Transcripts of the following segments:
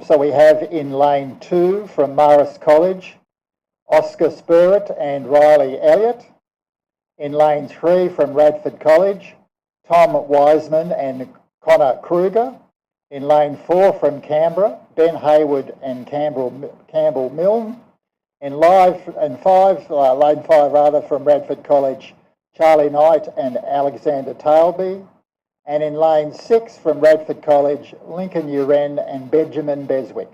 So we have in lane 2 from Marist College, Oscar Spirit and Riley Elliott. In lane 3 from Radford College, Tom Wiseman and Connor Kruger. In lane 4 from Canberra, Ben Hayward and Campbell Milne. In lane 5 from Radford College, Charlie Knight and Alexander Tailby. And in lane 6 from Radford College, Lincoln Uren and Benjamin Beswick.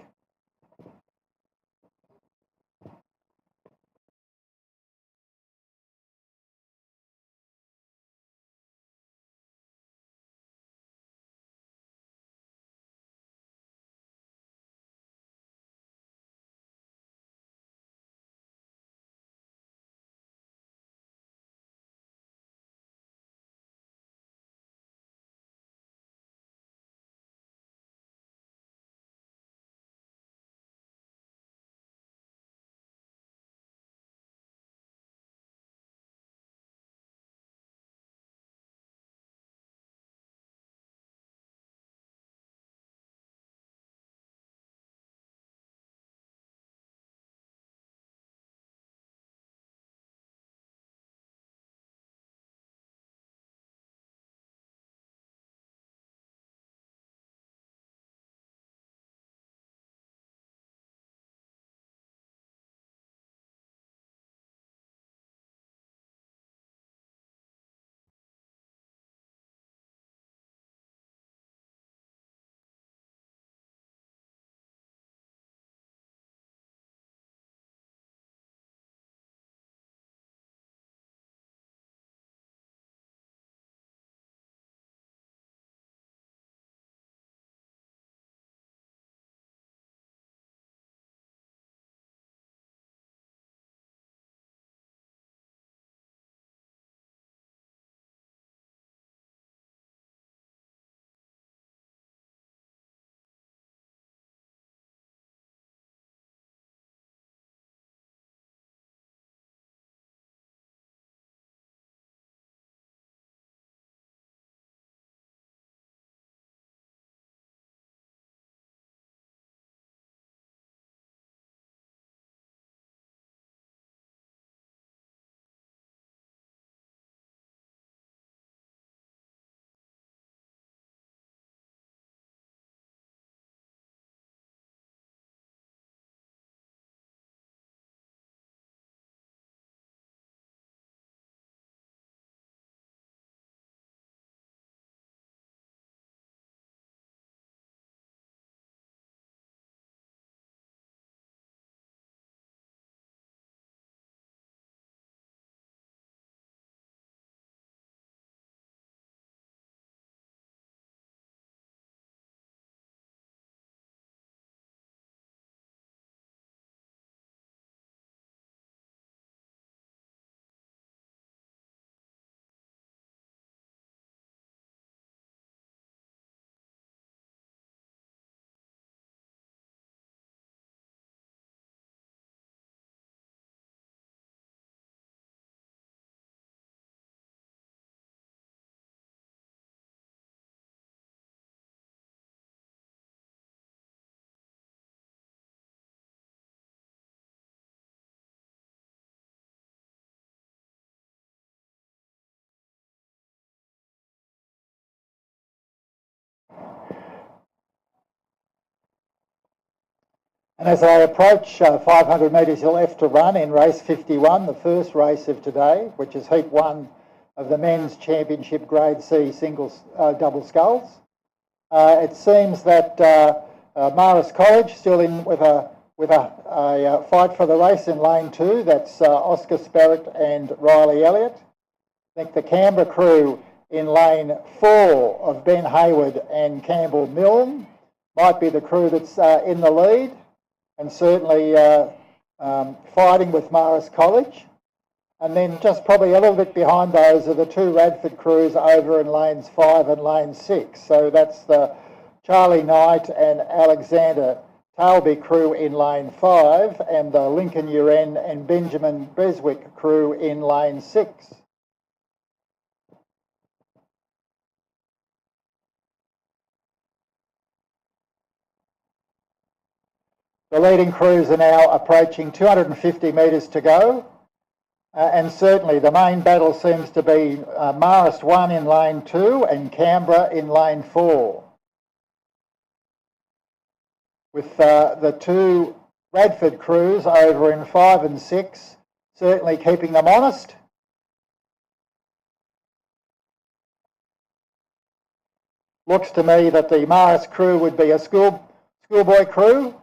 And as I approach 500 metres left to run in race 51, the first race of today, which is heat 1 of the men's championship grade C singles double sculls, it seems that Marist College still in with a fight for the race in lane 2. That's Oscar Sperritt and Riley Elliott. I think the Canberra crew in lane 4 of Ben Hayward and Campbell Milne might be the crew that's in the lead, and certainly fighting with Marist College. And then just probably a little bit behind those are the 2 Radford crews over in lanes 5 and lane 6. So that's the Charlie Knight and Alexander Tailby crew in lane 5 and the Lincoln Uren and Benjamin Beswick crew in lane 6. The leading crews are now approaching 250 metres to go. And certainly the main battle seems to be Marist 1 in lane 2 and Canberra in lane 4. With the two Bradford crews over in 5 and 6 certainly keeping them honest. Looks to me that the Marist crew would be a schoolboy crew,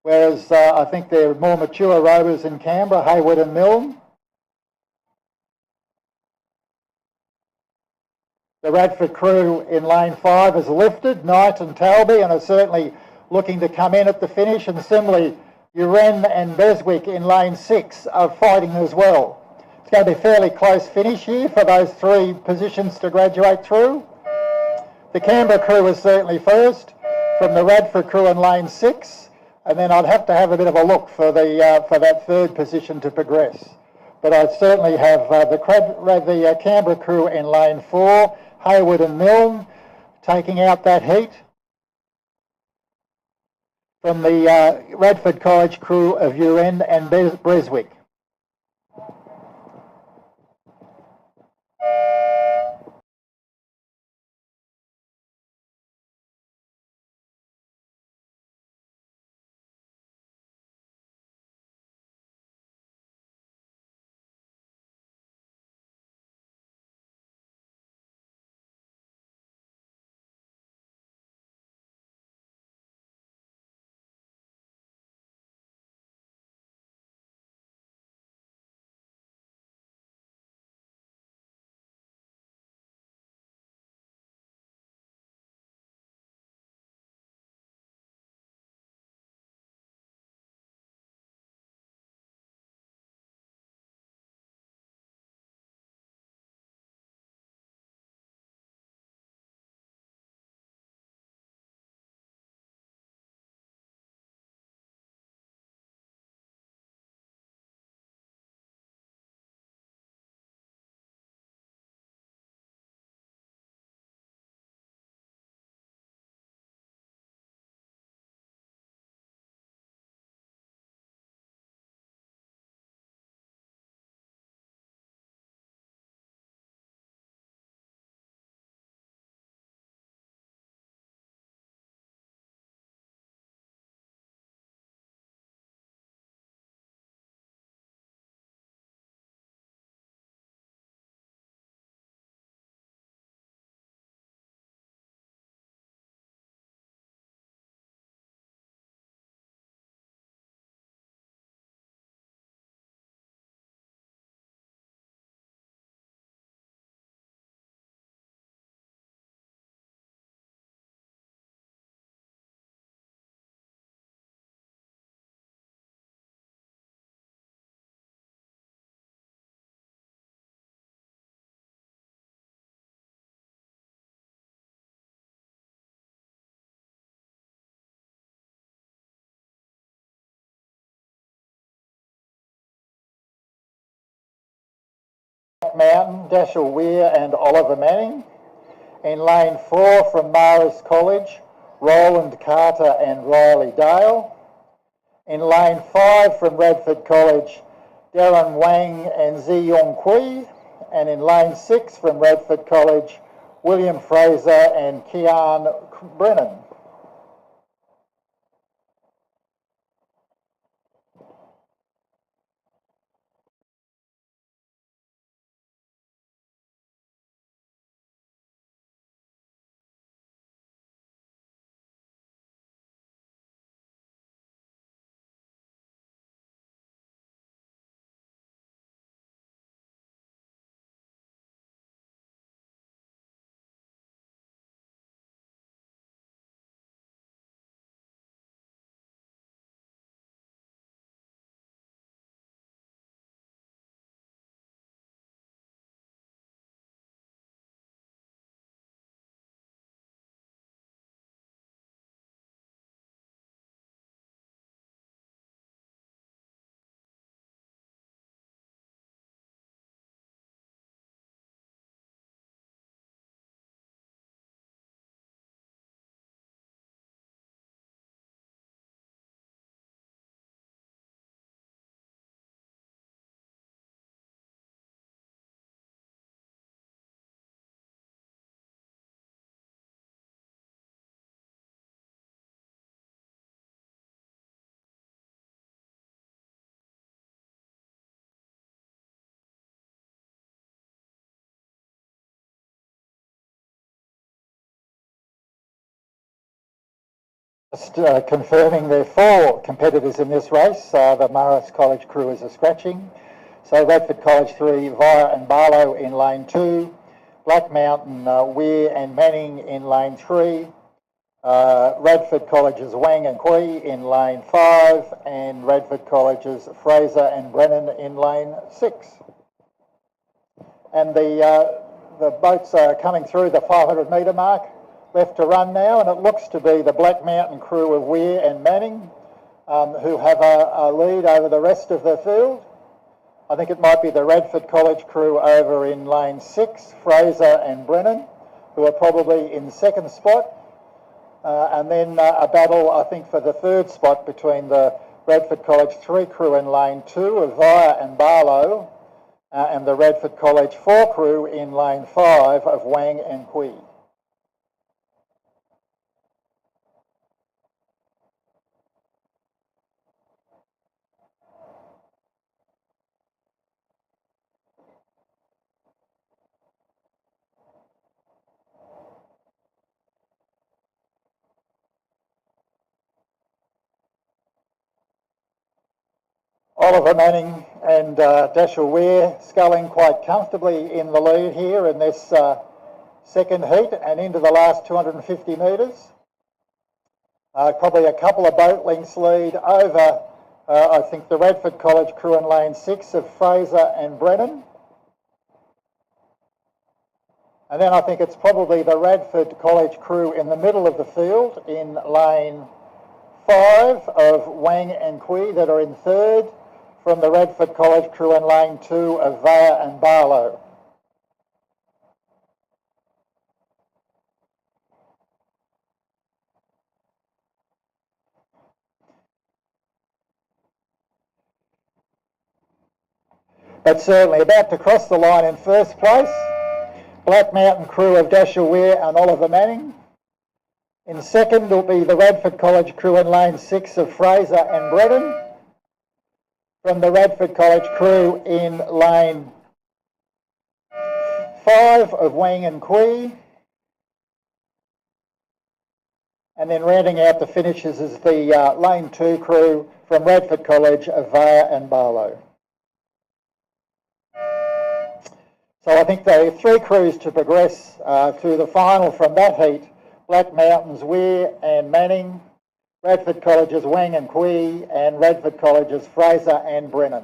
whereas I think they're more mature rowers in Canberra, Hayward and Milne. The Radford crew in lane 5 has lifted, Knight and Talby, and are certainly looking to come in at the finish, and similarly Uren and Beswick in lane 6 are fighting as well. It's going to be a fairly close finish here for those three positions to graduate through. The Canberra crew is certainly first, from the Radford crew in lane 6, and then I'd have to have a bit of a look for that third position to progress. But I certainly have the Canberra crew in lane 4, Hayward and Milne taking out that heat. From the Radford College crew of Uren and Beswick. Mountain, Dashel Weir and Oliver Manning. In lane 4 from Marist College, Roland Carter and Riley Dale. In lane 5 from Radford College, Darren Wang and Zi Yong Kui. And in lane 6 from Radford College, William Fraser and Kian Brennan. Just confirming there are 4 competitors in this race. The Marist College crew is a scratching. So Radford College 3, Via and Barlow in lane 2. Black Mountain, Weir and Manning in lane 3. Radford College's Wang and Kui in lane 5. And Radford College's Fraser and Brennan in lane 6. And the boats are coming through the 500 metre mark. Left to run now, and it looks to be the Black Mountain crew of Weir and Manning who have a lead over the rest of the field. I think it might be the Radford College crew over in lane 6, Fraser and Brennan, who are probably in second spot. And then a battle, I think, for the third spot between the Radford College 3 crew in lane 2 of Via and Barlow and the Radford College 4 crew in lane 5 of Wang and Kui. Oliver Manning and Dashiell Weir sculling quite comfortably in the lead here in this second heat and into the last 250 metres. Probably a couple of boat lengths lead over, I think, the Radford College crew in lane 6 of Fraser and Brennan. And then I think it's probably the Radford College crew in the middle of the field in lane 5 of Wang and Kui that are in third, from the Radford College crew in lane 2 of Via and Barlow. But certainly about to cross the line in first place, Black Mountain crew of Dashiell Weir and Oliver Manning. In second will be the Radford College crew in lane 6 of Fraser and Brennan. From the Radford College crew in lane 5 of Wang and Kui. And then rounding out the finishes is the lane 2 crew from Radford College of Via and Barlow. So I think there are 3 crews to progress through the final from that heat. Black Mountain's Weir and Manning, Radford College's Wang and Kui, and Radford College's Fraser and Brennan.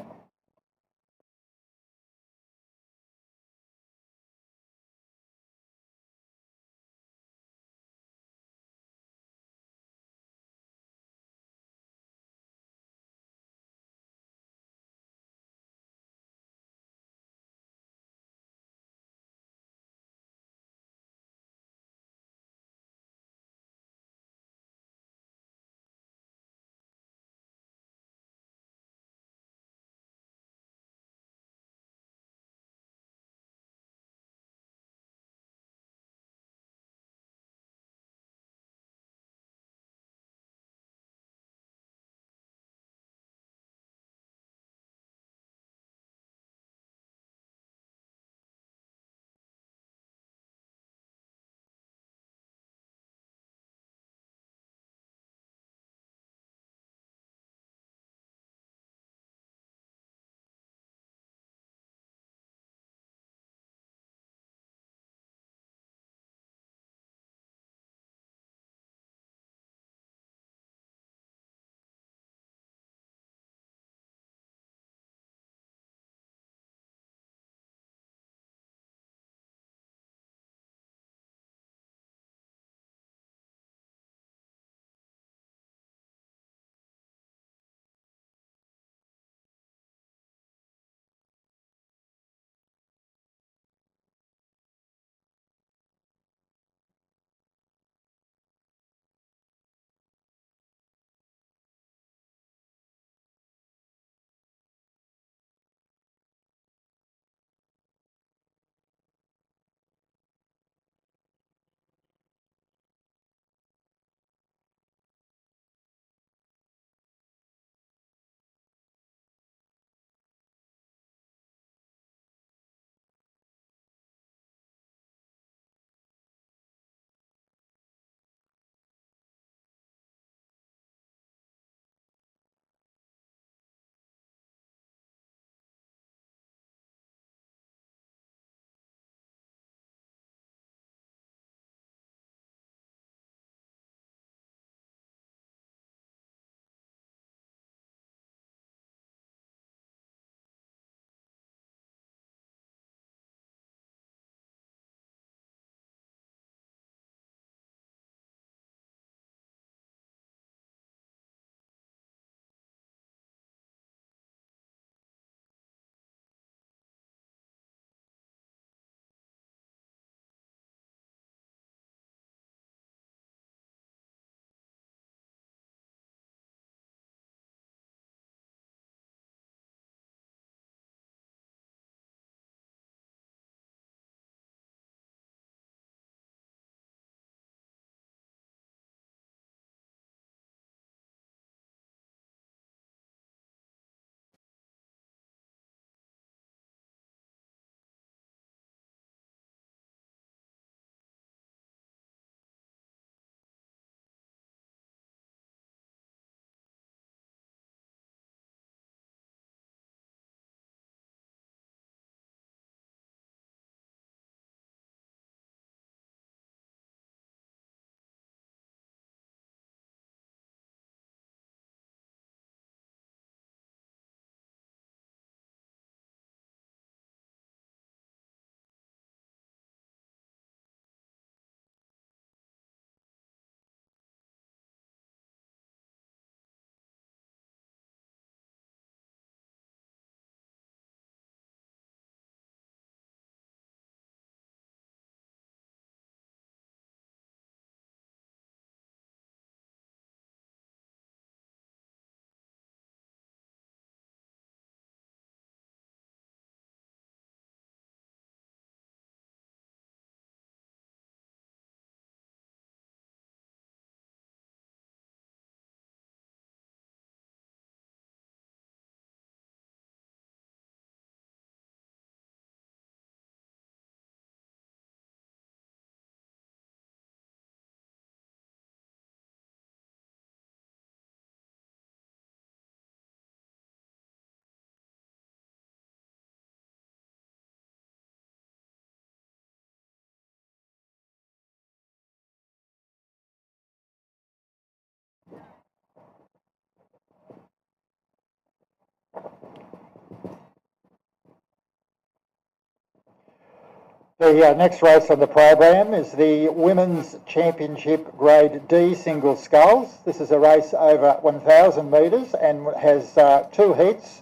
The next race on the program is the Women's Championship Grade D Single Sculls. This is a race over 1,000 metres and has 2 heats,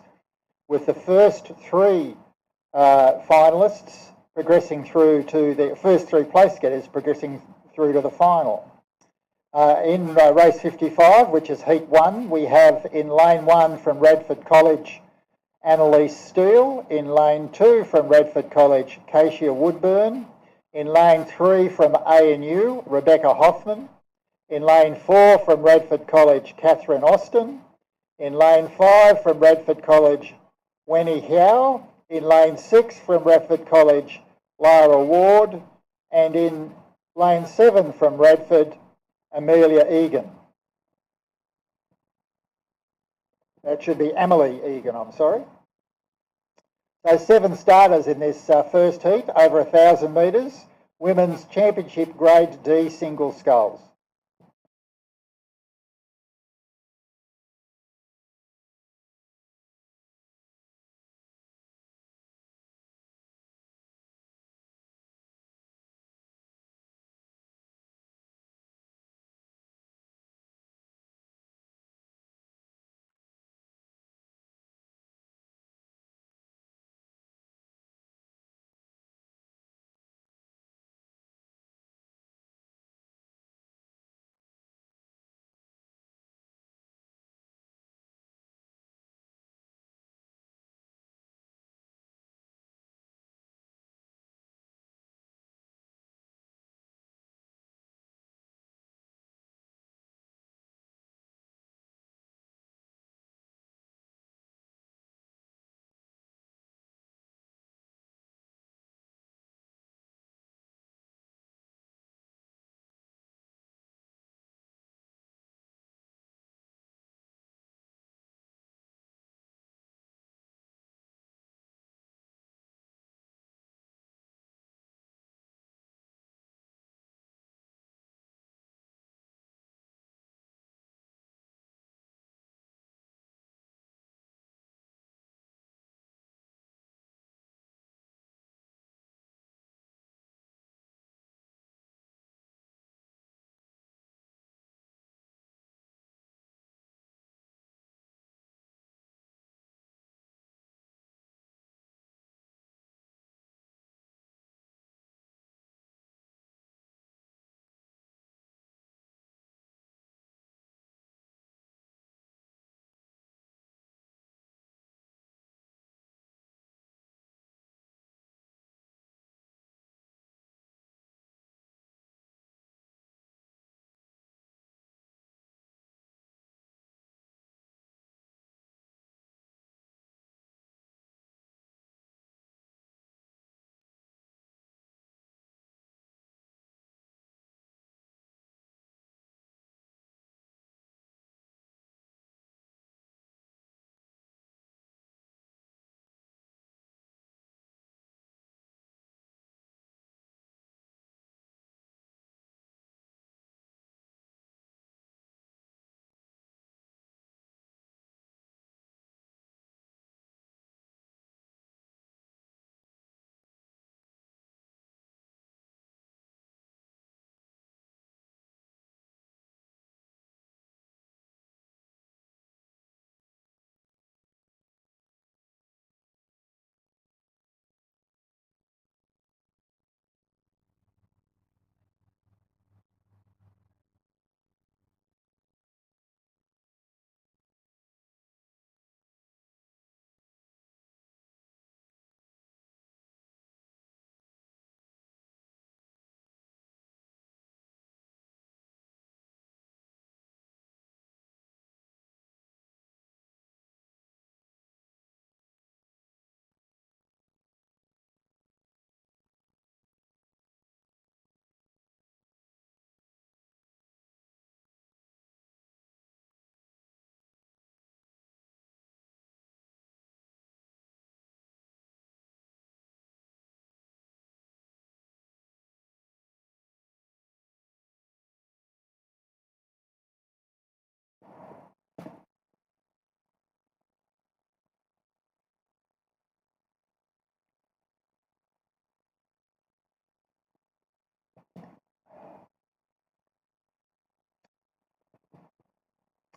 with the first 3 finalists progressing through to the first 3 place getters progressing through to the final. In race 55, which is heat 1, we have in lane 1 from Radford College, Annalise Steele. In lane 2 from Radford College, Keisha Woodburn. In lane 3 from ANU, Rebecca Hoffman. In lane 4 from Radford College, Catherine Austin. In lane 5 from Radford College, Wenny Howe. In lane 6 from Radford College, Lara Ward. And in lane 7 from Radford, Amelia Egan. That should be Emily Egan, I'm sorry. So 7 starters in this first heat, over 1,000 metres, Women's Championship Grade D Single Sculls.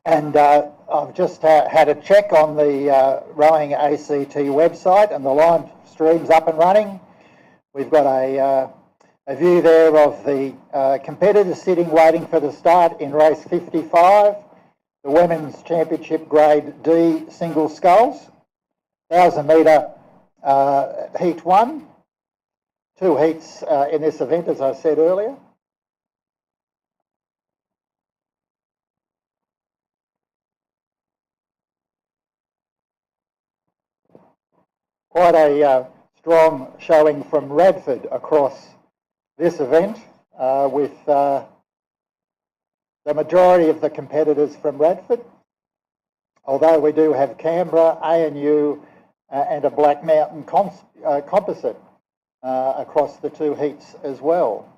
And I've just had a check on the Rowing ACT website, and the live stream's up and running. We've got a view there of the competitors sitting waiting for the start in race 55, the Women's Championship Grade D single sculls, 1,000 metre heat 1, 2 heats in this event, as I said earlier. Quite a strong showing from Radford across this event, with the majority of the competitors from Radford, although we do have Canberra, ANU and a Black Mountain composite across the 2 heats as well.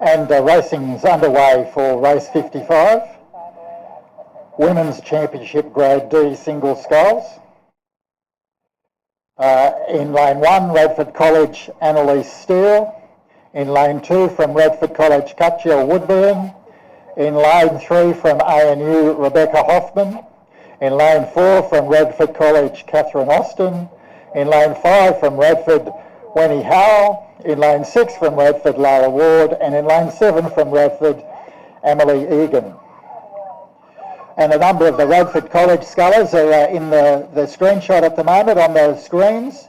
And racing's underway for race 55, Women's Championship Grade D single sculls. In lane 1, Radford College, Annalise Steele. In lane 2, from Radford College, Cutchill Woodburn. In lane 3, from ANU, Rebecca Hoffman. In lane 4, from Radford College, Catherine Austin. In lane 5, from Radford, Wenny Howell. In lane 6, from Radford, Lara Ward. And in lane 7, from Radford, Emily Egan. And a number of the Radford College scullers are in the screenshot at the moment on the screens,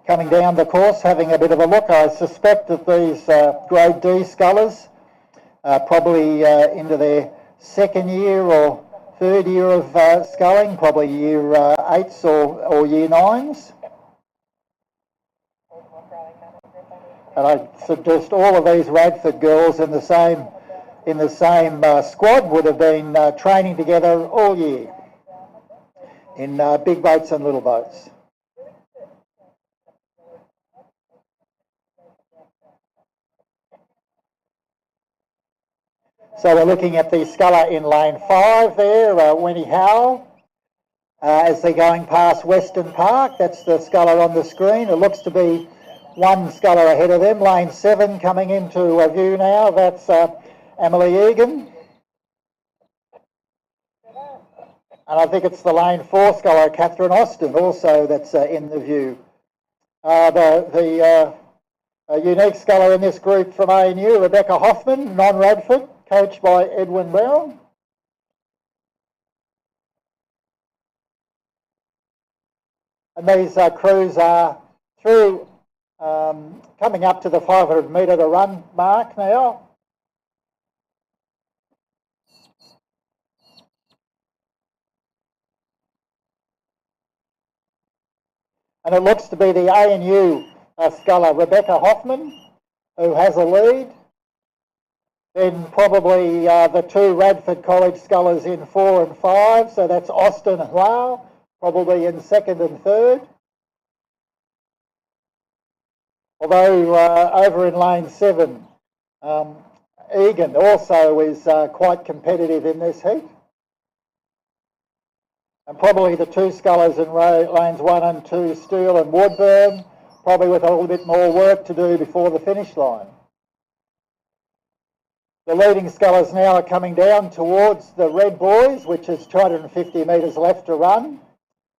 coming down the course, having a bit of a look. I suspect that these Grade D scullers are probably into their second year or third year of sculling, probably year 8s or year 9s. And I suggest all of these Radford girls in the same squad would have been training together all year in big boats and little boats. So we're looking at the sculler in lane 5 there, Winnie Howell, as they're going past Western Park. That's the sculler on the screen. It looks to be one sculler ahead of them. Lane 7 coming into view now. That's Emily Egan. And I think it's the lane 4 sculler, Catherine Austin, also that's in the view. The unique sculler in this group from ANU, Rebecca Hoffman, non-Radford, coached by Edwin Brown. And these crews are through, coming up to the 500 metre to run mark now. And it looks to be the ANU sculler, Rebecca Hoffman, who has a lead. Then probably the 2 Radford College scullers in 4 and 5, so that's Austin and Lau, probably in 2nd and 3rd. Although over in lane 7, Egan also is quite competitive in this heat. And probably the 2 scullers in lanes 1 and 2, Steele and Woodburn, probably with a little bit more work to do before the finish line. The leading scullers now are coming down towards the red boys, which is 250 metres left to run.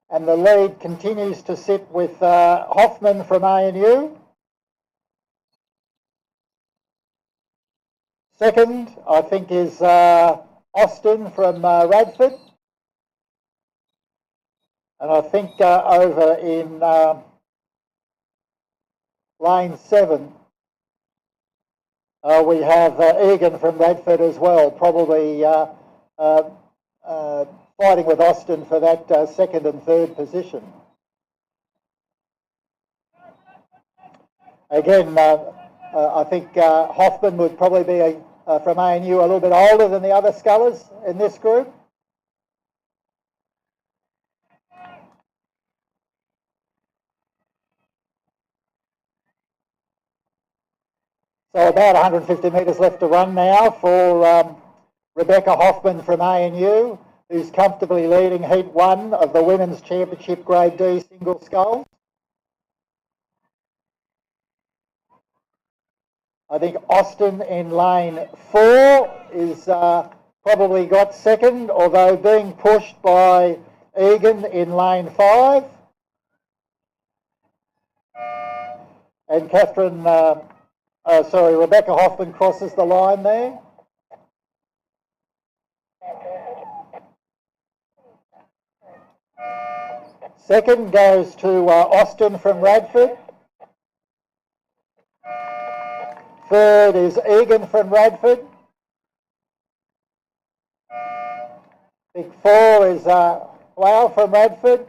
And the lead continues to sit with Hoffman from ANU. Second, I think, is Austin from Radford. And I think over in lane 7, we have Egan from Radford as well, probably fighting with Austin for that 2nd and 3rd position. Again, I think Hoffman would probably be from ANU a little bit older than the other scullers in this group. So about 150 metres left to run now for Rebecca Hoffman from ANU, who's comfortably leading Heat 1 of the Women's Championship Grade D single sculls. I think Austin in lane 4 is probably got 2nd, although being pushed by Egan in lane 5. And Rebecca Hoffman crosses the line there. Second goes to Austin from Radford. Third is Egan from Radford. Big 4 is Lau from Radford.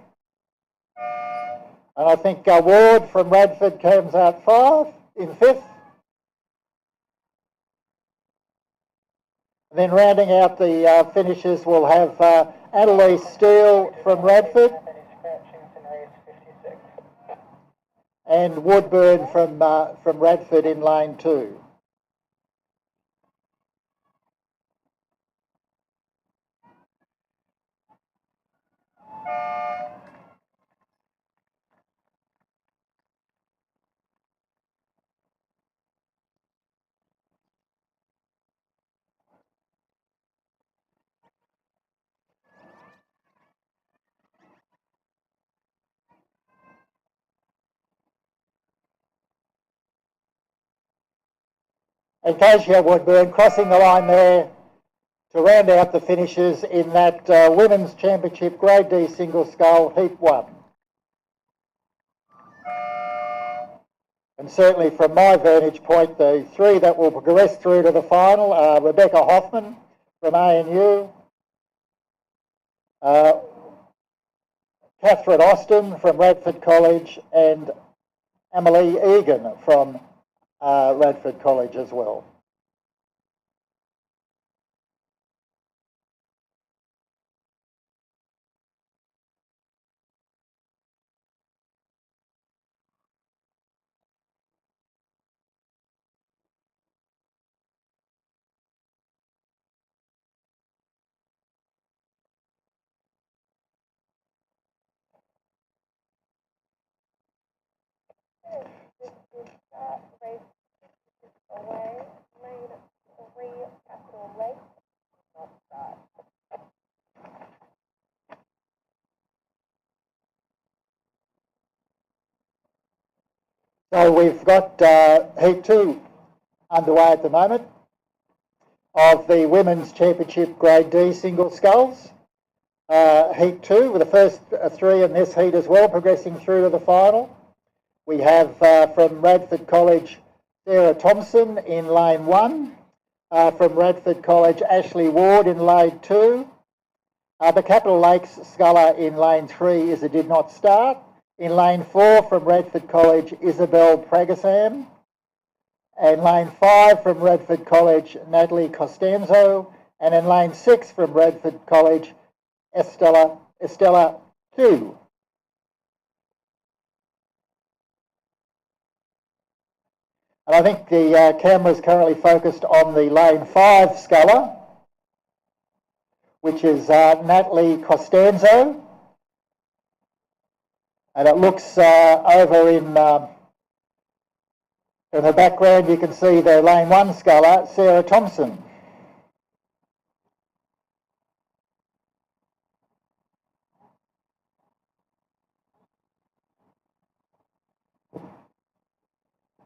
And I think Ward from Radford comes out 5 in 5th. And then rounding out the finishes, we'll have Annalise Steele from Radford. And Woodburn from Radford in lane 2. and Kasia Woodburn crossing the line there to round out the finishes in that Women's Championship Grade D single scull Heat 1. And certainly from my vantage point, the three that will progress through to the final are Rebecca Hoffman from ANU, Catherine Austin from Radford College, and Emily Egan from Radford College as well. So we've got Heat 2 underway at the moment of the Women's Championship Grade D single sculls. Heat 2 with the first three in this heat as well, progressing through to the final. We have from Radford College, Sarah Thompson in lane 1. From Radford College, Ashley Ward in lane 2. The Capital Lakes sculler in lane 3 is a did not start. In lane 4 from Radford College, Isabel Pragasam. And lane 5 from Radford College, Natalie Costanzo. And in lane 6 from Radford College, Estella Q. And I think the camera is currently focused on the lane 5 sculler, which is Natalie Costanzo. And it looks over in the background, you can see the lane 1 sculler, Sarah Thompson.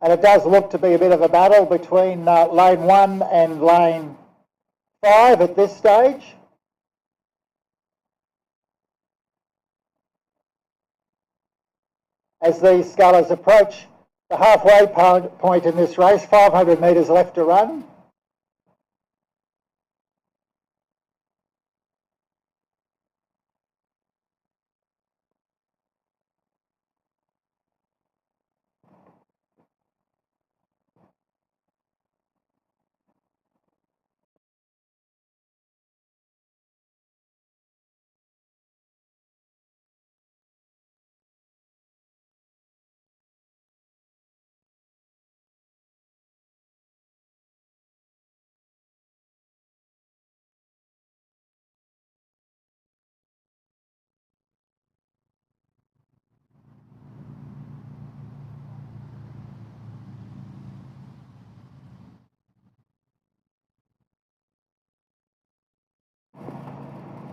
And it does look to be a bit of a battle between lane 1 and lane 5 at this stage. As these scullers approach the halfway point in this race, 500 metres left to run.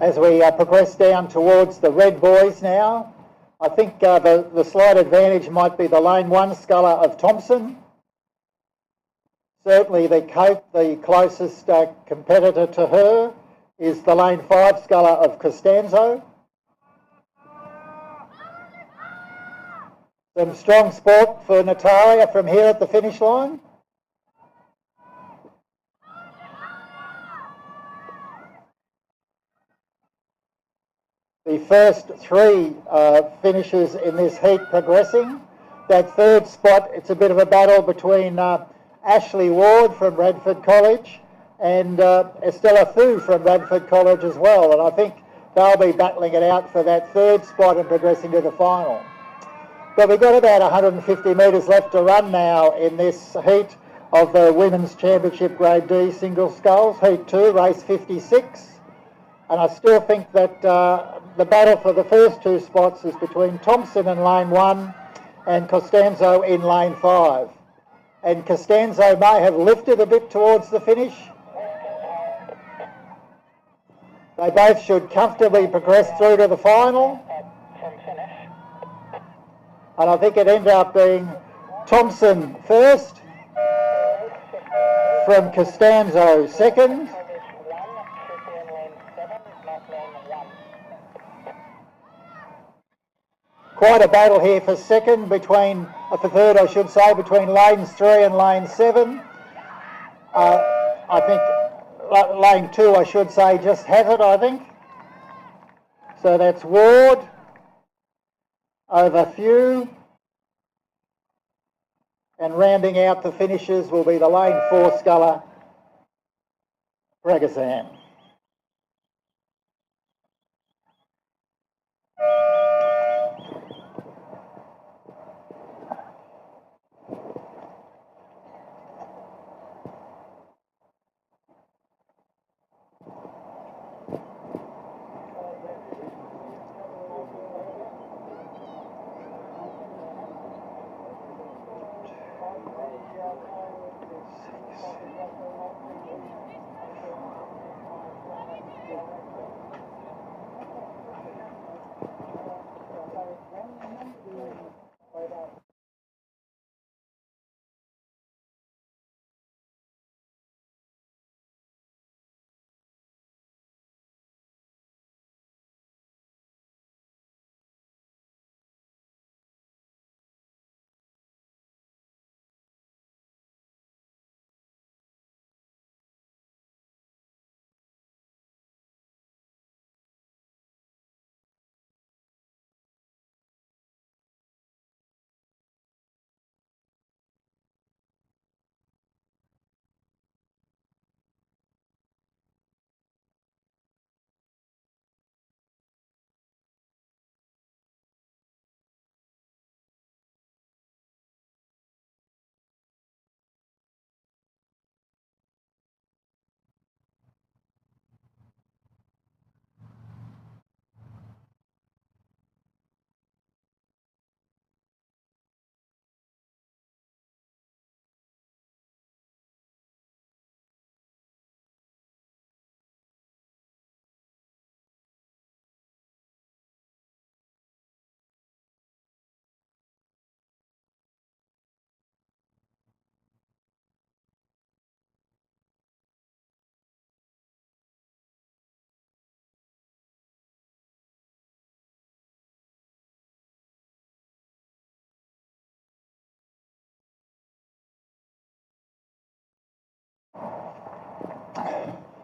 As we progress down towards the red boys now, I think the slight advantage might be the lane 1 sculler of Thompson. Certainly the closest competitor to her is the lane 5 sculler of Costanzo. Some strong sport for Natalia from here at the finish line. The first three finishers in this heat progressing. That third spot, it's a bit of a battle between Ashley Ward from Radford College and Estella Fu from Radford College as well. And I think they'll be battling it out for that third spot and progressing to the final. But we've got about 150 metres left to run now in this heat of the Women's Championship Grade D single sculls, Heat 2, race 56. And I still think that the battle for the first two spots is between Thompson in lane 1 and Costanzo in lane 5. And Costanzo may have lifted a bit towards the finish. They both should comfortably progress through to the final. And I think it ended up being Thompson first, from Costanzo second. Quite a battle here for second for third I should say, between lanes 3 and lane 7. I think lane 2 I should say just has it, I think. So that's Ward over Few. And rounding out the finishes will be the lane 4 sculler, Bragazan.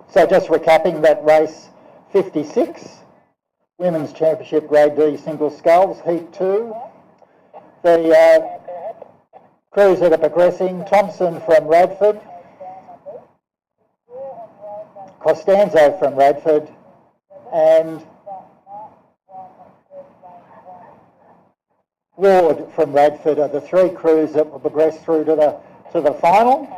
So just recapping that race 56, Women's Championship Grade D Single Sculls, Heat 2. The crews that are progressing, Thompson from Radford, Costanzo from Radford, and Ward from Radford are the 3 crews that will progress through to the final.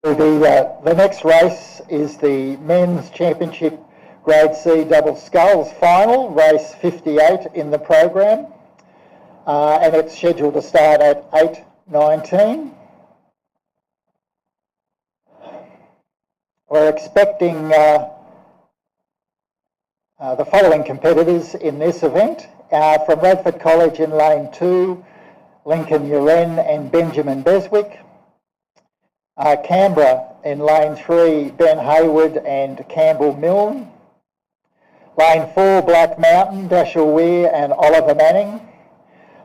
The next race is the Men's Championship Grade C Double Sculls Final, race 58 in the program, and it's scheduled to start at 8:19. We're expecting the following competitors in this event. From Radford College in Lane 2, Lincoln Uren and Benjamin Beswick. Canberra in Lane 3, Ben Hayward and Campbell Milne. Lane 4, Black Mountain, Dashel Weir and Oliver Manning.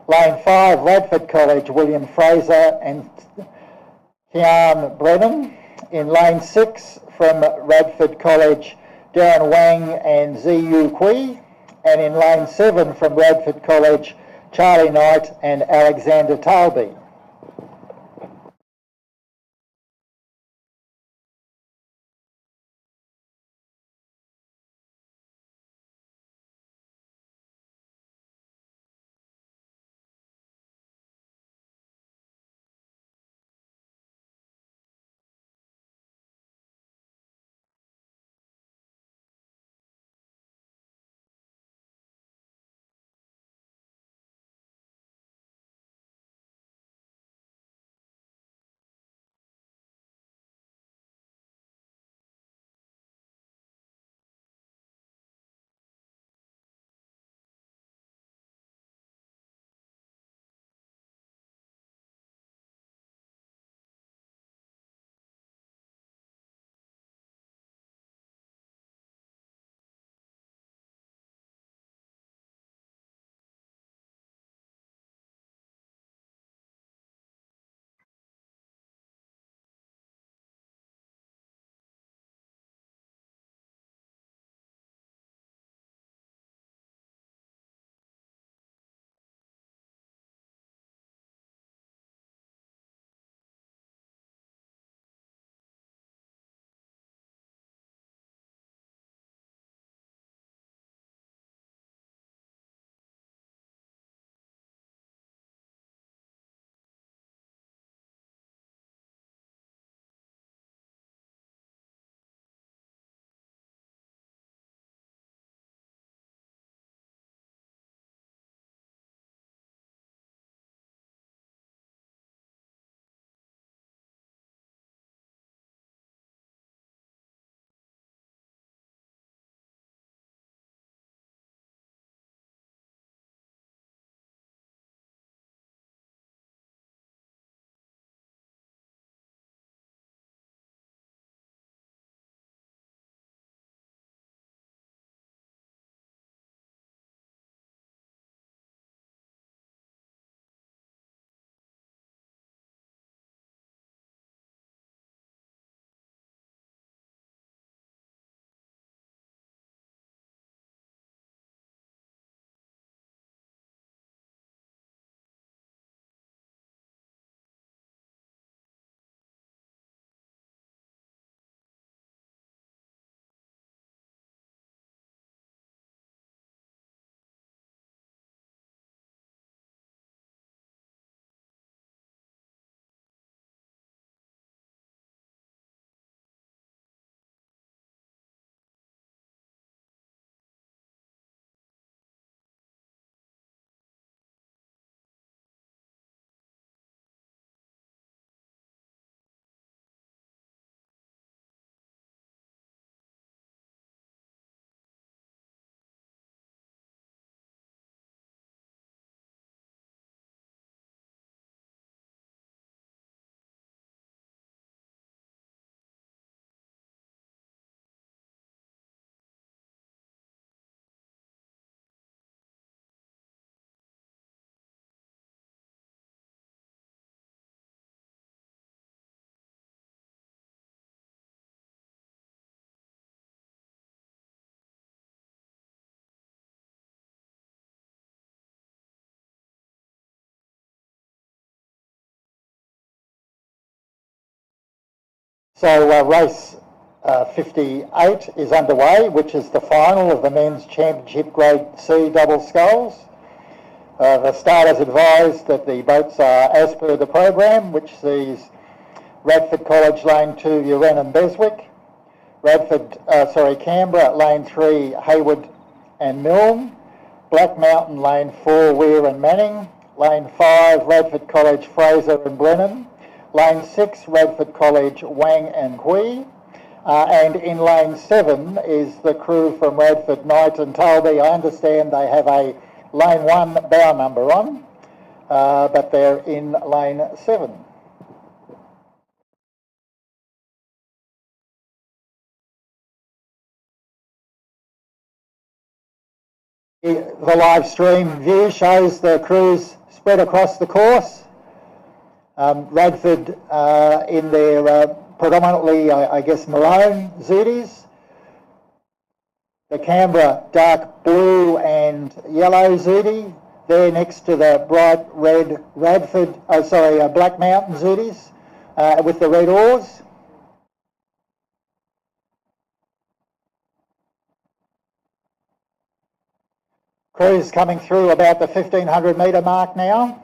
Lane 5, Radford College, William Fraser and Kian Brennan. In Lane 6, from Radford College, Darren Wang and Ziyu Kui. And in Lane 7, from Radford College, Charlie Knight and Alexander Talby. So race 58 is underway, which is the final of the Men's Championship Grade C Double Sculls. The starters advised that the boats are as per the program, which sees Radford College Lane 2, Uren and Beswick. Canberra Lane 3, Hayward and Milne. Black Mountain Lane 4, Weir and Manning. Lane 5, Radford College, Fraser and Brennan. Lane 6, Radford College, Wang and Hui. And in Lane 7 is the crew from Radford, Knight and Talby. I understand they have a Lane 1 bow number on, but they're in Lane 7. The live stream view shows the crews spread across the course. Radford in their predominantly, I guess, maroon zooties. The Canberra dark blue and yellow zooty. There next to the bright red Black Mountain zooties with the red oars. Crews coming through about the 1500 metre mark now.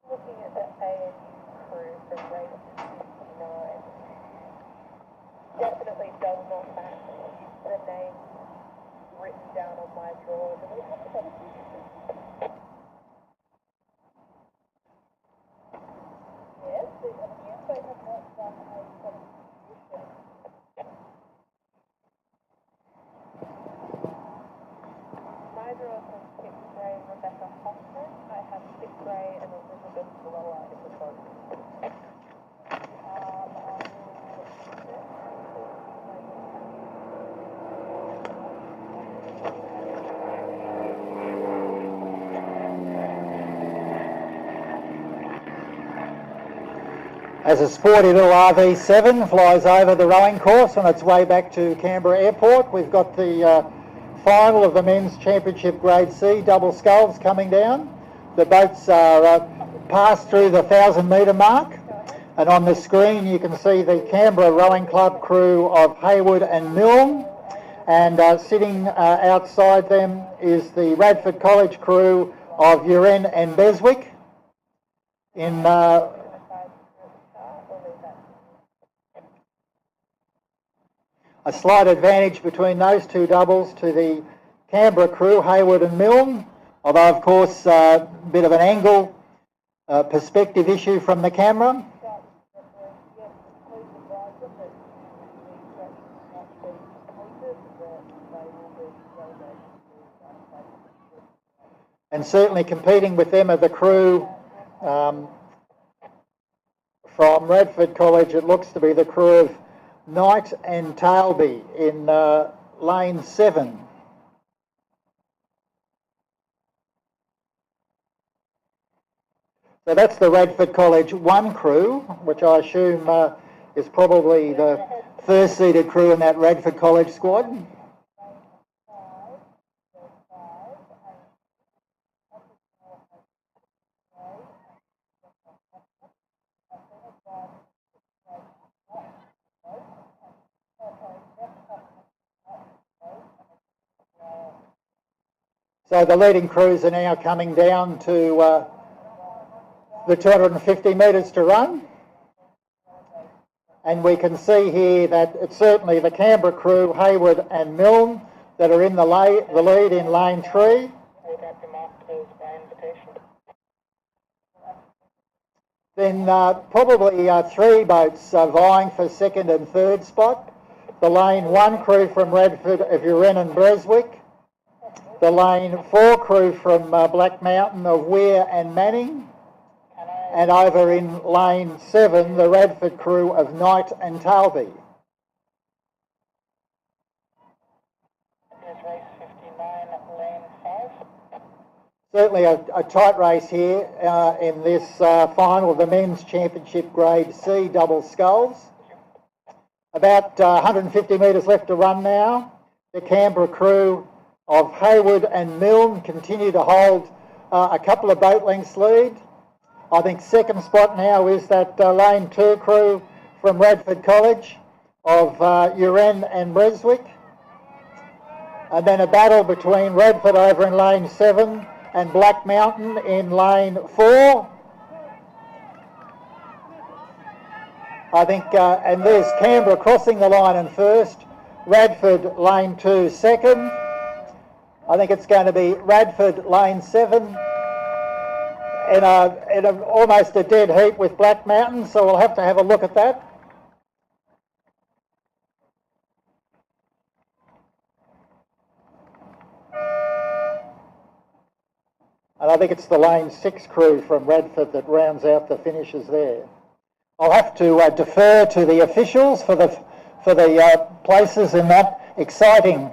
Looking at the ANU crew from race 59, definitely does not match the name written down on my drawers. And we have to have yes, they assume they have not done a substitution. My drawers have 6th grade Rebecca Hoffman. I have 6th grade and Elizabeth Blower in the boat. As a sporty little RV7 flies over the rowing course on its way back to Canberra Airport, we've got the final of the Men's Championship Grade C double sculls coming down. The boats are passed through the 1,000 metre mark, and on the screen you can see the Canberra Rowing Club crew of Hayward and Milne, and sitting outside them is the Radford College crew of Uren and Beswick. In a slight advantage between those two doubles to the Canberra crew, Hayward and Milne, although of course a bit of an angle perspective issue from the camera. And certainly competing with them are the crew from Radford College. It looks to be the crew of Knight and Talby in lane 7. So that's the Radford College 1 crew, which I assume is probably the first seeded crew in that Radford College squad. So the leading crews are now coming down to the 250 metres to run. And we can see here that it's certainly the Canberra crew, Hayward and Milne, that are in the lead in lane 3. Then probably 3 boats vying for second and third spot. The lane 1 crew from Radford of Uren and Beswick. The lane 4 crew from Black Mountain of Weir and Manning. And over in lane 7, the Radford crew of Knight and Talby. Race 59, lane 5. Certainly a tight race here in this final of the Men's Championship Grade C double sculls. About 150 metres left to run now. The Canberra crew of Hayward and Milne continue to hold a couple of boat lengths lead. I think second spot now is that lane 2 crew from Radford College. of Uren and Breswick. And then a battle between Redford over in lane 7 and Black Mountain in lane 4. I think, and there's Canberra crossing the line in first, Radford lane 2 second. I think it's going to be Radford lane 7 in almost a dead heat with Black Mountain, so we'll have to have a look at that. And I think it's the lane 6 crew from Radford that rounds out the finishes there. I'll have to defer to the officials for the places in that exciting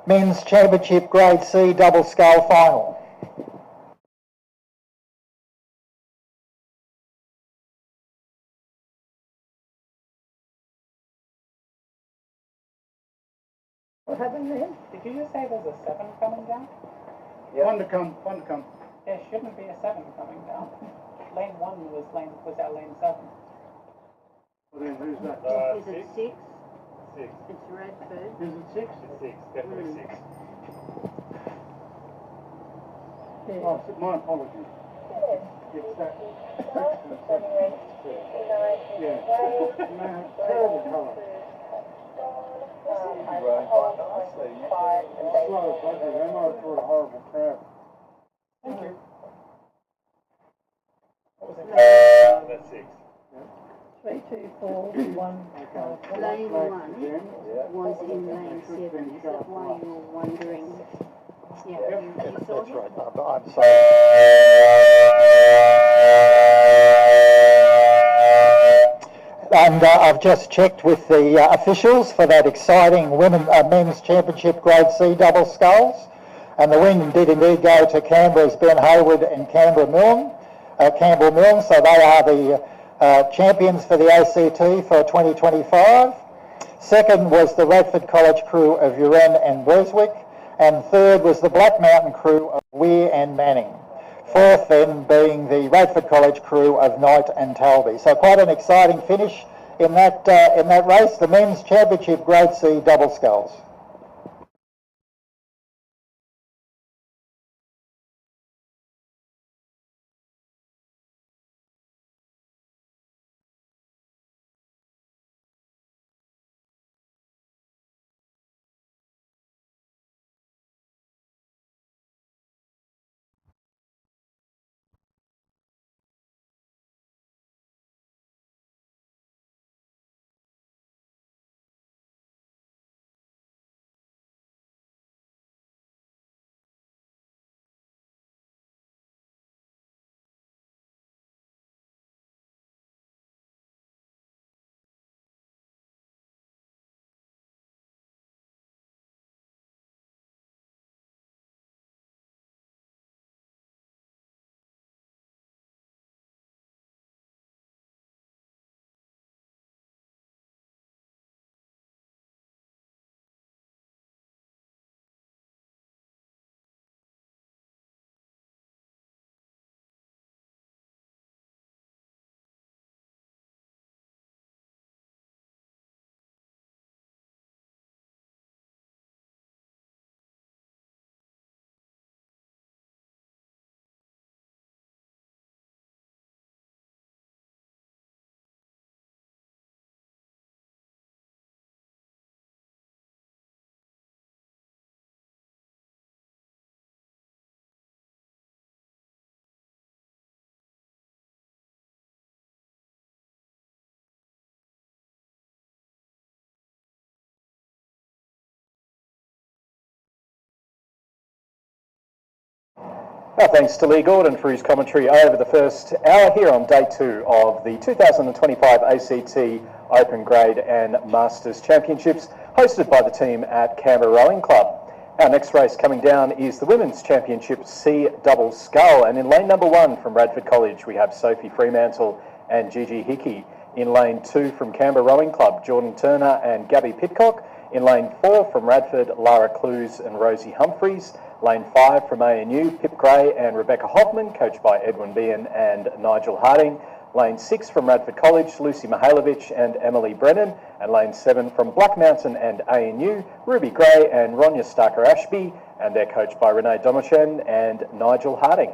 Men's Championship Grade C double scull final. What happened there? Did you just say there's a 7 coming down? Yeah. One to come. There shouldn't be a 7 coming down. Lane 1 was our lane 7. Well, then who's that? Is it 6? 6. It's Radford. Is it 6? It's 6. Definitely 6. Yeah. Oh, my apologies. It's that. Yeah. No, terrible colour. It's slow, but they might have thought a horrible crowd. Thank you. What was it? That's 6. 3, 2, 4, 1. Lane 1 Yeah. was in lane 7. Is that why you're wondering? Yeah, you saw That's it? right, I'm sorry. And I've just checked with the officials for that exciting men's championship Grade C double sculls, and the win did indeed go to Canberra's Ben Hayward and Campbell Milne. So they are the champions for the ACT for 2025. Second was the Radford College crew of Uren and Breswick, and third was the Black Mountain crew of Weir and Manning. Fourth then being the Radford College crew of Knight and Talby. So quite an exciting finish in that race, the men's championship Grade C double sculls. Well, thanks to Lee Gordon for his commentary over the first hour here on day 2 of the 2025 ACT Open Grade and Masters Championships, hosted by the team at Canberra Rowing Club. Our next race coming down is the Women's Championship C double scull, and in lane number 1 from Radford College we have Sophie Fremantle and Gigi Hickey. In lane 2 from Canberra Rowing Club, Jordan Turner and Gabby Pitcock. In lane 4 from Radford, Lara Clues and Rosie Humphreys. Lane 5 from ANU, Pip Gray and Rebecca Hoffman, coached by Edwin Behan and Nigel Harding. Lane 6 from Radford College, Lucy Mihailovic and Emily Brennan. And Lane 7 from Black Mountain and ANU, Ruby Gray and Ronya Starker-Ashby. And they're coached by Renee Domachen and Nigel Harding.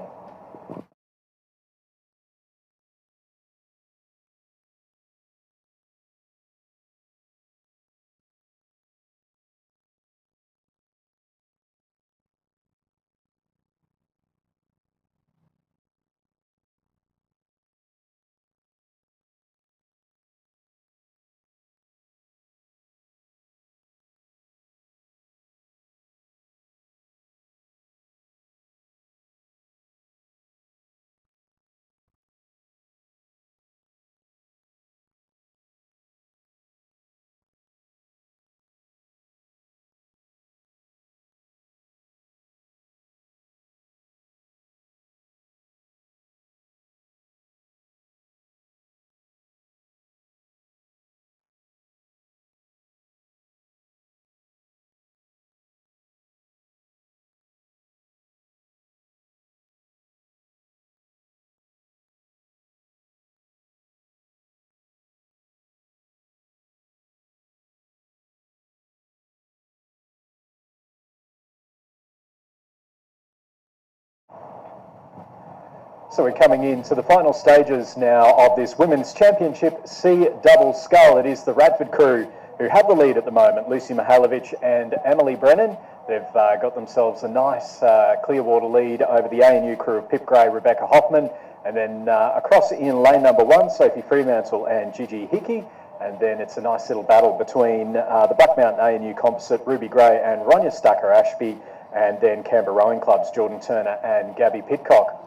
So we're coming into the final stages now of this Women's Championship C double scull. It is the Radford crew who have the lead at the moment, Lucy Mihailovic and Emily Brennan. They've got themselves a nice Clearwater lead over the ANU crew of Pip Gray, Rebecca Hoffman, and then across in lane number 1, Sophie Fremantle and Gigi Hickey. And then it's a nice little battle between the Black Mountain ANU composite, Ruby Gray and Ronya Starker-Ashby, and then Canberra Rowing Club's Jordan Turner and Gabby Pitcock.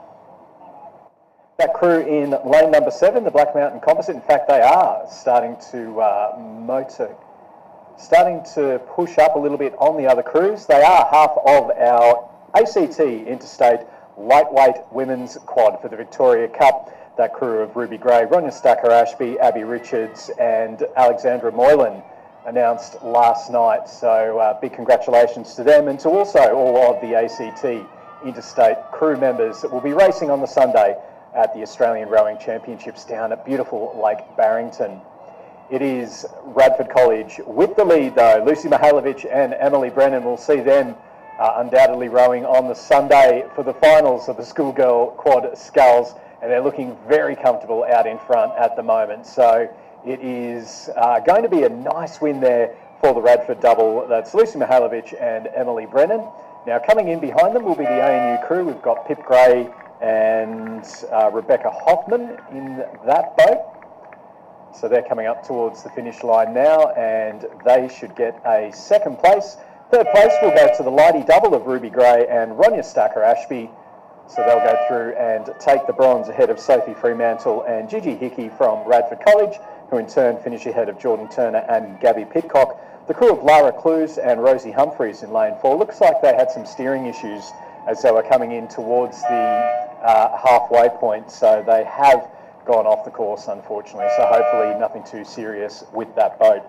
That crew in lane number 7, the Black Mountain Composite, in fact, they are starting to push up a little bit on the other crews. They are half of our ACT Interstate Lightweight Women's Quad for the Victoria Cup. That crew of Ruby Gray, Ronya Starker-Ashby, Abby Richards and Alexandra Moylan announced last night. So big congratulations to them and to also all of the ACT Interstate crew members that will be racing on the Sunday at the Australian Rowing Championships down at beautiful Lake Barrington. It is Radford College with the lead though. Lucy Mihailovic and Emily Brennan. Will see them undoubtedly rowing on the Sunday for the finals of the Schoolgirl Quad Sculls, and they're looking very comfortable out in front at the moment. So it is going to be a nice win there for the Radford double. That's Lucy Mihailovic and Emily Brennan. Now coming in behind them will be the ANU crew. We've got Pip Gray and Rebecca Hoffman in that boat. So they're coming up towards the finish line now, and they should get a second place. Third place will go to the Lighty double of Ruby Gray and Ronya Starker-Ashby. So they'll go through and take the bronze ahead of Sophie Fremantle and Gigi Hickey from Radford College, who in turn finish ahead of Jordan Turner and Gabby Pitcock. The crew of Lara Clues and Rosie Humphreys in lane 4. Looks like they had some steering issues as they were coming in towards the halfway point, so they have gone off the course, unfortunately. So hopefully nothing too serious with that boat.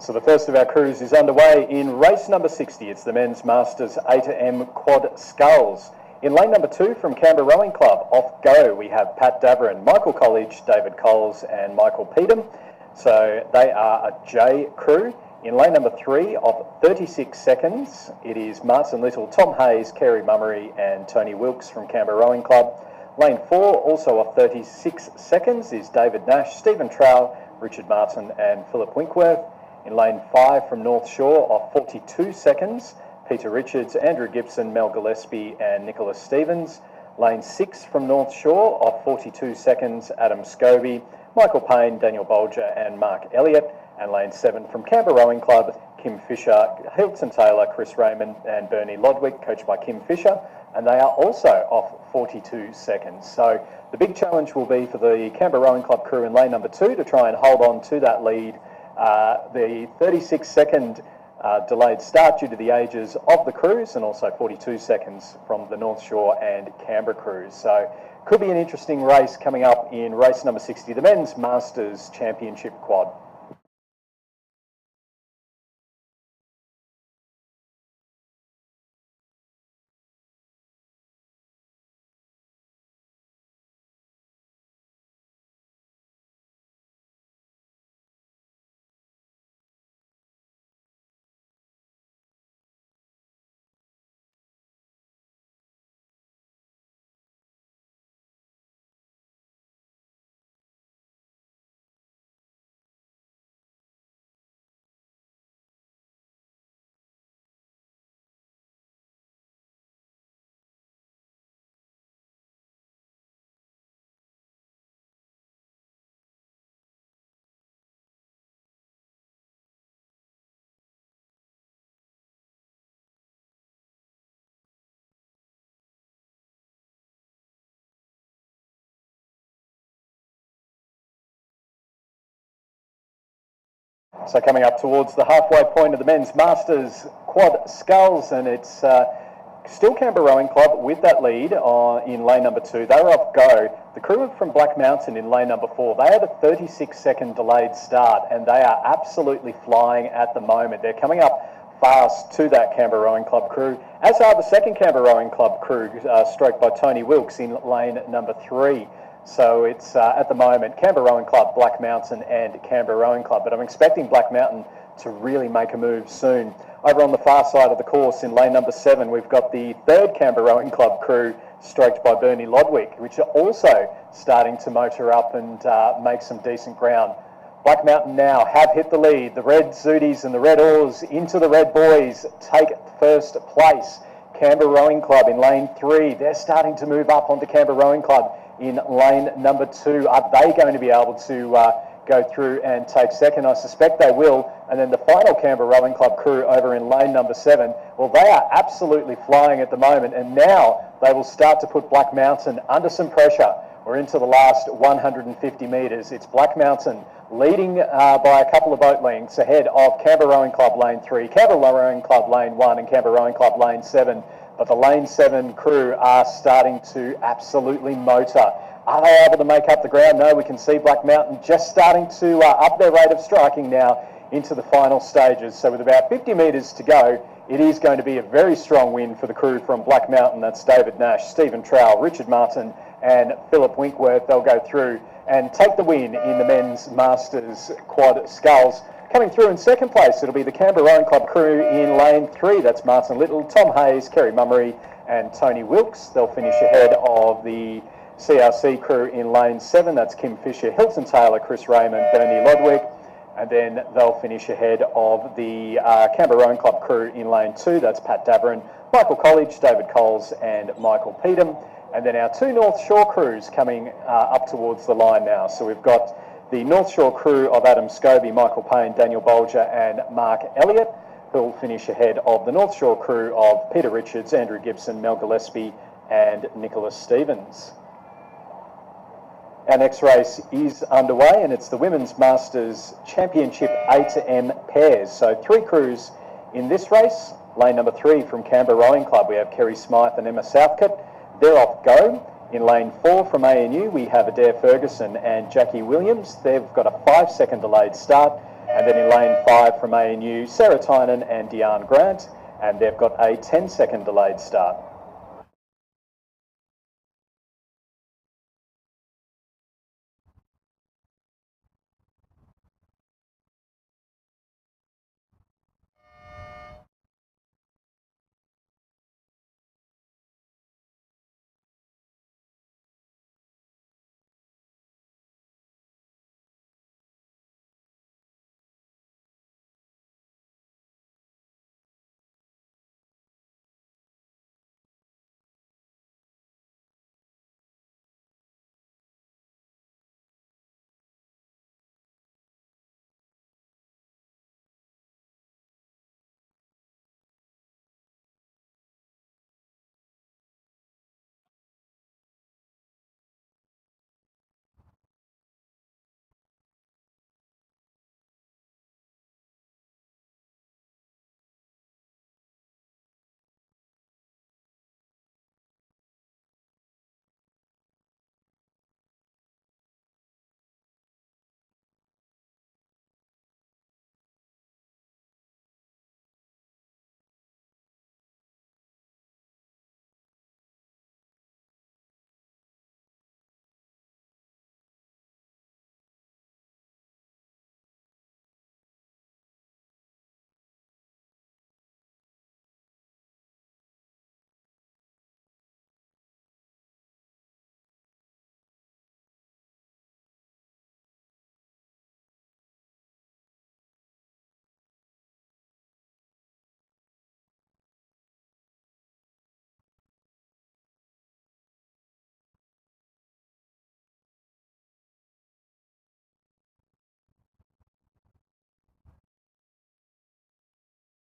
So the first of our crews is underway in race number 60. It's the men's Masters A to M quad sculls. In lane number 2 from Canberra Rowing Club, off go, we have Pat Daverin, Michael College, David Coles and Michael Peetham. So they are a J crew. In lane number 3 of 36 seconds, it is Martin Little, Tom Hayes, Kerry Mummery and Tony Wilkes from Canberra Rowing Club. Lane 4, also of 36 seconds, is David Nash, Stephen Trowell, Richard Martin and Philip Winkworth. In lane 5 from North Shore of 42 seconds, Peter Richards, Andrew Gibson, Mel Gillespie and Nicholas Stevens. Lane 6 from North Shore of 42 seconds, Adam Scobie, Michael Payne, Daniel Bolger and Mark Elliott. And lane 7 from Canberra Rowing Club, Kim Fisher, Hilton Taylor, Chris Raymond and Bernie Lodwick, coached by Kim Fisher. And they are also off 42 seconds. So the big challenge will be for the Canberra Rowing Club crew in lane number 2 to try and hold on to that lead. The 36-second delayed start due to the ages of the crews, and also 42 seconds from the North Shore and Canberra crews. So could be an interesting race coming up in race number 60, the Men's Masters Championship Quad. So coming up towards the halfway point of the Men's Masters Quad Sculls, and it's still Canberra Rowing Club with that lead in lane number 2. They're off go. The crew from Black Mountain in lane number 4, they had a 36-second delayed start, and they are absolutely flying at the moment. They're coming up fast to that Canberra Rowing Club crew, as are the second Canberra Rowing Club crew, stroked by Tony Wilkes in lane number 3. So it's at the moment Canberra Rowing Club, Black Mountain and Canberra Rowing Club, but I'm expecting Black Mountain to really make a move soon. Over on the far side of the course in lane number 7, we've got the third Canberra Rowing Club crew, stroked by Bernie Lodwick, which are also starting to motor up and make some decent ground. Black Mountain now have hit the lead. The red Zooties and the red oars into the red boys take first place. Canberra Rowing Club in lane 3, they're starting to move up onto Canberra Rowing Club in lane number 2. Are they going to be able to go through and take second? I suspect they will. And then the final Canberra Rowing Club crew over in lane number 7, well, they are absolutely flying at the moment, and now they will start to put Black Mountain under some pressure. We're into the last 150 metres. It's Black Mountain leading by a couple of boat lengths ahead of Canberra Rowing Club lane 3, Canberra Rowing Club lane 1 and Canberra Rowing Club lane 7. But the lane 7 crew are starting to absolutely motor. Are they able to make up the ground? No, we can see Black Mountain just starting to up their rate of striking now into the final stages. So with about 50 metres to go, it is going to be a very strong win for the crew from Black Mountain. That's David Nash, Stephen Trowell, Richard Martin and Philip Winkworth. They'll go through and take the win in the Men's Masters Quad Sculls. Coming through in second place, it'll be the Canberra Rowing Club crew in lane 3. That's Martin Little, Tom Hayes, Kerry Mummery and Tony Wilkes. They'll finish ahead of the CRC crew in lane 7. That's Kim Fisher, Hilton Taylor, Chris Raymond, Bernie Lodwick. And then they'll finish ahead of the Canberra Rowing Club crew in lane 2. That's Pat Daverin, Michael College, David Coles and Michael Peetham. And then our 2 North Shore crews coming up towards the line now. So we've got the North Shore crew of Adam Scobie, Michael Payne, Daniel Bolger and Mark Elliott, who will finish ahead of the North Shore crew of Peter Richards, Andrew Gibson, Mel Gillespie and Nicholas Stevens. Our next race is underway, and it's the Women's Masters Championship A to M pairs. So 3 crews in this race. Lane number 3 from Canberra Rowing Club, we have Kerry Smythe and Emma Southcott. They're off go. In lane 4 from ANU, we have Adair Ferguson and Jackie Williams. They've got a 5-second delayed start. And then in lane 5 from ANU, Sarah Tynan and Deanne Grant, and they've got a 10-second delayed start.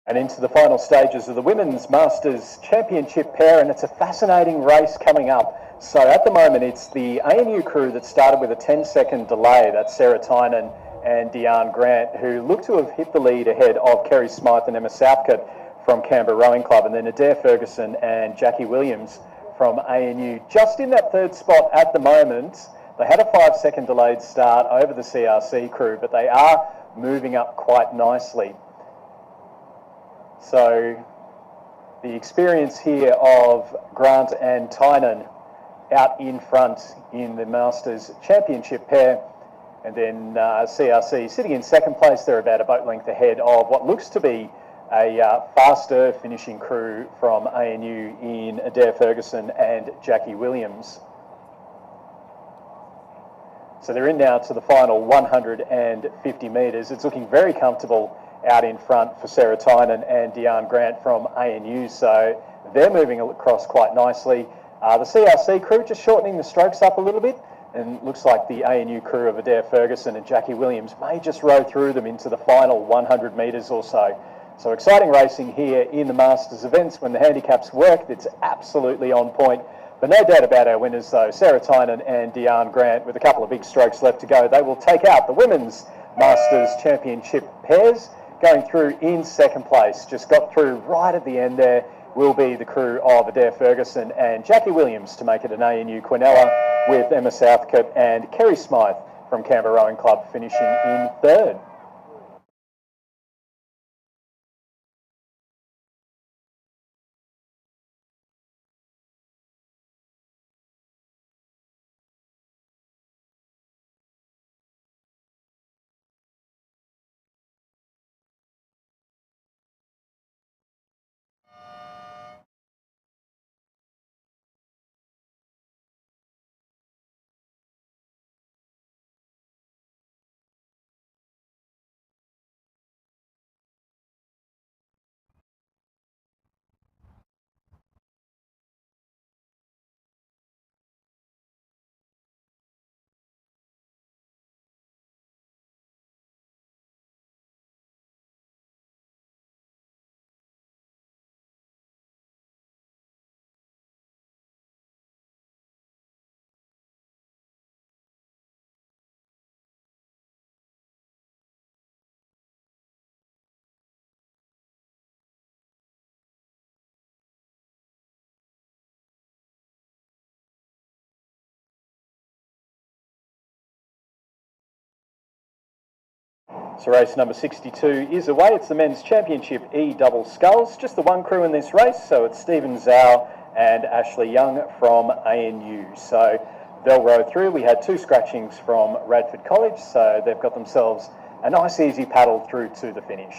And into the final stages of the Women's Masters Championship pair, and it's a fascinating race coming up. So at the moment, it's the ANU crew that started with a 10-second delay. That's Sarah Tynan and Deanne Grant, who look to have hit the lead ahead of Kerry Smythe and Emma Southcott from Canberra Rowing Club, and then Adair Ferguson and Jackie Williams from ANU. Just in that third spot at the moment, they had a 5-second delayed start over the CRC crew, but they are moving up quite nicely. So the experience here of Grant and Tynan out in front in the Masters Championship pair, and then CRC sitting in second place. They're about a boat length ahead of what looks to be a faster finishing crew from ANU in Adair Ferguson and Jackie Williams. So they're in now to the final 150 metres. It's looking very comfortable out in front for Sarah Tynan and Deanne Grant from ANU, so they're moving across quite nicely. The CRC crew just shortening the strokes up a little bit, and looks like the ANU crew of Adair Ferguson and Jackie Williams may just row through them into the final 100 metres or so. So exciting racing here in the Masters events. When the handicaps work, it's absolutely on point. But no doubt about our winners though, Sarah Tynan and Deanne Grant, with a couple of big strokes left to go. They will take out the Women's Masters Championship pairs. Going through in second place, just got through right at the end there, will be the crew of Adair Ferguson and Jackie Williams to make it an ANU Quinella, with Emma Southcott and Kerry Smythe from Canberra Rowing Club finishing in third. So race number 62 is away. It's the Men's Championship E double sculls. Just the one crew in this race, so it's Stephen Zhao and Ashley Young from ANU. So they'll row through. We had 2 scratchings from Radford College, so they've got themselves a nice easy paddle through to the finish.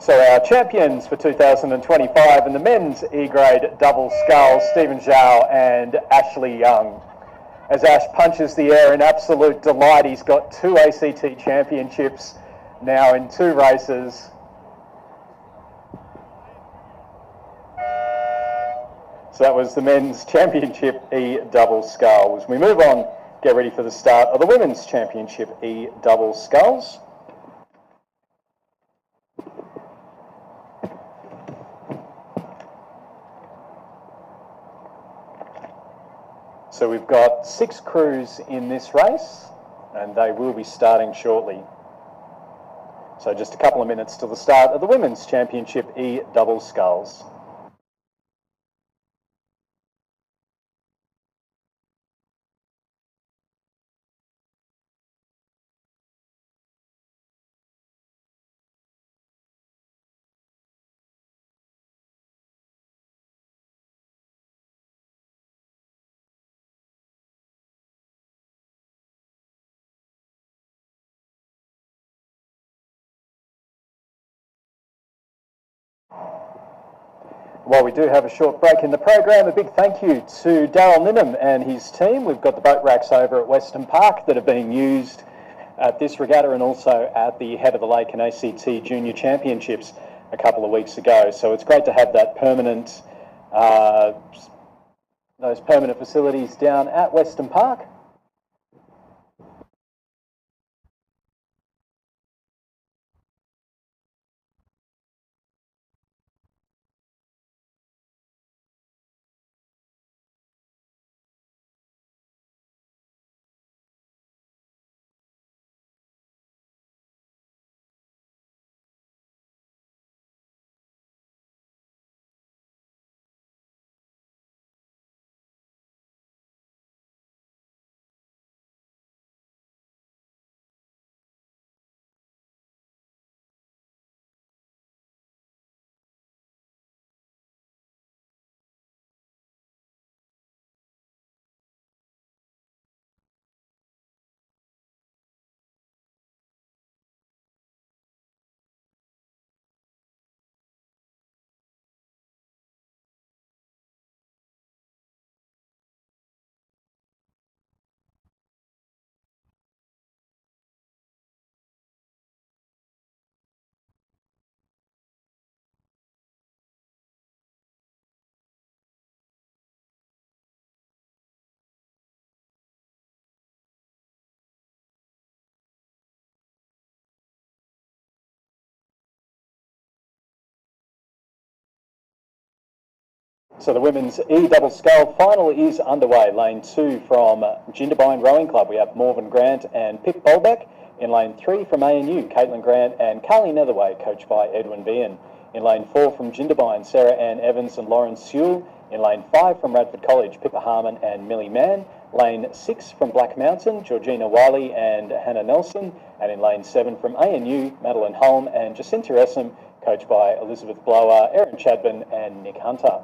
So our champions for 2025 in the men's E-grade double sculls, Stephen Zhao and Ashley Young. As Ash punches the air in absolute delight, he's got 2 ACT championships now in 2 races. So that was the men's championship E double sculls. We move on, get ready for the start of the women's championship E double sculls. So we've got 6 crews in this race, and they will be starting shortly. So just a couple of minutes to the start of the Women's Championship E double sculls. While we do have a short break in the program, a big thank you to Darryl Ninham and his team. We've got the boat racks over at Western Park that are being used at this regatta and also at the Head of the Lake and ACT Junior Championships a couple of weeks ago. So it's great to have that permanent, those permanent facilities down at Western Park. So the women's E double scull final is underway. Lane 2 from Jindabyne Rowing Club. We have Morven Grant and Pip Bolbeck. In lane 3 from ANU, Caitlin Grant and Carly Netherway, coached by Edwin Behan. In lane 4 from Jindabyne, Sarah Ann Evans and Lauren Sewell. In lane 5 from Radford College, Pippa Harmon and Millie Mann. Lane 6 from Black Mountain, Georgina Wiley and Hannah Nelson. And in lane 7 from ANU, Madeline Holm and Jacinta Essam, coached by Elizabeth Blower, Erin Chadban and Nick Hunter.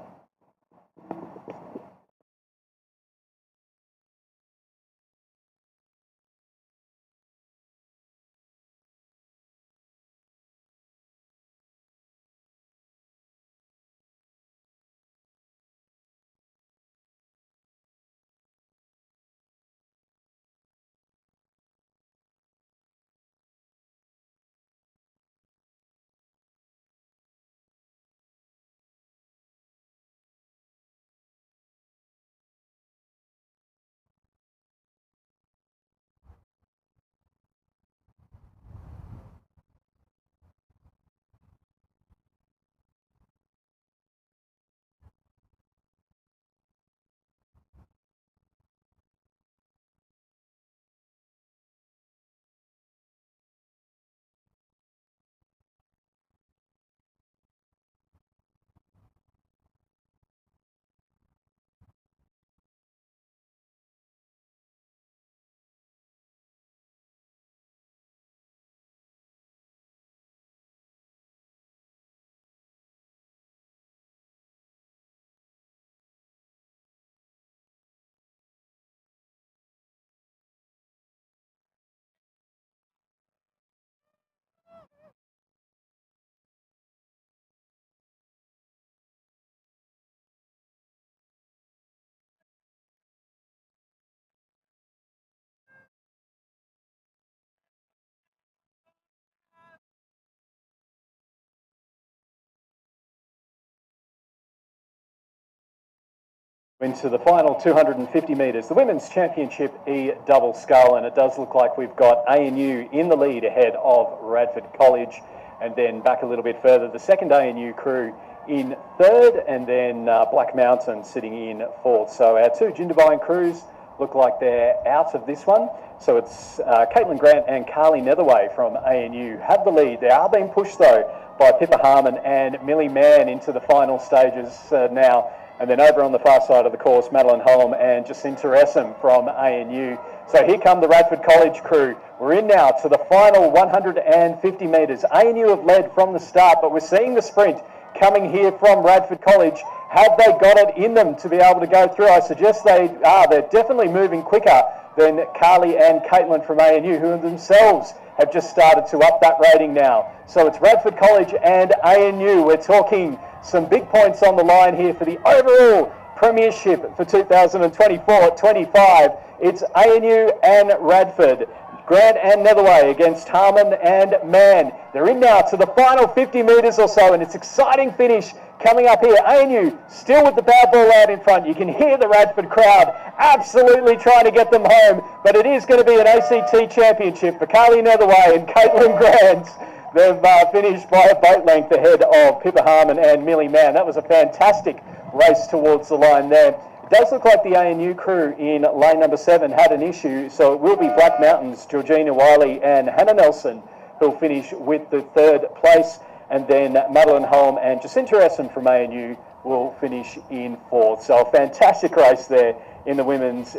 Into the final 250 metres, the Women's Championship E double scull, and it does look like we've got ANU in the lead ahead of Radford College, and then back a little bit further, the second ANU crew in third, and then Black Mountain sitting in fourth. So our two Jindabyne crews look like they're out of this one. So it's Caitlin Grant and Carly Netherway from ANU have the lead. They are being pushed though by Pippa Harmon and Millie Mann into the final stages now. And then over on the far side of the course, Madeline Holm and Jacinta Essam from ANU. So here come the Radford College crew. We're in now to the final 150 metres. ANU have led from the start, but we're seeing the sprint coming here from Radford College. Have they got it in them to be able to go through? I suggest they are. They're definitely moving quicker than Carly and Caitlin from ANU, who themselves have just started to up that rating now. So it's Radford College and ANU. We're talking some big points on the line here for the overall premiership for 2024-25. It's ANU and Radford. Grant and Netherway against Harmon and Mann. They're in now to the final 50 metres or so, and it's exciting finish coming up here. ANU still with the bad ball out in front. You can hear the Radford crowd absolutely trying to get them home, but it is going to be an ACT championship for Carly Netherway and Caitlin Grant. They've finished by a boat length ahead of Pippa Harmon and Millie Mann. That was a fantastic race towards the line there. It does look like the ANU crew in lane number 7 had an issue, so it will be Black Mountains, Georgina Wiley and Hannah Nelson who'll finish with the 3rd place, and then Madeline Holm and Jacinta Essen from ANU will finish in 4th. So a fantastic race there in the women's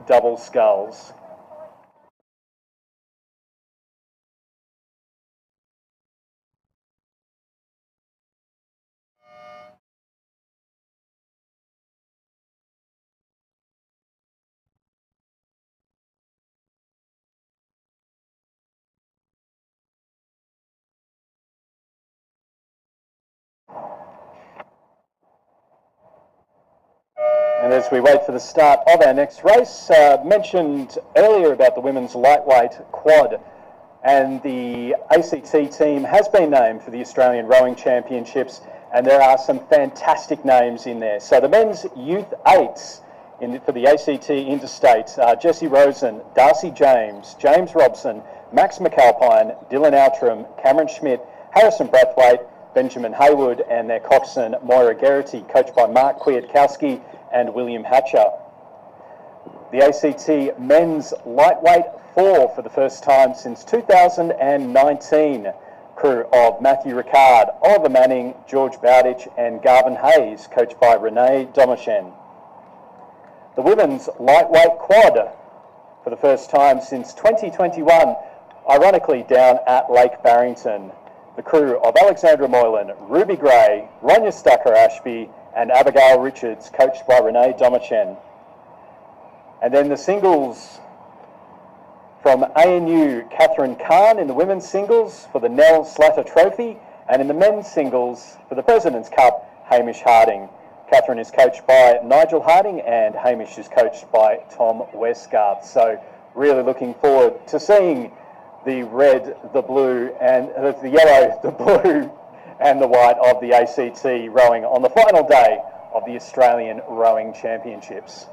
double sculls. And as we wait for the start of our next race, mentioned earlier about the women's lightweight quad, and the ACT team has been named for the Australian Rowing Championships, and there are some fantastic names in there. So the men's youth 8s for the ACT Interstate are Jesse Rosen, Darcy James, James Robson, Max McAlpine, Dylan Outram, Cameron Schmidt, Harrison Brathwaite, Benjamin Haywood, and their coxswain Moira Geraghty, coached by Mark Kwiatkowski and William Hatcher. The ACT men's lightweight 4 for the first time since 2019. Crew of Matthew Ricard, Oliver Manning, George Bowditch and Garvin Hayes, coached by Renee Domachen. The women's lightweight quad for the first time since 2021, ironically down at Lake Barrington. The crew of Alexandra Moylan, Ruby Gray, Ronya Stucker-Ashby and Abigail Richards, coached by Renee Domachen. And then the singles from ANU, Catherine Kahn in the women's singles for the Nell Slatter Trophy, and in the men's singles for the President's Cup, Hamish Harding. Catherine is coached by Nigel Harding and Hamish is coached by Tom Westgarth. So really looking forward to seeing the red, the blue, and the yellow, the blue, and the white of the ACT rowing on the final day of the Australian Rowing Championships.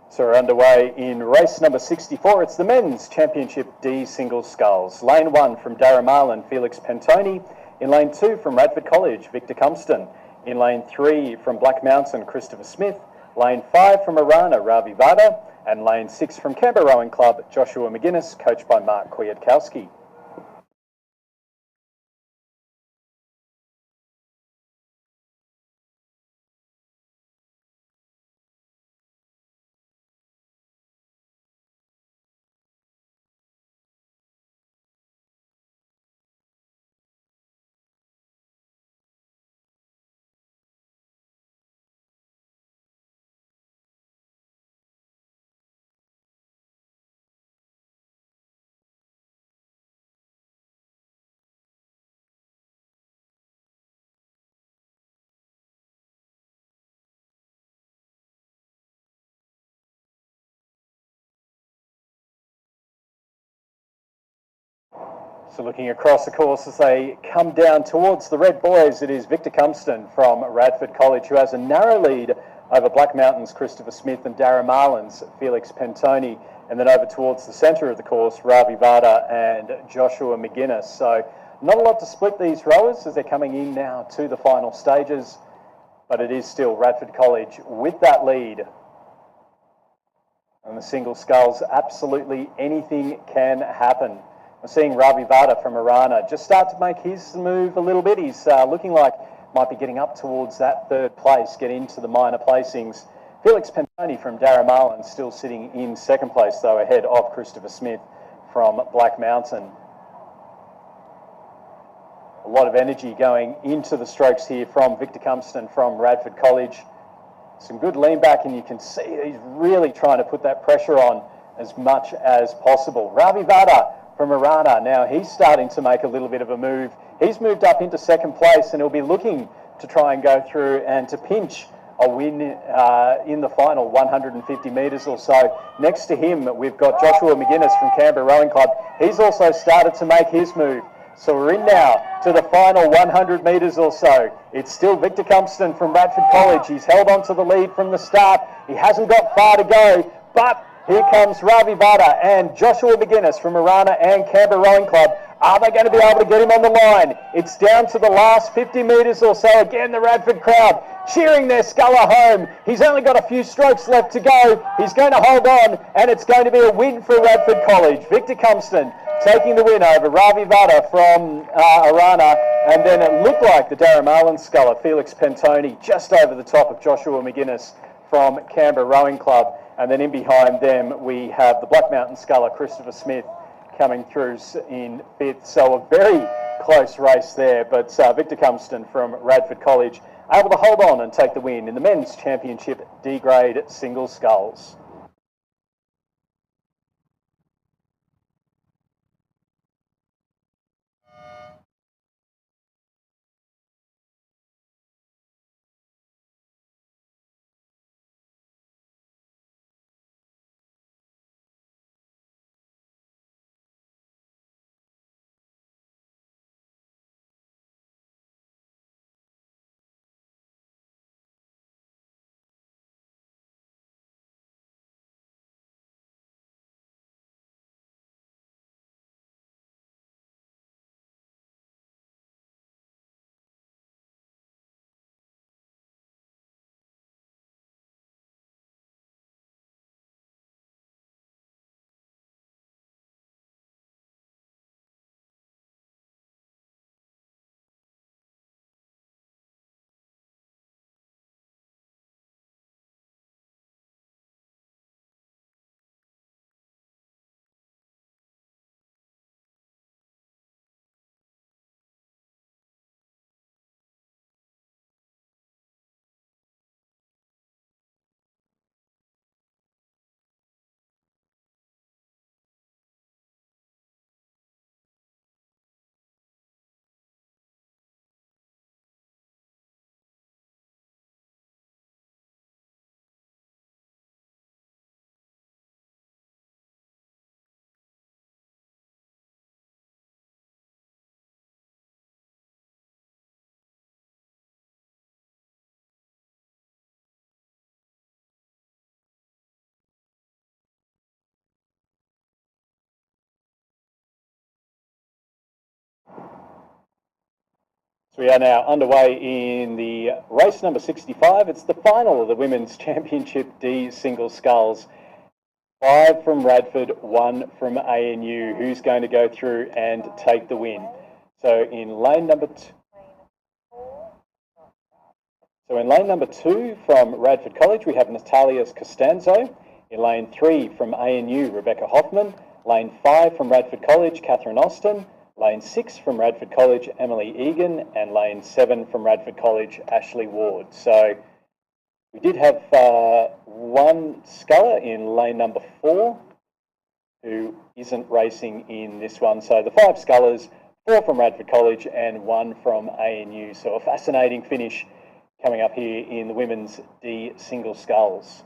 So we're underway in race number 64. It's the men's championship D singles sculls. Lane 1 from Darramarlin, Felix Pentoni. In lane 2 from Radford College, Victor Cumston. In lane 3 from Black Mountain, Christopher Smith. Lane 5 from Arana, Ravi Vada. And lane 6 from Canberra Rowing Club, Joshua McGuinness, coached by Mark Kwiatkowski. So looking across the course as they come down towards the red boys, it is Victor Cumston from Radford College who has a narrow lead over Black Mountain's Christopher Smith and Darramarlin's Felix Pentoni, and then over towards the centre of the course, Ravi Vada and Joshua McGuinness. So not a lot to split these rowers as they're coming in now to the final stages, but it is still Radford College with that lead And the single sculls, absolutely anything can happen. We're seeing Ravi Vada from Arana just start to make his move a little bit. He's looking like might be getting up towards that third place, get into the minor placings. Felix Pentoni from Yarramundi still sitting in second place, though, ahead of Christopher Smith from Black Mountain. A lot of energy going into the strokes here from Victor Cumston from Radford College. Some good lean back, and you can see he's really trying to put that pressure on as much as possible. Ravi Vada from Arana, now he's starting to make a little bit of a move. He's moved up into second place, and he'll be looking to try and go through and to pinch a win in the final 150 metres or so. Next to him, we've got Joshua McGuinness from Canberra Rowing Club. He's also started to make his move. So we're in now to the final 100 metres or so. It's still Victor Cumston from Radford College. He's held on to the lead from the start. He hasn't got far to go, but here comes Ravi Vada and Joshua McGuinness from Arana and Canberra Rowing Club. Are they going to be able to get him on the line? It's down to the last 50 metres or so. Again, the Radford crowd cheering their sculler home. He's only got a few strokes left to go. He's going to hold on, and it's going to be a win for Radford College. Victor Cumston taking the win over Ravi Vada from Arana, and then it looked like the Darramarlin sculler, Felix Pentoni, just over the top of Joshua McGuinness from Canberra Rowing Club. And then in behind them, we have the Black Mountain sculler, Christopher Smith, coming through in fifth. So a very close race there, but Victor Cumston from Radford College able to hold on and take the win in the men's championship D-grade single sculls. So we are now underway in the race number 65. It's the final of the Women's Championship D single sculls. 5 from Radford, 1 from ANU. Who's going to go through and take the win? So in lane number 2 from Radford College, we have Natalia Costanzo. In lane 3 from ANU, Rebecca Hoffman. Lane 5 from Radford College, Catherine Austin. Lane 6 from Radford College, Emily Egan, and lane 7 from Radford College, Ashley Ward. So we did have one sculler in lane number 4 who isn't racing in this one. So the 5 scullers, 4 from Radford College and 1 from ANU. So a fascinating finish coming up here in the women's D single sculls.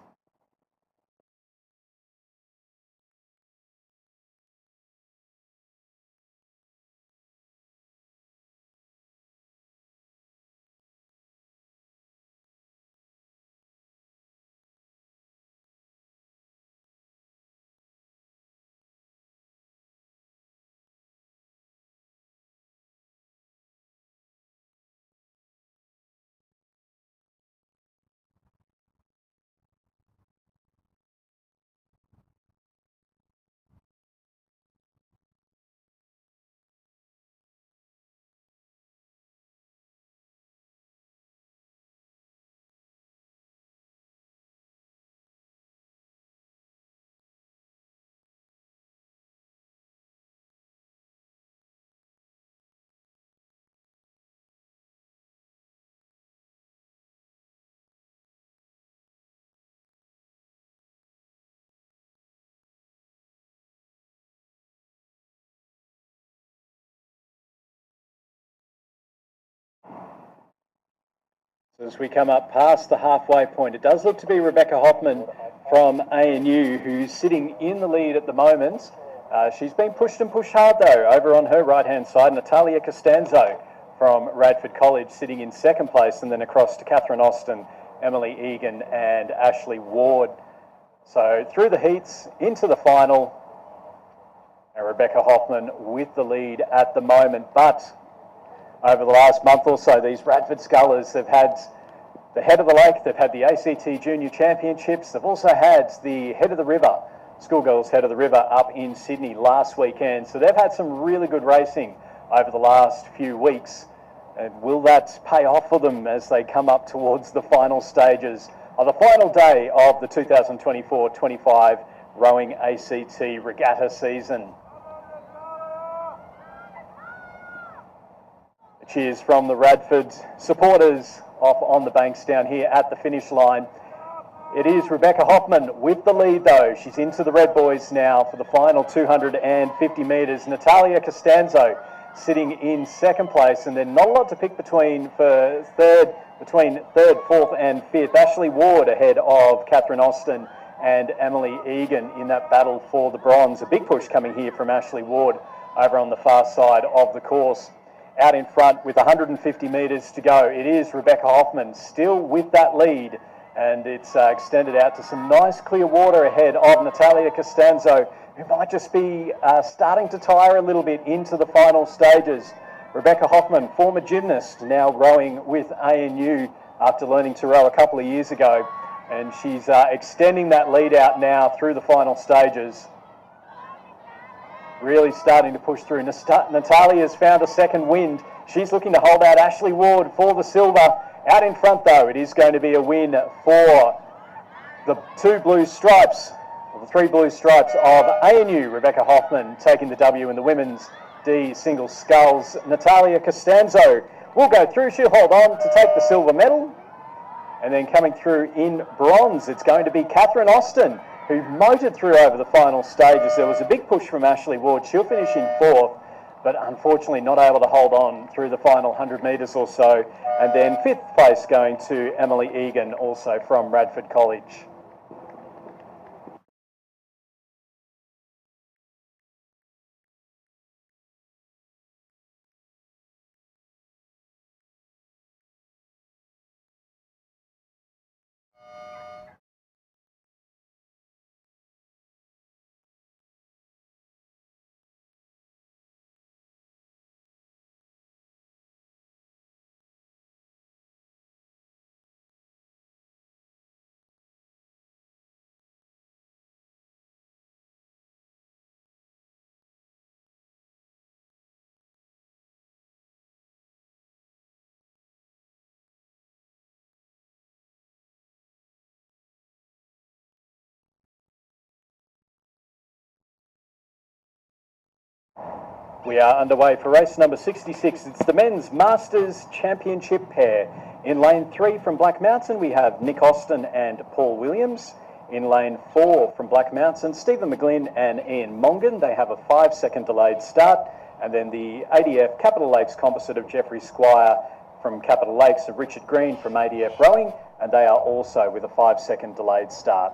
As we come up past the halfway point, it does look to be Rebecca Hoffman from ANU who's sitting in the lead at the moment. She's been pushed and pushed hard though. Over on her right-hand side, Natalia Costanzo from Radford College sitting in second place, and then across to Catherine Austin, Emily Egan and Ashley Ward. So through the heats, into the final, and Rebecca Hoffman with the lead at the moment. But over the last month or so, these Radford Scullers have had the Head of the Lake, they've had the ACT Junior Championships, they've also had the Head of the River, Schoolgirls Head of the River up in Sydney last weekend. So they've had some really good racing over the last few weeks. And will that pay off for them as they come up towards the final stages of the final day of the 2024-25 Rowing ACT Regatta season? Cheers from the Radford supporters off on the banks down here at the finish line. It is Rebecca Hoffman with the lead though. She's into the red boys now for the final 250 metres. Natalia Costanzo sitting in second place, and then not a lot to pick between third, fourth and fifth. Ashley Ward ahead of Catherine Austin and Emily Egan in that battle for the bronze. A big push coming here from Ashley Ward over on the far side of the course. Out in front with 150 metres to go, it is Rebecca Hoffman still with that lead, and it's extended out to some nice clear water ahead of Natalia Costanzo, who might just be starting to tire a little bit into the final stages. Rebecca Hoffman, former gymnast, now rowing with ANU after learning to row a couple of years ago, and she's extending that lead out now through the final stages. Really starting to push through. Natalia's found a second wind. She's looking to hold out Ashley Ward for the silver. Out in front though, it is going to be a win for the three blue stripes of ANU. Rebecca Hoffman taking the W in the women's D single sculls. Natalia Costanzo will go through. She'll hold on to take the silver medal. And then coming through in bronze, it's going to be Catherine Austin, who motored through over the final stages. There was a big push from Ashley Ward. She'll finish in fourth, but unfortunately not able to hold on through the final 100 metres or so. And then fifth place going to Emily Egan, also from Radford College. We are underway for race number 66. It's the men's Masters Championship pair. In lane 3 from Black Mountain, we have Nick Austin and Paul Williams. In lane 4 from Black Mountain, Stephen McGlynn and Ian Mongan. They have a 5-second delayed start. And then the ADF Capital Lakes composite of Jeffrey Squire from Capital Lakes and Richard Green from ADF Rowing. And they are also with a 5-second delayed start.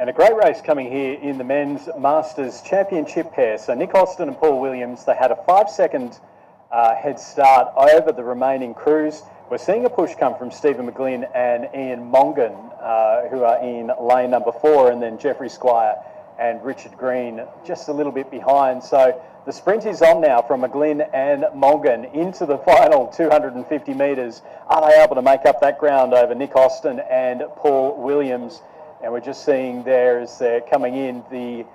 And a great race coming here in the men's Masters Championship pair. So Nick Austin and Paul Williams, they had a 5-second head start over the remaining crews. We're seeing a push come from Stephen McGlynn and Ian Mongan, who are in lane number 4, and then Jeffrey Squire and Richard Green just a little bit behind. So the sprint is on now from McGlynn and Mongan into the final 250 metres. Are they able to make up that ground over Nick Austin and Paul Williams? And we're just seeing there as they're coming in, the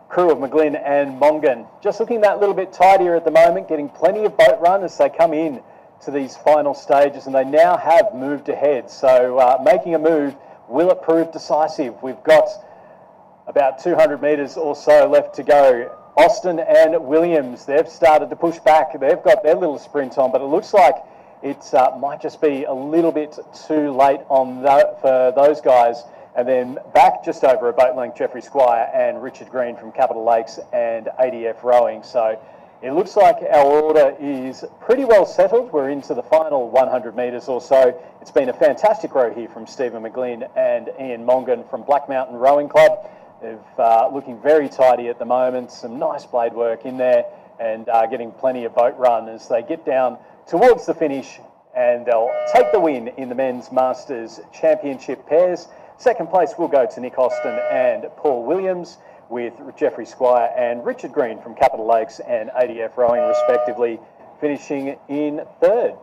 crew of McGlynn and Mongan just looking that little bit tidier at the moment, getting plenty of boat run as they come in to these final stages, and they now have moved ahead. So making a move, will it prove decisive? We've got about 200 metres or so left to go. Austin and Williams, they've started to push back. They've got their little sprint on, but it looks like it might just be a little bit too late on for those guys. And then back just over a boat length, Jeffrey Squire and Richard Green from Capital Lakes and ADF Rowing. So it looks like our order is pretty well settled. We're into the final 100 metres or so. It's been a fantastic row here from Stephen McGlynn and Ian Mongan from Black Mountain Rowing Club. They're looking very tidy at the moment. Some nice blade work in there, and getting plenty of boat run as they get down towards the finish, and they'll take the win in the men's Masters Championship pairs. Second place will go to Nick Austin and Paul Williams, with Jeffrey Squire and Richard Green from Capital Lakes and ADF Rowing respectively finishing in third.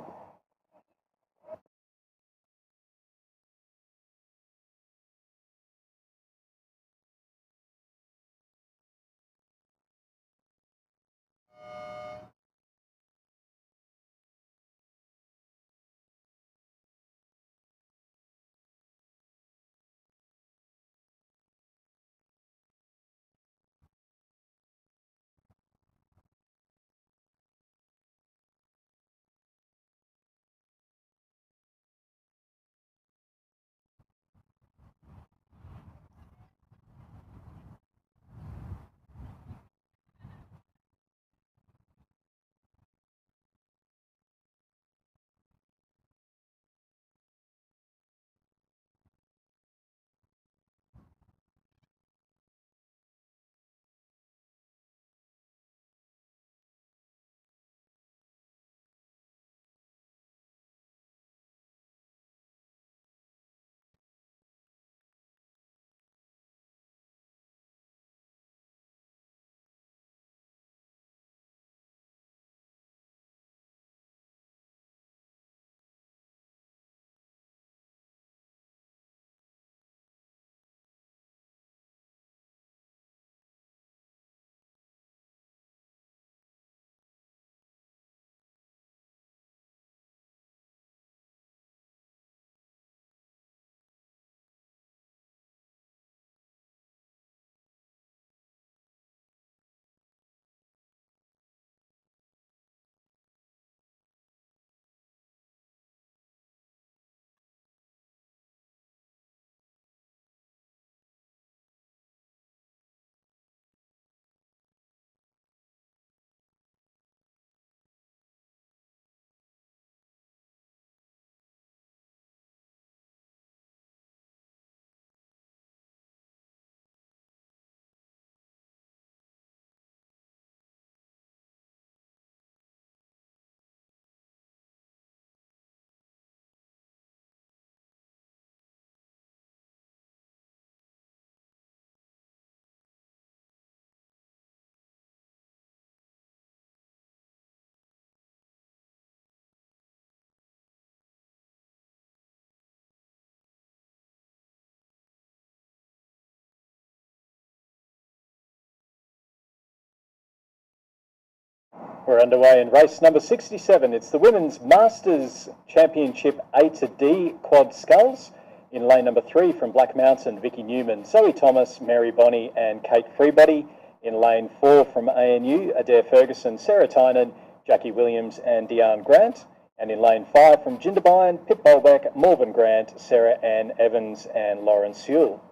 We're underway in race number 67. It's the Women's Masters Championship A to D Quad Sculls. In lane number 3 from Black Mountain, Vicky Newman, Zoe Thomas, Mary Bonney and Kate Freebody. In lane 4 from ANU, Adair Ferguson, Sarah Tynan, Jackie Williams and Deanne Grant. And in lane 5 from Jindabyne, Pip Bolbeck, Morven Grant, Sarah Ann Evans and Lauren Sewell.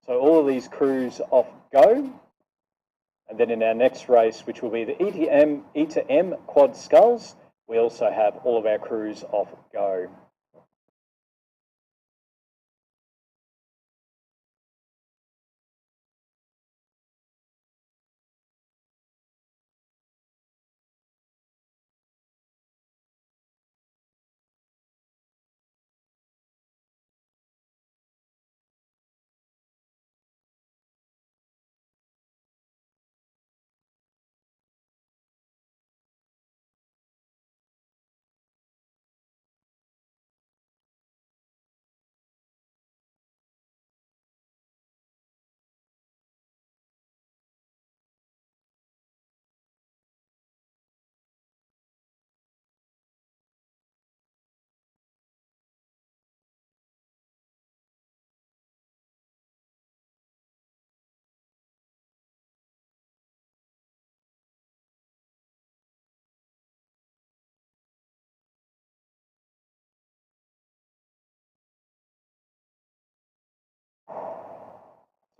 So all of these crews off go. And then in our next race, which will be the E to M Quad Sculls, we also have all of our crews off go.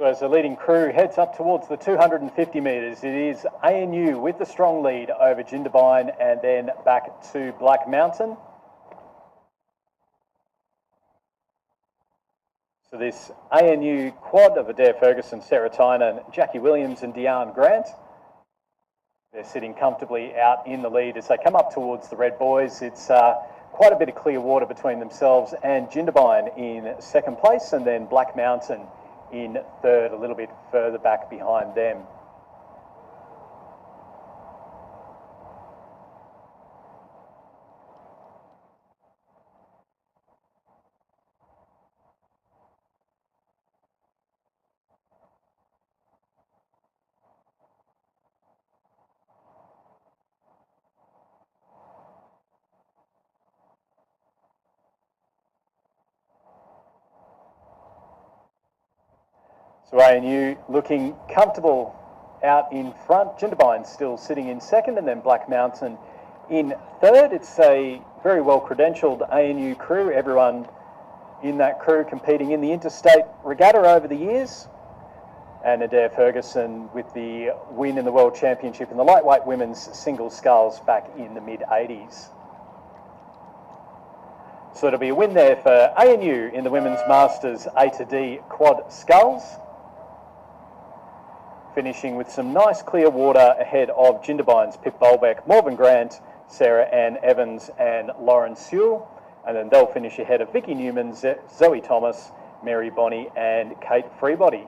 So as the leading crew heads up towards the 250 metres, it is ANU with the strong lead over Jindabyne and then back to Black Mountain. So this ANU quad of Adair Ferguson, Sarah Tynan, Jackie Williams and Deanne Grant. They're sitting comfortably out in the lead as they come up towards the Red Boys. It's quite a bit of clear water between themselves and Jindabyne in second place, and then Black Mountain in third, a little bit further back behind them. So ANU looking comfortable out in front. Jindabyne still sitting in second, and then Black Mountain in third. It's a very well credentialed ANU crew. Everyone in that crew competing in the interstate regatta over the years. And Adair Ferguson with the win in the World Championship in the lightweight women's single sculls back in the mid-80s. So it'll be a win there for ANU in the Women's Masters A to D quad sculls. Finishing with some nice clear water ahead of Jindabyne's Pip Bolbeck, Morven Grant, Sarah Ann Evans and Lauren Sewell. And then they'll finish ahead of Vicky Newman, Zoe Thomas, Mary Bonney and Kate Freebody.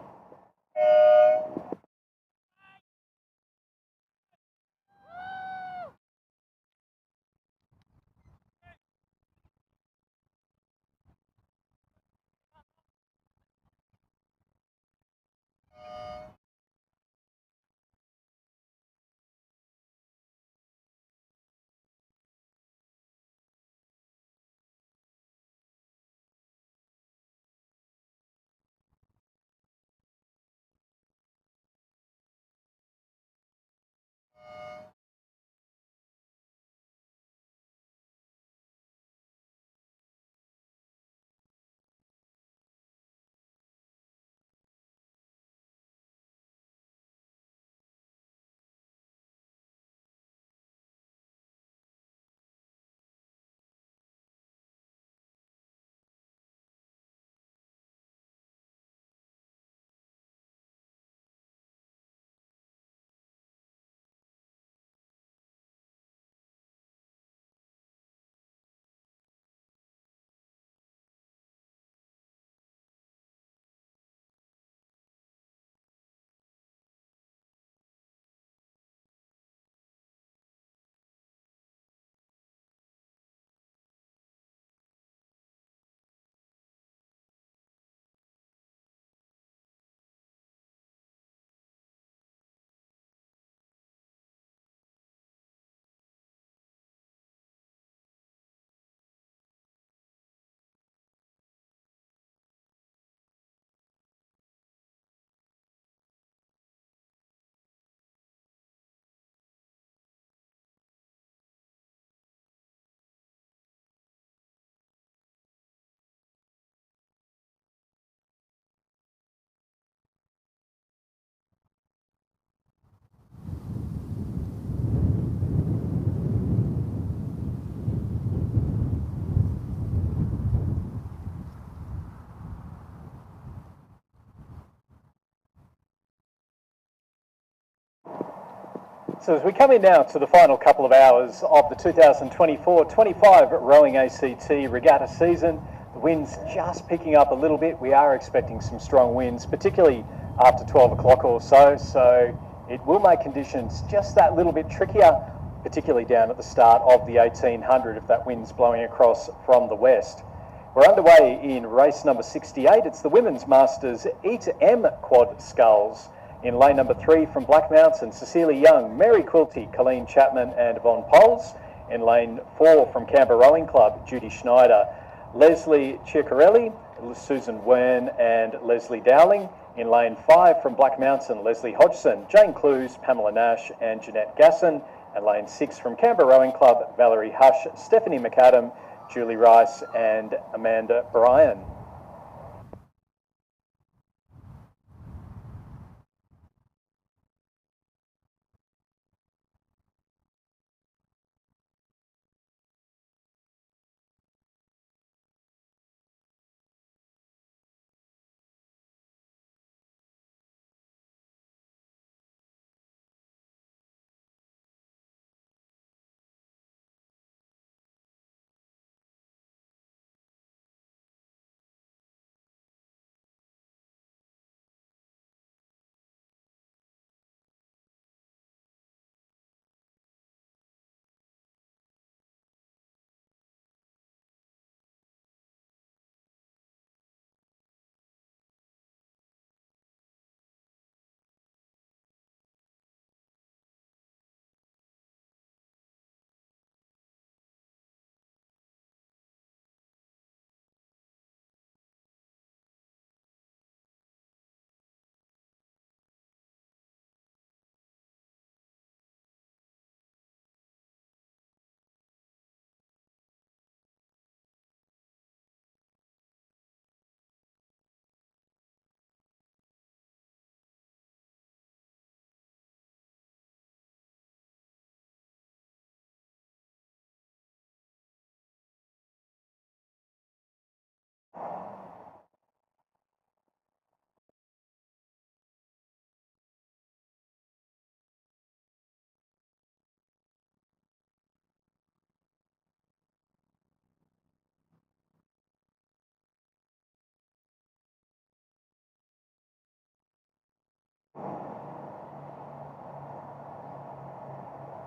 So as we come in now to the final couple of hours of the 2024-25 Rowing ACT Regatta season, the wind's just picking up a little bit. We are expecting some strong winds, particularly after 12 o'clock or so, so it will make conditions just that little bit trickier, particularly down at the start of the 1800 if that wind's blowing across from the west. We're underway in race number 68. It's the Women's Masters E to M quad sculls. In lane number 3 from Black Mountain, Cecilia Young, Mary Quilty, Colleen Chapman and Yvonne Poles. In lane 4 from Canberra Rowing Club, Judy Schneider, Leslie Ciccarelli, Susan Wern and Leslie Dowling. In lane 5 from Black Mountain, Leslie Hodgson, Jane Clues, Pamela Nash and Jeanette Gasson. And lane 6 from Canberra Rowing Club, Valerie Hush, Stephanie McAdam, Julie Rice and Amanda Bryan.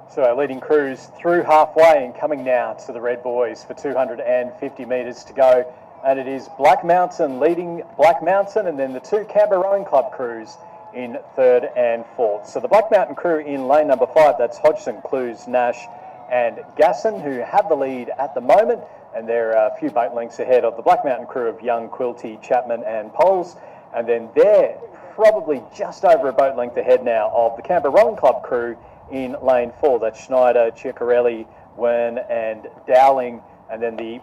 So our leading crew's through halfway and coming now to the Red Boys for 250 metres to go. And it is Black Mountain leading Black Mountain, and then the two Canberra Rowing Club crews in third and fourth. So the Black Mountain crew in lane number 5, that's Hodgson, Clues, Nash and Gasson, who have the lead at the moment, and they're a few boat lengths ahead of the Black Mountain crew of Young, Quilty, Chapman and Poles. And then they're probably just over a boat length ahead now of the Canberra Rowing Club crew in lane 4. That's Schneider, Ciccarelli, Wern and Dowling. And then the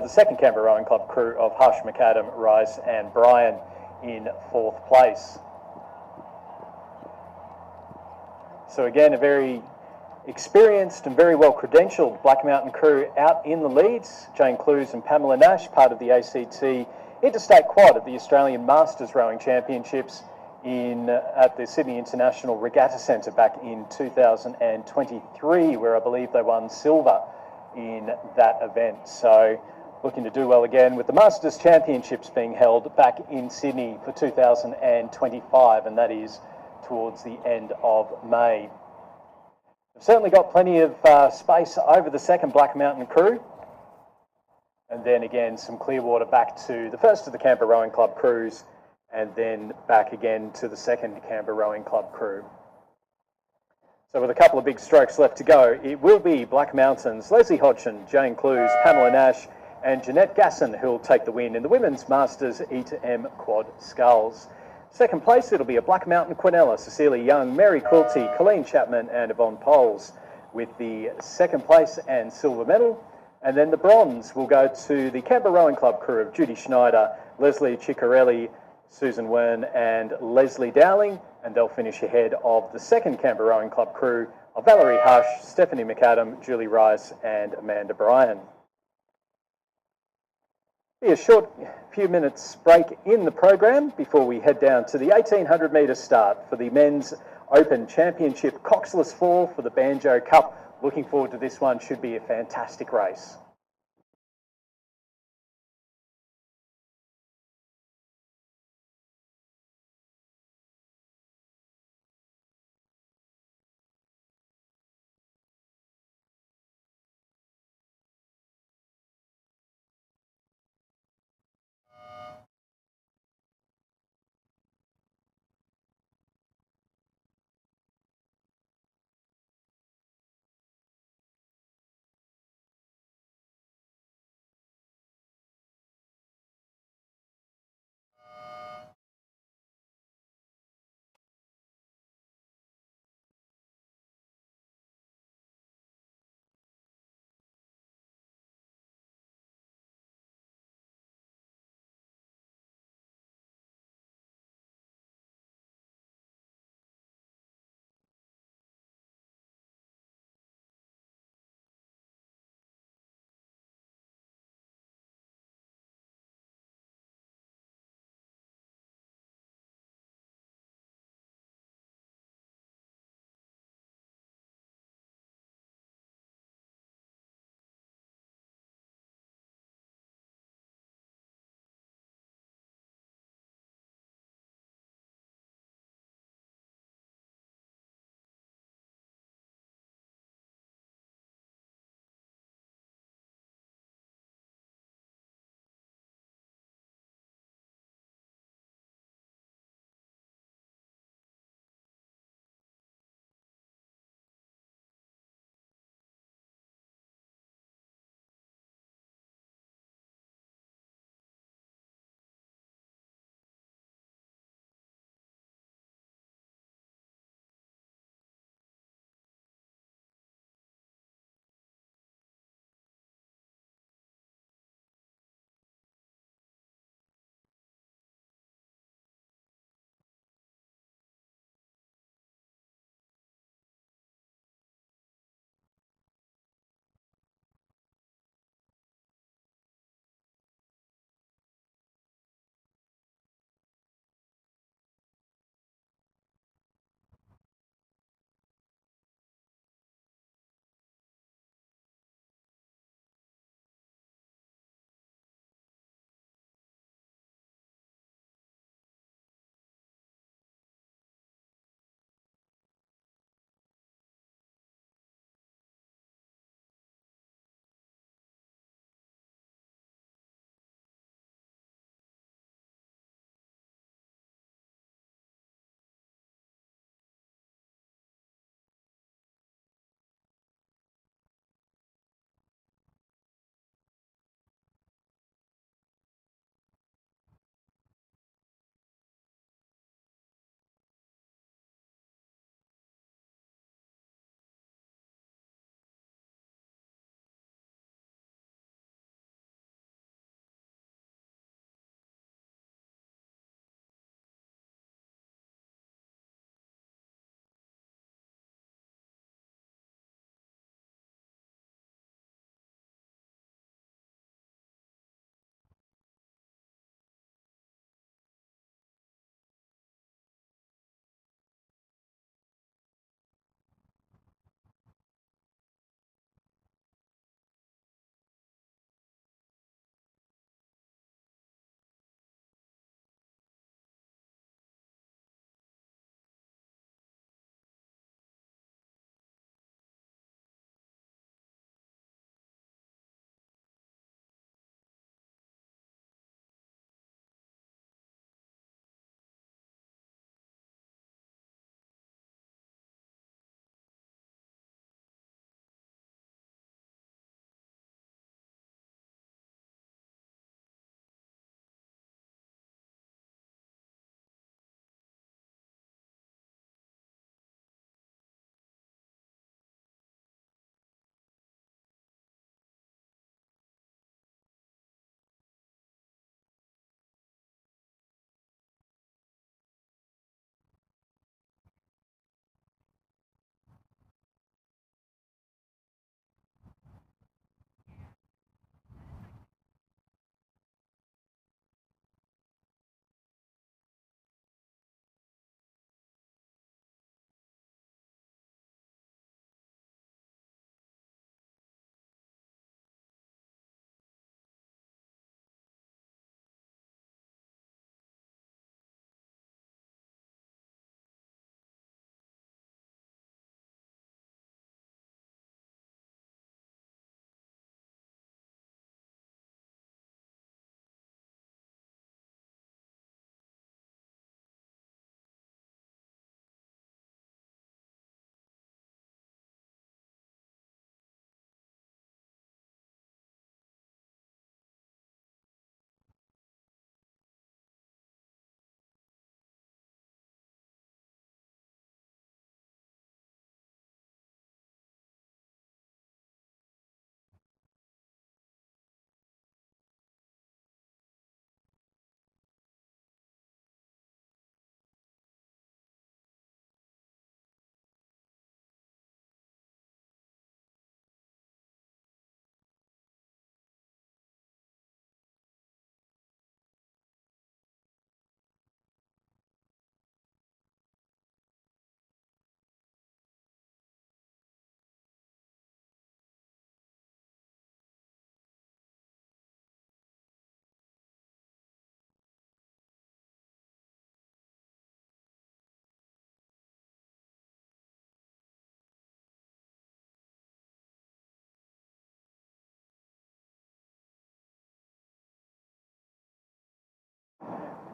second Canberra Rowing Club crew of Hush, McAdam, Rice and Bryan in 4th place. So again, a very experienced and very well credentialed Black Mountain crew out in the leads. Jane Clues and Pamela Nash, part of the ACT Interstate Quad at the Australian Masters Rowing Championships at the Sydney International Regatta Centre back in 2023, where I believe they won silver in that event. So looking to do well again with the Masters Championships being held back in Sydney for 2025, and that is towards the end of May. We've certainly got plenty of space over the second Black Mountain crew, and then again some clear water back to the first of the Canberra Rowing Club crews, and then back again to the second Canberra Rowing Club crew. So with a couple of big strokes left to go, it will be Black Mountain's Leslie Hodgson, Jane Clues, Pamela Nash and Jeanette Gasson who'll take the win in the Women's Masters E2M Quad Sculls. Second place, it'll be a Black Mountain Quinella, Cecilia Young, Mary Quilty, Colleen Chapman and Yvonne Poles with the second place and silver medal. And then the bronze will go to the Canberra Rowing Club crew of Judy Schneider, Leslie Ciccarelli, Susan Wern and Leslie Dowling, and they'll finish ahead of the second Canberra Rowing Club crew of Valerie Hush, Stephanie McAdam, Julie Rice and Amanda Bryan. Be a short few minutes break in the program before we head down to the 1800 metre start for the Men's Open Championship Coxless 4 for the Banjo Cup. Looking forward to this one, should be a fantastic race.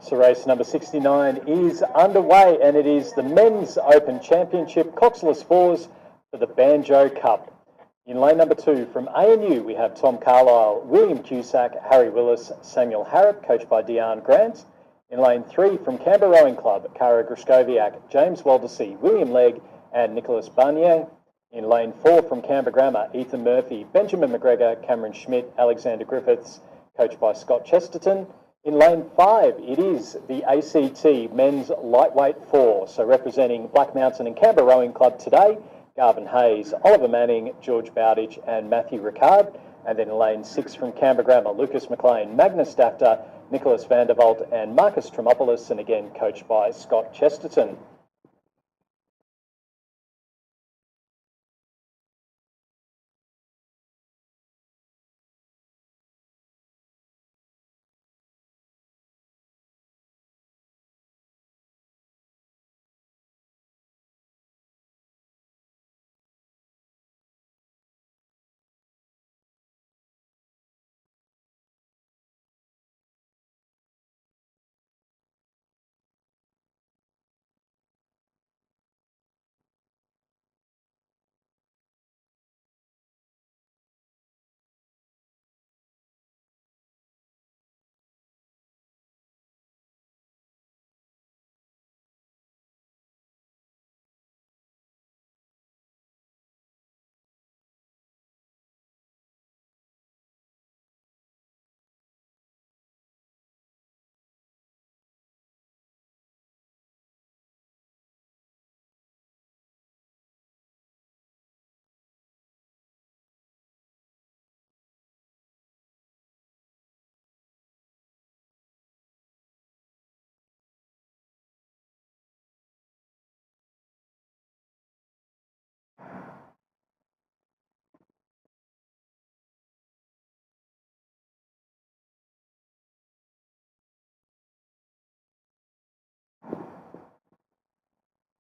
So race number 69 is underway, and it is the Men's Open Championship coxless fours for the Banjo Cup. In lane number 2 from ANU, we have Tom Carlisle, William Cusack, Harry Willis, Samuel Harrop, coached by Deanne Grant. In lane 3 from Canberra Rowing Club, Cara Grushkowiak, James Waldesy, William Legg and Nicholas Barnier. In lane 4 from Canberra Grammar, Ethan Murphy, Benjamin McGregor, Cameron Schmidt, Alexander Griffiths, coached by Scott Chesterton. In lane 5, it is the ACT Men's Lightweight 4, so representing Black Mountain and Canberra Rowing Club today, Garvin Hayes, Oliver Manning, George Bowditch and Matthew Ricard. And then in lane 6 from Canberra Grammar, Lucas McLean, Magnus Dafter, Nicholas Vandervolt and Marcus Tremopoulos, and again coached by Scott Chesterton.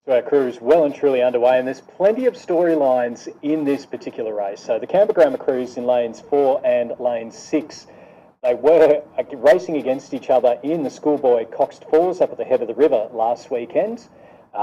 So our crew is well and truly underway, and there's plenty of storylines in this particular race. So the Canberra Grammar crews in lanes 4 and lane 6, they were racing against each other in the schoolboy coxed fours up at the head of the river last weekend.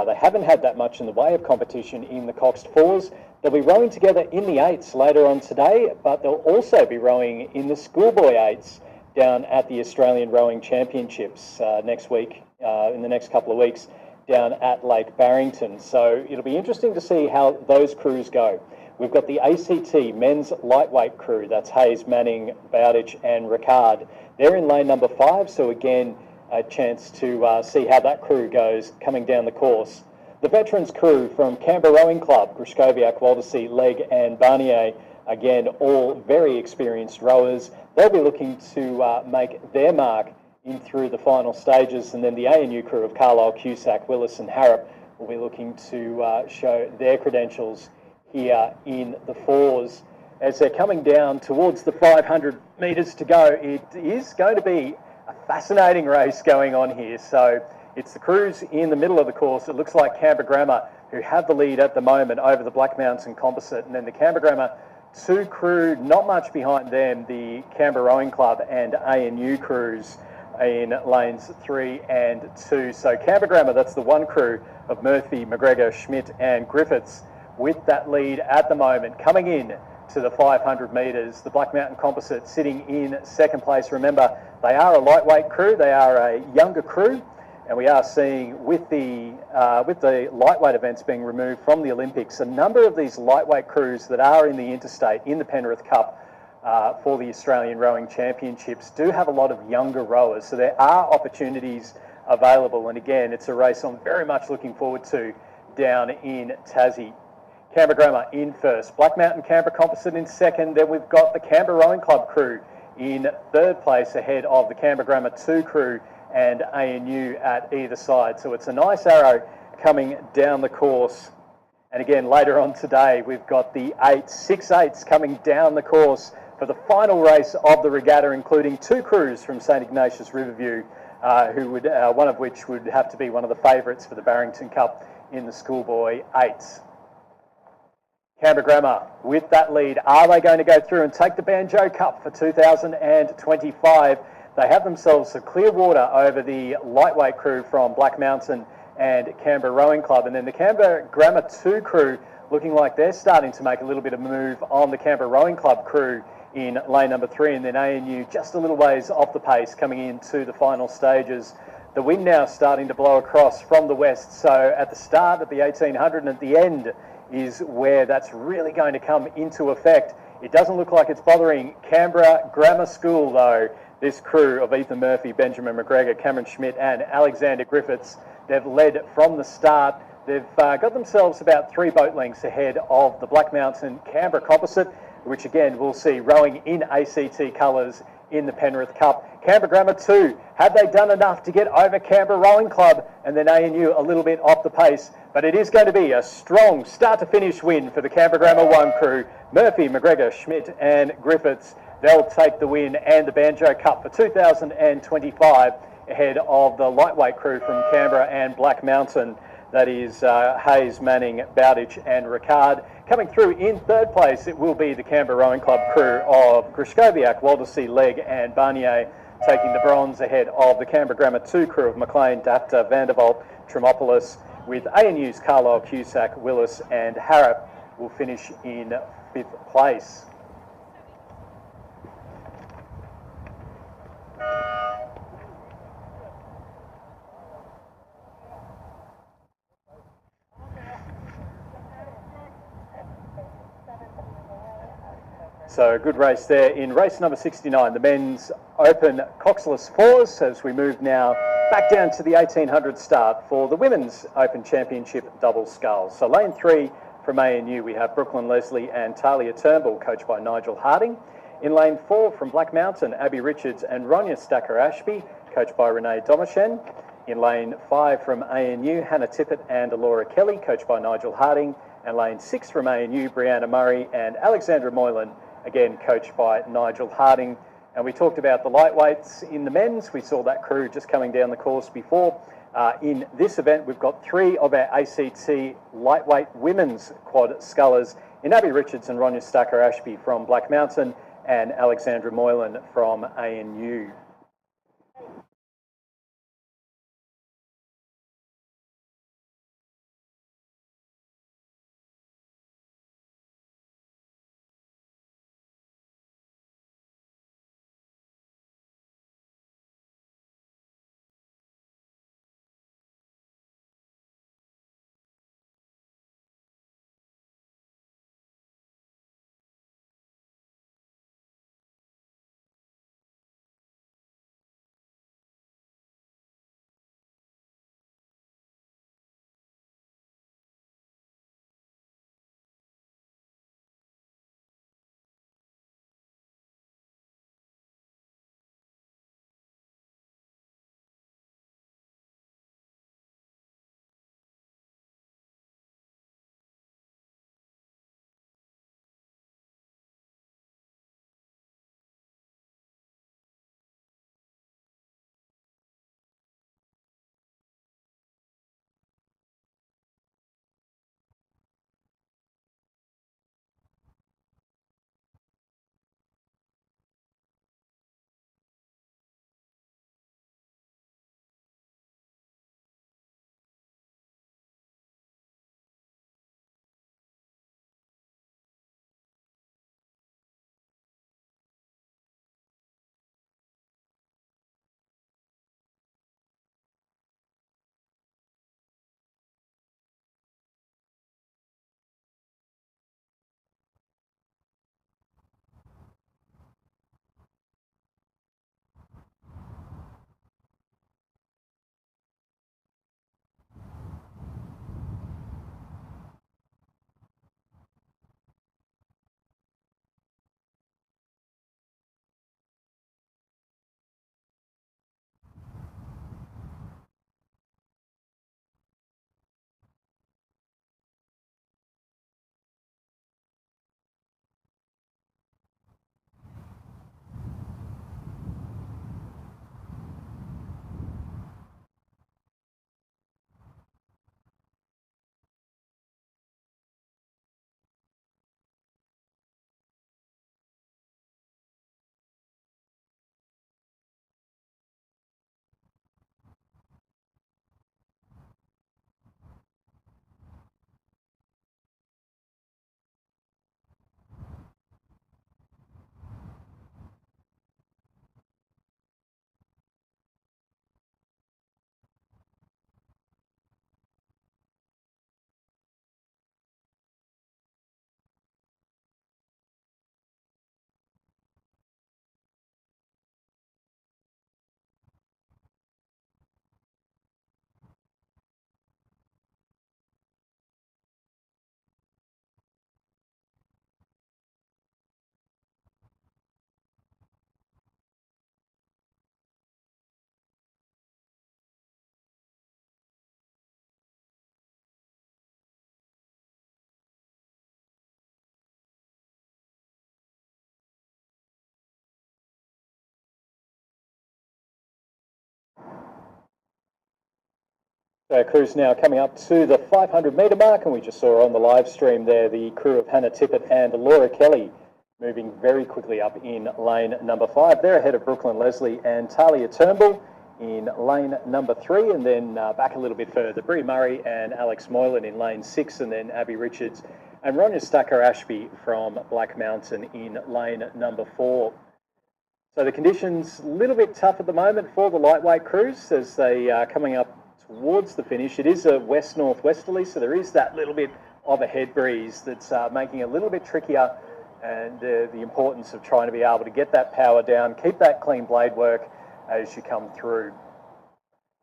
They haven't had that much in the way of competition in the coxed fours. They'll be rowing together in the 8s later on today, but they'll also be rowing in the schoolboy 8s down at the Australian Rowing Championships next week, in the next couple of weeks, down at Lake Barrington. So it'll be interesting to see how those crews go. We've got the ACT men's lightweight crew, that's Hayes, Manning, Bowditch and Ricard. They're in lane number 5, so again, a chance to see how that crew goes coming down the course. The veterans crew from Canberra Rowing Club, Grushkowiak, Waldesy, Legg and Barnier, again, all very experienced rowers. They'll be looking to make their mark in through the final stages, and then the ANU crew of Carlisle, Cusack, Willis and Harrop will be looking to show their credentials here in the fours. As they're coming down towards the 500 metres to go, it is going to be a fascinating race going on here. So it's the crews in the middle of the course. It looks like Canberra Grammar, who have the lead at the moment over the Black Mountain Composite, and then the Canberra Grammar 2 crew, not much behind them, the Canberra Rowing Club and ANU crews in lanes 3 and 2. So Canberra Grammar, that's the 1 crew of Murphy, McGregor, Schmidt and Griffiths with that lead at the moment. Coming in to the 500 metres, the Black Mountain Composite sitting in 2nd place. Remember, they are a lightweight crew, they are a younger crew, and we are seeing with the lightweight events being removed from the Olympics, a number of these lightweight crews that are in the interstate, in the Penrith Cup, for the Australian Rowing Championships do have a lot of younger rowers, so there are opportunities available, and again it's a race I'm very much looking forward to down in Tassie. Canberra Grammar in 1st, Black Mountain Canberra Composite in 2nd, then we've got the Canberra Rowing Club crew in 3rd place ahead of the Canberra Grammar 2 crew and ANU at either side. So it's a nice arrow coming down the course. And again, later on today, we've got the 6 8s coming down the course for the final race of the regatta, including 2 crews from St Ignatius Riverview, who would, one of which would have to be one of the favourites for the Barrington Cup in the schoolboy 8s. Canberra Grammar with that lead. Are they going to go through and take the Banjo Cup for 2025? They have themselves a clear water over the lightweight crew from Black Mountain and Canberra Rowing Club. And then the Canberra Grammar 2 crew looking like they're starting to make a little bit of a move on the Canberra Rowing Club crew in lane number 3, and then ANU just a little ways off the pace coming into the final stages. The wind now starting to blow across from the west, so at the start of the 1800 and at the end is where that's really going to come into effect. It doesn't look like it's bothering Canberra Grammar School though. This crew of Ethan Murphy, Benjamin McGregor, Cameron Schmidt and Alexander Griffiths, they've led from the start. They've got themselves about 3 boat lengths ahead of the Black Mountain Canberra Composite, which again we'll see rowing in ACT colours in the Penrith Cup. Canberra Grammar 2, have they done enough to get over Canberra Rowing Club? And then ANU a little bit off the pace, but it is going to be a strong start to finish win for the Canberra Grammar 1 crew. Murphy, McGregor, Schmidt and Griffiths, they'll take the win and the Banjo Cup for 2025 ahead of the lightweight crew from Canberra and Black Mountain. That is Hayes, Manning, Bowditch and Ricard. Coming through in 3rd place, it will be the Canberra Rowing Club crew of Grishkoviak, Waldersee, Legg and Barnier, taking the bronze ahead of the Canberra Grammar 2 crew of McLean, Dafta, Vandervolt, Tremopoulos, with ANU's Carlisle, Cusack, Willis and Harrop will finish in 5th place. So a good race there in race number 69, the men's open coxless fours, as we move now back down to the 1800 start for the women's open championship double sculls. So lane 3 from ANU, we have Brooklyn Leslie and Talia Turnbull, coached by Nigel Harding. In lane 4 from Black Mountain, Abby Richards and Ronya Stacker-Ashby, coached by Renee Domashen. In lane 5 from ANU, Hannah Tippett and Laura Kelly, coached by Nigel Harding. And lane 6 from ANU, Brianna Murray and Alexandra Moylan, again coached by Nigel Harding. And we talked about the lightweights in the men's. We saw that crew just coming down the course before. In this event, we've got 3 of our ACT lightweight women's quad scullers in Abby Richards and Ronya Stacker-Ashby from Black Mountain and Alexandra Moylan from ANU. Our crew's now coming up to the 500 metre mark, and we just saw on the live stream there the crew of Hannah Tippett and Laura Kelly moving very quickly up in lane number 5. They're ahead of Brooklyn Leslie and Talia Turnbull in lane number 3, and then back a little bit further, Brie Murray and Alex Moylan in lane 6, and then Abby Richards and Ronya Stacker-Ashby from Black Mountain in lane number 4. So the conditions a little bit tough at the moment for the lightweight crews as they are coming up towards the finish. It is a west-northwesterly, so there is that little bit of a head breeze that's making it a little bit trickier, and the importance of trying to be able to get that power down, keep that clean blade work as you come through.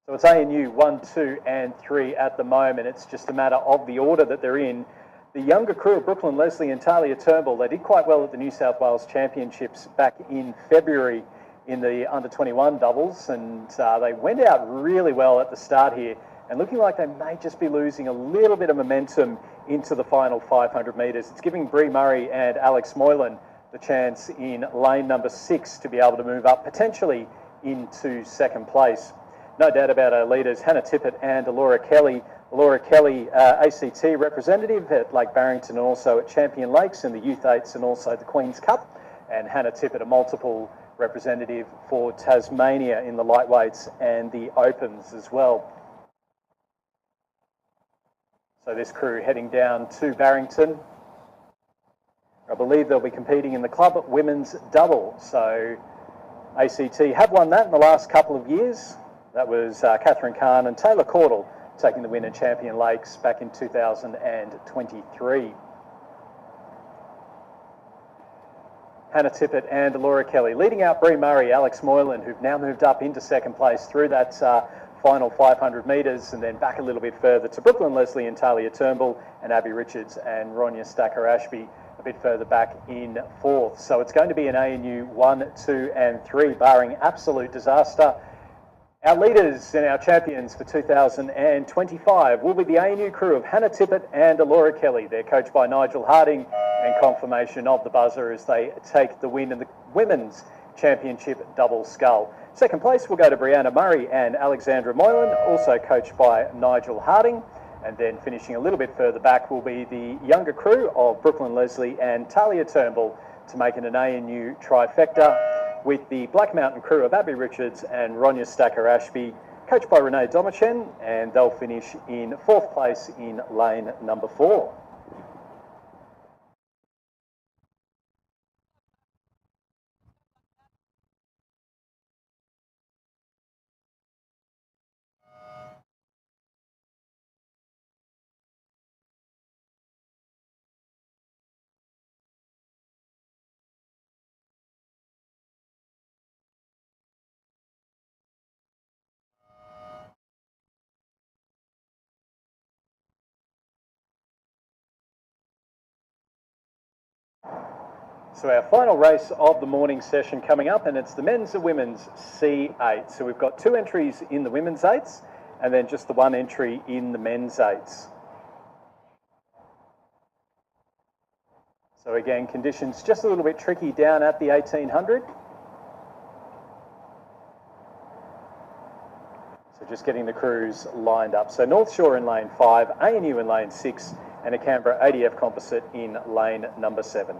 So it's ANU 1, 2 and 3 at the moment. It's just a matter of the order that they're in. The younger crew of Brooklyn Leslie and Talia Turnbull, they did quite well at the New South Wales Championships back in February in the under-21 doubles, and they went out really well at the start here, and looking like they may just be losing a little bit of momentum into the final 500 metres. It's giving Brie Murray and Alex Moylan the chance in lane number 6 to be able to move up potentially into second place. No doubt about our leaders, Hannah Tippett and Laura Kelly. Laura Kelly, ACT representative at Lake Barrington and also at Champion Lakes in the Youth 8s and also the Queen's Cup, and Hannah Tippett, a multiple representative for Tasmania in the lightweights and the opens as well. So this crew heading down to Barrington. I believe they'll be competing in the club women's double. So ACT have won that in the last couple of years. That was Catherine Kahn and Taylor Caudle taking the win at Champion Lakes back in 2023. Hannah Tippett and Laura Kelly leading out Brie Murray, Alex Moylan, who've now moved up into second place through that final 500 metres, and then back a little bit further to Brooklyn Leslie and Talia Turnbull and Abby Richards and Ronya Stacker-Ashby a bit further back in 4th. So it's going to be an ANU 1, 2 and 3, barring absolute disaster. Our leaders and our champions for 2025 will be the ANU crew of Hannah Tippett and Laura Kelly. They're coached by Nigel Harding, and confirmation of the buzzer as they take the win in the Women's Championship double scull. Second place will go to Brianna Murray and Alexandra Moylan, also coached by Nigel Harding. And then finishing a little bit further back will be the younger crew of Brooklyn Leslie and Talia Turnbull to make it an ANU trifecta, with the Black Mountain crew of Abby Richards and Ronya Stacker-Ashby, coached by Renee Domachen, and they'll finish in 4th place in lane number 4. So our final race of the morning session coming up, and it's the men's and women's C8. So we've got 2 entries in the women's 8s and then just the 1 entry in the men's 8s. So again, conditions just a little bit tricky down at the 1800. So just getting the crews lined up. So North Shore in lane 5, ANU in lane 6 and a Canberra ADF composite in lane number 7.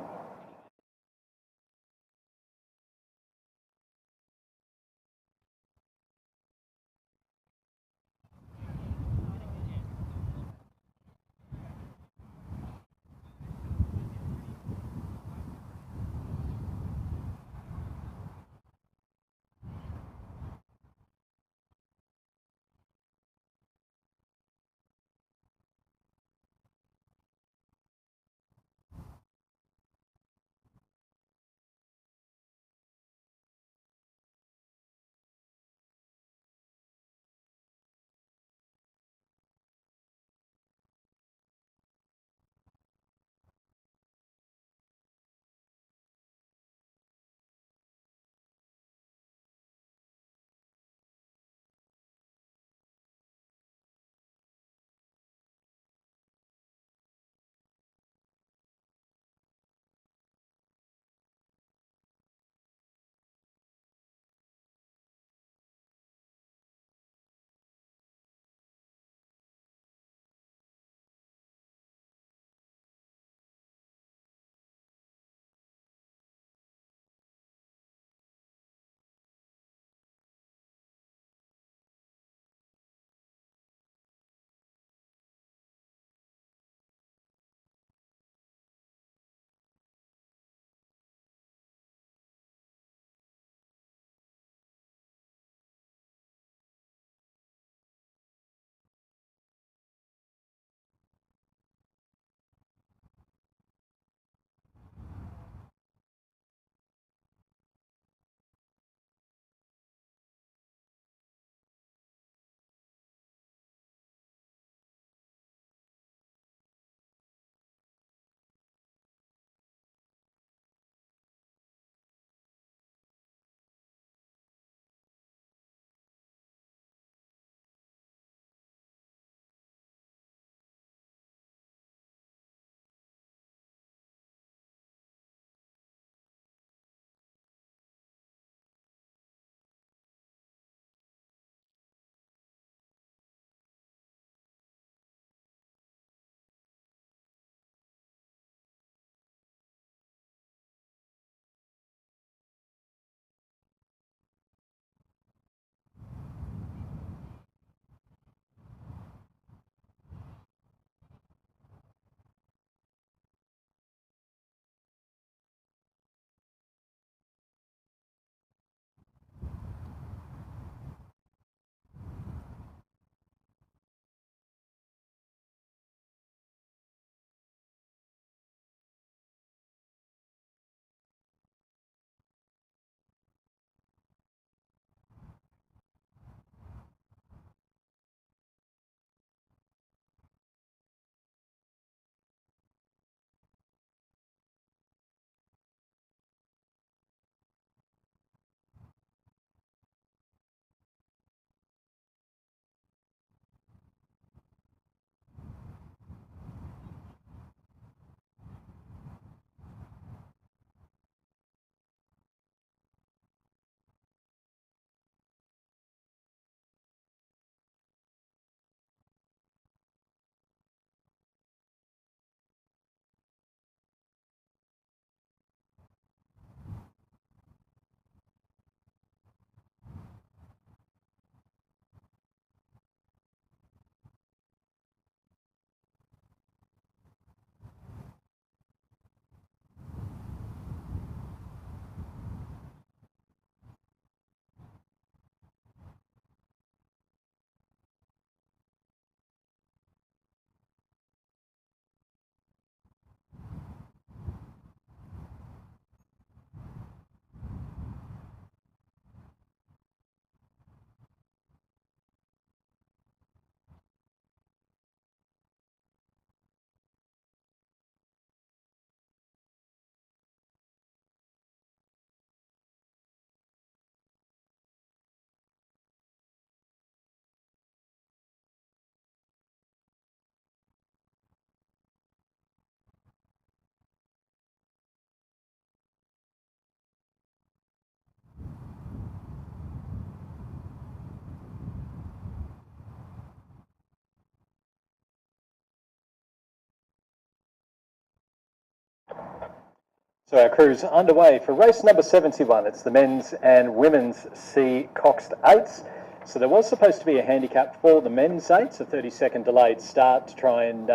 So our crew's underway for race number 71. It's the men's and women's C coxed eights. So there was supposed to be a handicap for the men's eights, a 30-second delayed start to try and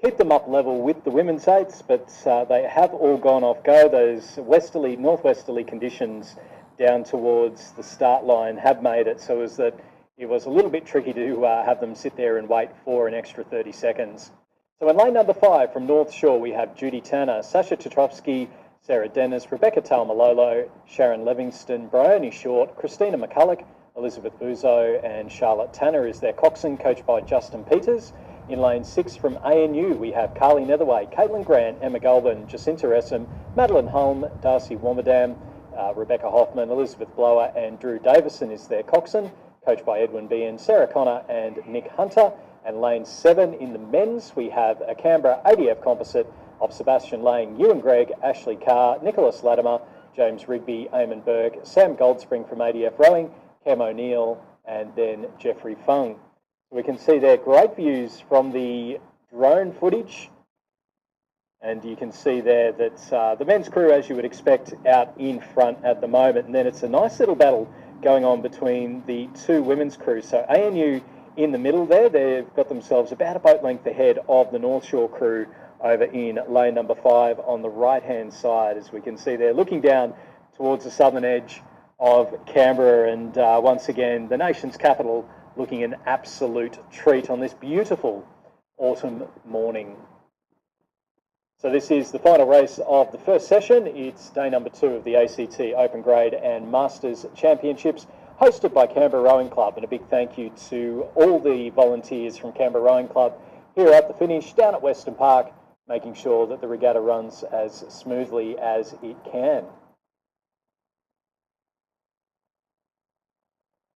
keep them up level with the women's eights, but they have all gone off go. Those westerly, northwesterly conditions down towards the start line have made it so as that it was a little bit tricky to have them sit there and wait for an extra 30 seconds. So in lane number 5 from North Shore, we have Judy Turner, Sasha Tatrovsky, Sarah Dennis, Rebecca Talmalolo, Sharon Livingston, Bryony Short, Christina McCulloch, Elizabeth Buzo and Charlotte Tanner is their coxswain, coached by Justin Peters. In lane 6 from ANU, we have Carly Netherway, Caitlin Grant, Emma Galvin, Jacinta Essam, Madeline Holm, Darcy Warmerdam, Rebecca Hoffman, Elizabeth Blower and Drew Davison is their coxswain, coached by Edwin Bean, Sarah Connor and Nick Hunter. And lane 7 in the men's, we have a Canberra ADF composite of Sebastian Lang, Ewan Gregg, Ashley Carr, Nicholas Latimer, James Rigby, Eamon Burke, Sam Goldspring from ADF Rowing, Cam O'Neill, and then Jeffrey Fung. We can see there great views from the drone footage. And you can see there that the men's crew, as you would expect, out in front at the moment. And then it's a nice little battle going on between the two women's crews. So ANU in the middle there, they've got themselves about a boat length ahead of the North Shore crew over in lane number 5 on the right-hand side, as we can see there, looking down towards the southern edge of Canberra. And once again, the nation's capital looking an absolute treat on this beautiful autumn morning. So this is the final race of the first session. It's day number 2 of the ACT Open Grade and Masters Championships, hosted by Canberra Rowing Club. And a big thank you to all the volunteers from Canberra Rowing Club here at the finish down at Western Park, making sure that the regatta runs as smoothly as it can.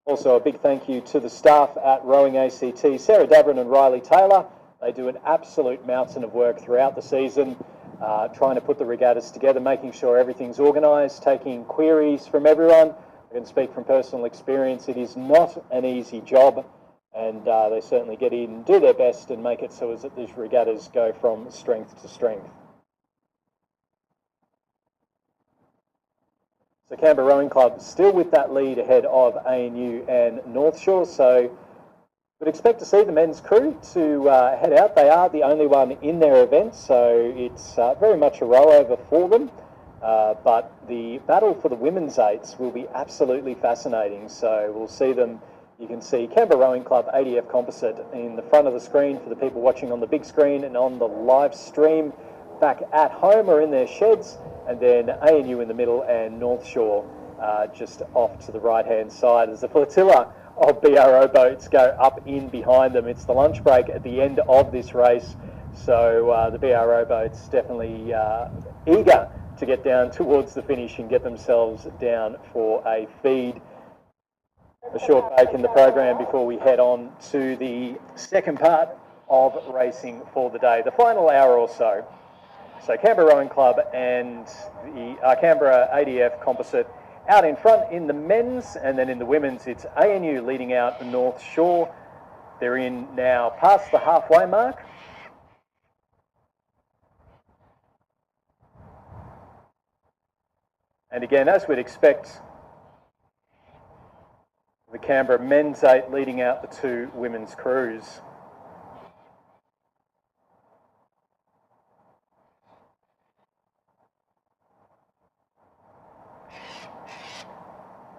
Also a big thank you to the staff at Rowing ACT, Sarah Davern and Riley Taylor. They do an absolute mountain of work throughout the season, trying to put the regattas together, making sure everything's organised, taking queries from everyone. I can speak from personal experience. It is not an easy job, and they certainly get in, do their best and make it so as that these regattas go from strength to strength. So Canberra Rowing Club still with that lead ahead of ANU and North Shore. So we'd expect to see the men's crew to head out. They are the only one in their event, so it's very much a row over for them. But the battle for the women's eights will be absolutely fascinating. So we'll see them. You can see Canberra Rowing Club ADF composite in the front of the screen for the people watching on the big screen, and on the live stream back at home or in their sheds. And then ANU in the middle and North Shore just off to the right-hand side as the flotilla of BRO boats go up in behind them. It's the lunch break at the end of this race, so the BRO boats definitely eager to get down towards the finish and get themselves down for a feed. A short break in the program before we head on to the second part of racing for the day, the final hour or so. So Canberra Rowing Club and the Canberra ADF composite out in front in the men's, and then in the women's it's ANU leading out the North Shore. They're in now past the halfway mark. And again, as we'd expect, the Canberra men's 8 leading out the 2 women's crews.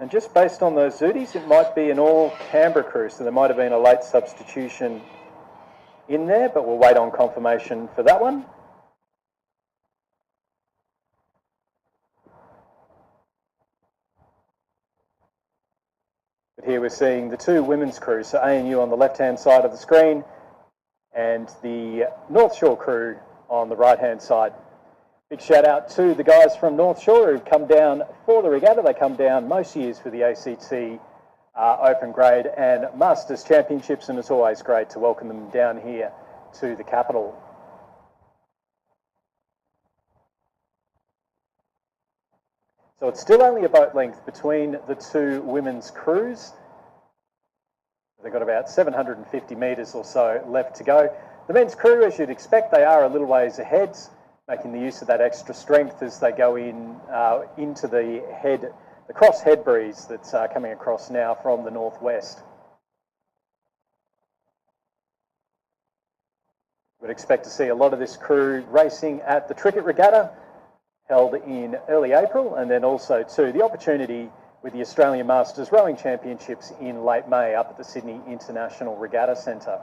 And just based on those Zooties, it might be an all Canberra crew, so there might have been a late substitution in there, but we'll wait on confirmation for that one. But here we're seeing the 2 women's crews, so ANU on the left-hand side of the screen and the North Shore crew on the right-hand side. Big shout out to the guys from North Shore who've come down for the regatta. They come down most years for the ACT Open Grade and Masters Championships, and it's always great to welcome them down here to the capital. So it's still only a boat length between the 2 women's crews. They've got about 750 metres or so left to go. The men's crew, as you'd expect, they are a little ways ahead. making the use of that extra strength as they go into the cross head breeze that's coming across now from the northwest. We'd expect to see a lot of this crew racing at the CRC Regatta, held in early April, and then also too the opportunity with the Australian Masters Rowing Championships in late May up at the Sydney International Regatta Centre.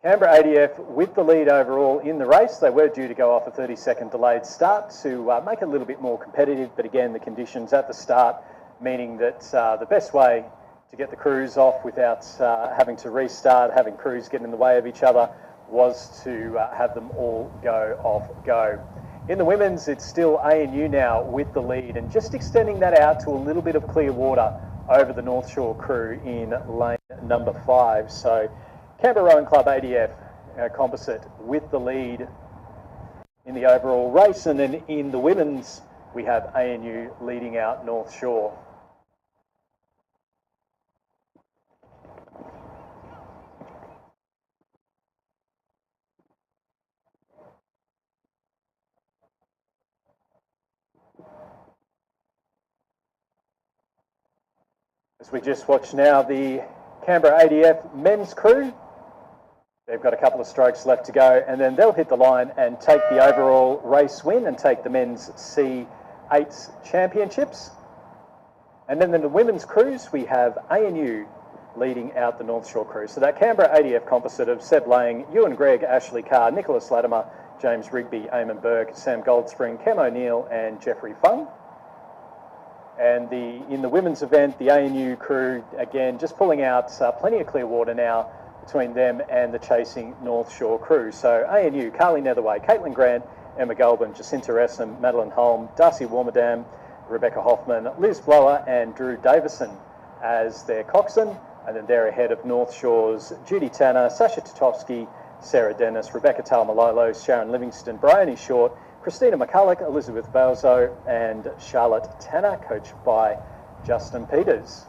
Canberra ADF with the lead overall in the race. They were due to go off a 30-second delayed start to make it a little bit more competitive, but again the conditions at the start meaning that the best way to get the crews off without having to restart, having crews getting in the way of each other, was to have them all go. In the women's, it's still ANU now with the lead and just extending that out to a little bit of clear water over the North Shore crew in lane number 5. So Canberra Rowing Club ADF composite with the lead in the overall race, and then in the women's we have ANU leading out North Shore. As we just watch now the Canberra ADF men's crew, they've got a couple of strokes left to go and then they'll hit the line and take the overall race win and take the men's C8 championships. And then in the women's crews we have ANU leading out the North Shore crew. So that Canberra ADF composite of Seb Lang, Ewan Gregg, Ashley Carr, Nicholas Latimer, James Rigby, Eamon Burke, Sam Goldspring, Kem O'Neill and Jeffrey Fung. And in the women's event, the ANU crew, again, just pulling out plenty of clear water now between them and the chasing North Shore crew. So ANU, Carly Netherway, Caitlin Grant, Emma Goulburn, Jacinta Essam, Madeline Holm, Darcy Warmerdam, Rebecca Hoffman, Liz Blower and Drew Davison as their coxswain. And then they're ahead of North Shore's Judy Tanner, Sasha Titowski, Sarah Dennis, Rebecca Talamalolo, Sharon Livingston, Bryony Short, Christina McCulloch, Elizabeth Bauzo and Charlotte Tanner, coached by Justin Peters.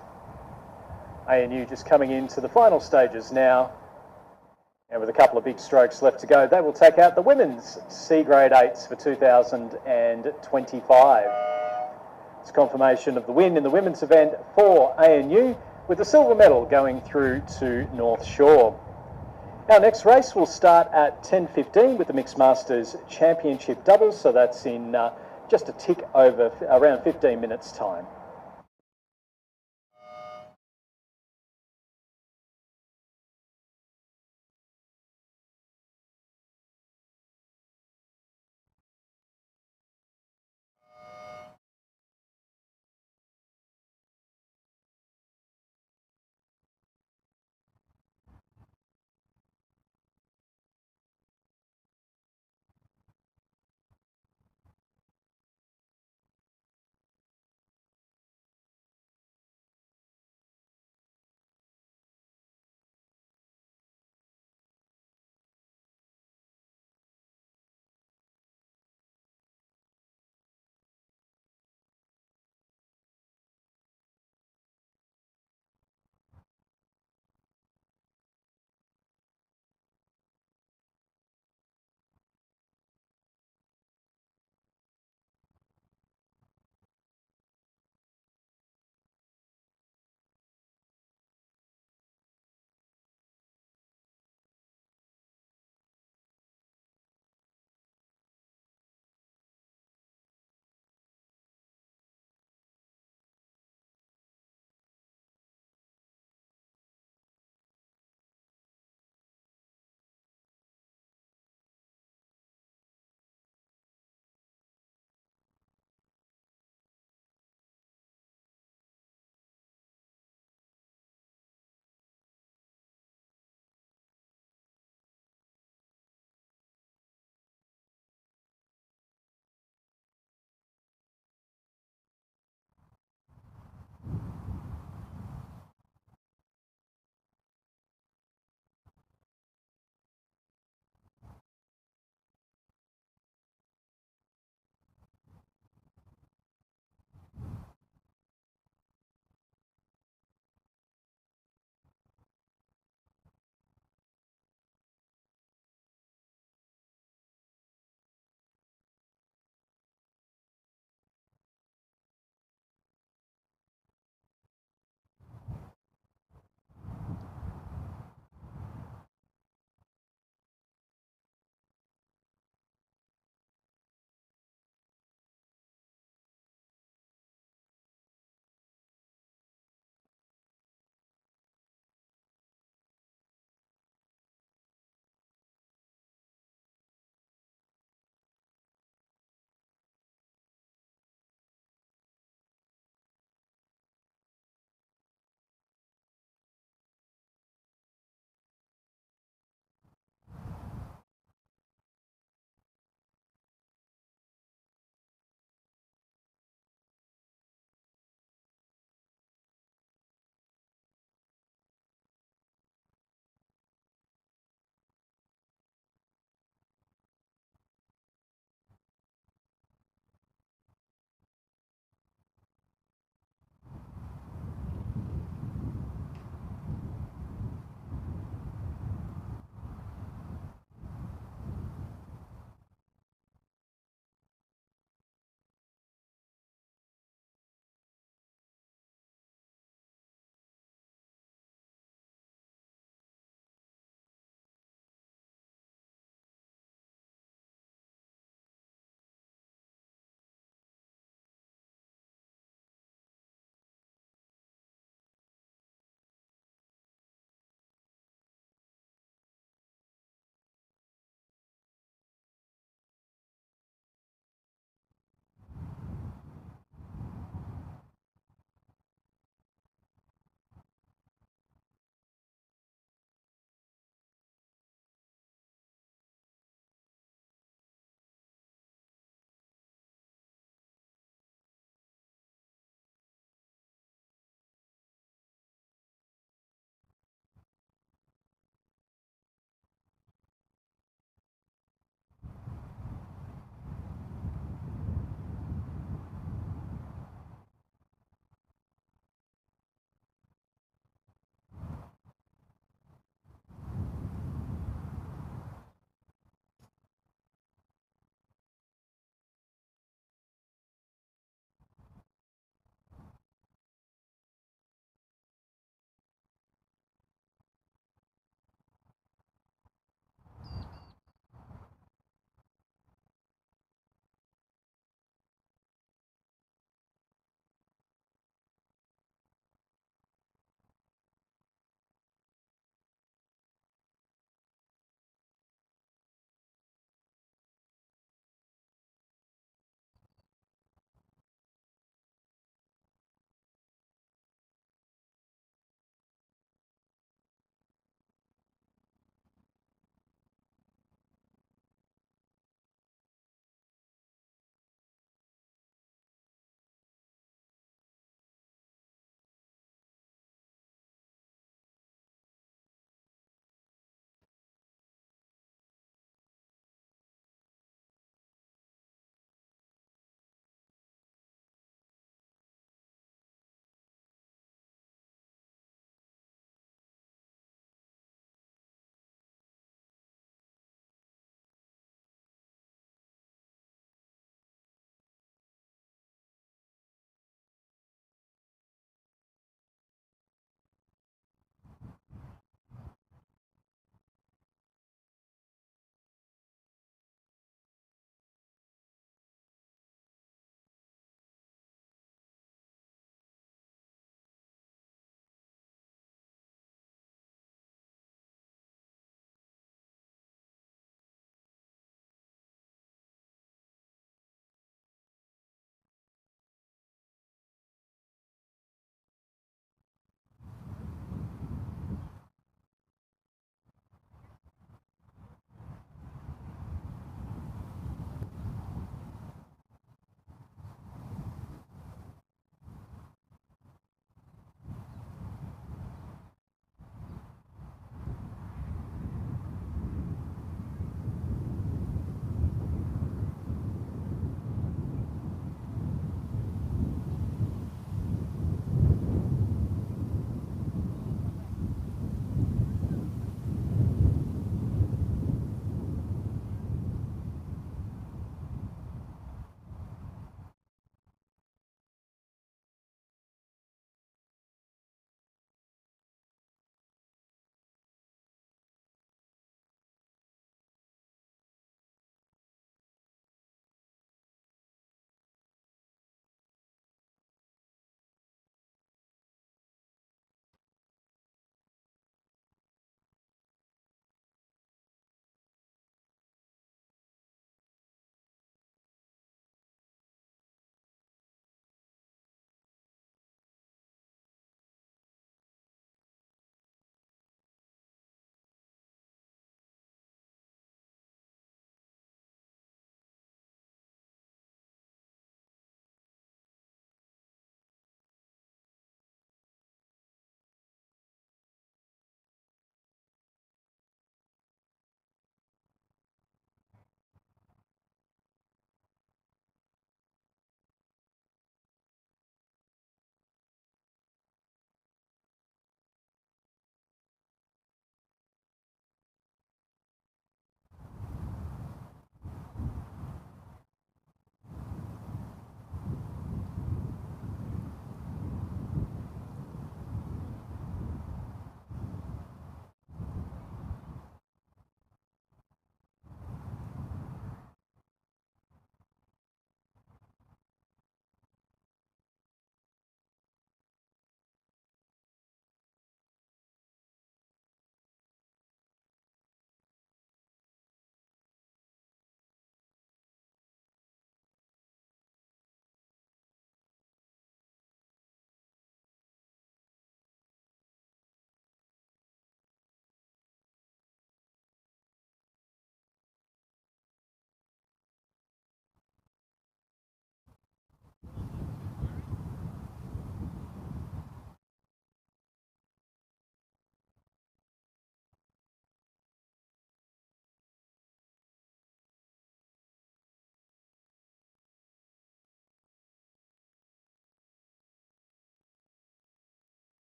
ANU just coming into the final stages now, and with a couple of big strokes left to go, they will take out the women's C Grade 8s for 2025. It's confirmation of the win in the women's event for ANU, with the silver medal going through to North Shore. Our next race will start at 10:15 with the Mixed Masters Championship doubles, so that's in just a tick over around 15 minutes time.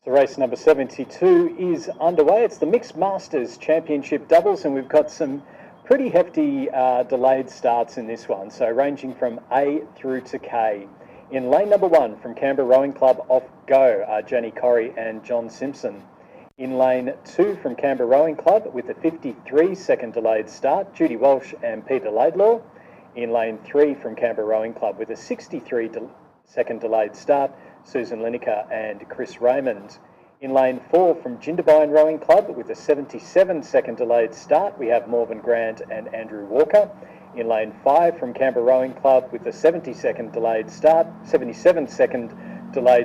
So race number 72 is underway. It's the Mixed Masters Championship doubles, and we've got some pretty hefty delayed starts in this one. So ranging from A through to K. In lane number 1 from Canberra Rowing Club, off go are Jenny Corrie and John Simpson. In lane 2 from Canberra Rowing Club with a 53-second delayed start, Judy Walsh and Peter Laidlaw. In lane 3 from Canberra Rowing Club with a 63-second delayed start, Susan Lineker and Chris Raymond. In lane 4 from Jindabyne Rowing Club with a 77-second delayed start, we have Morven Grant and Andrew Walker. In lane 5 from Canberra Rowing Club with a 77-second delayed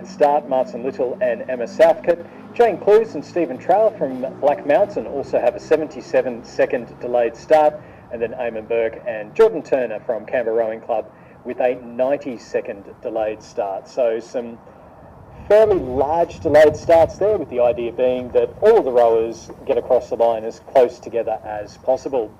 start, Martin Little and Emma Southcott. Jane Clues and Stephen Trowell from Black Mountain also have a 77-second delayed start, and then Eamon Burke and Jordan Turner from Canberra Rowing Club with a 90-second delayed start. So some fairly large delayed starts there, with the idea being that all of the rowers get across the line as close together as possible.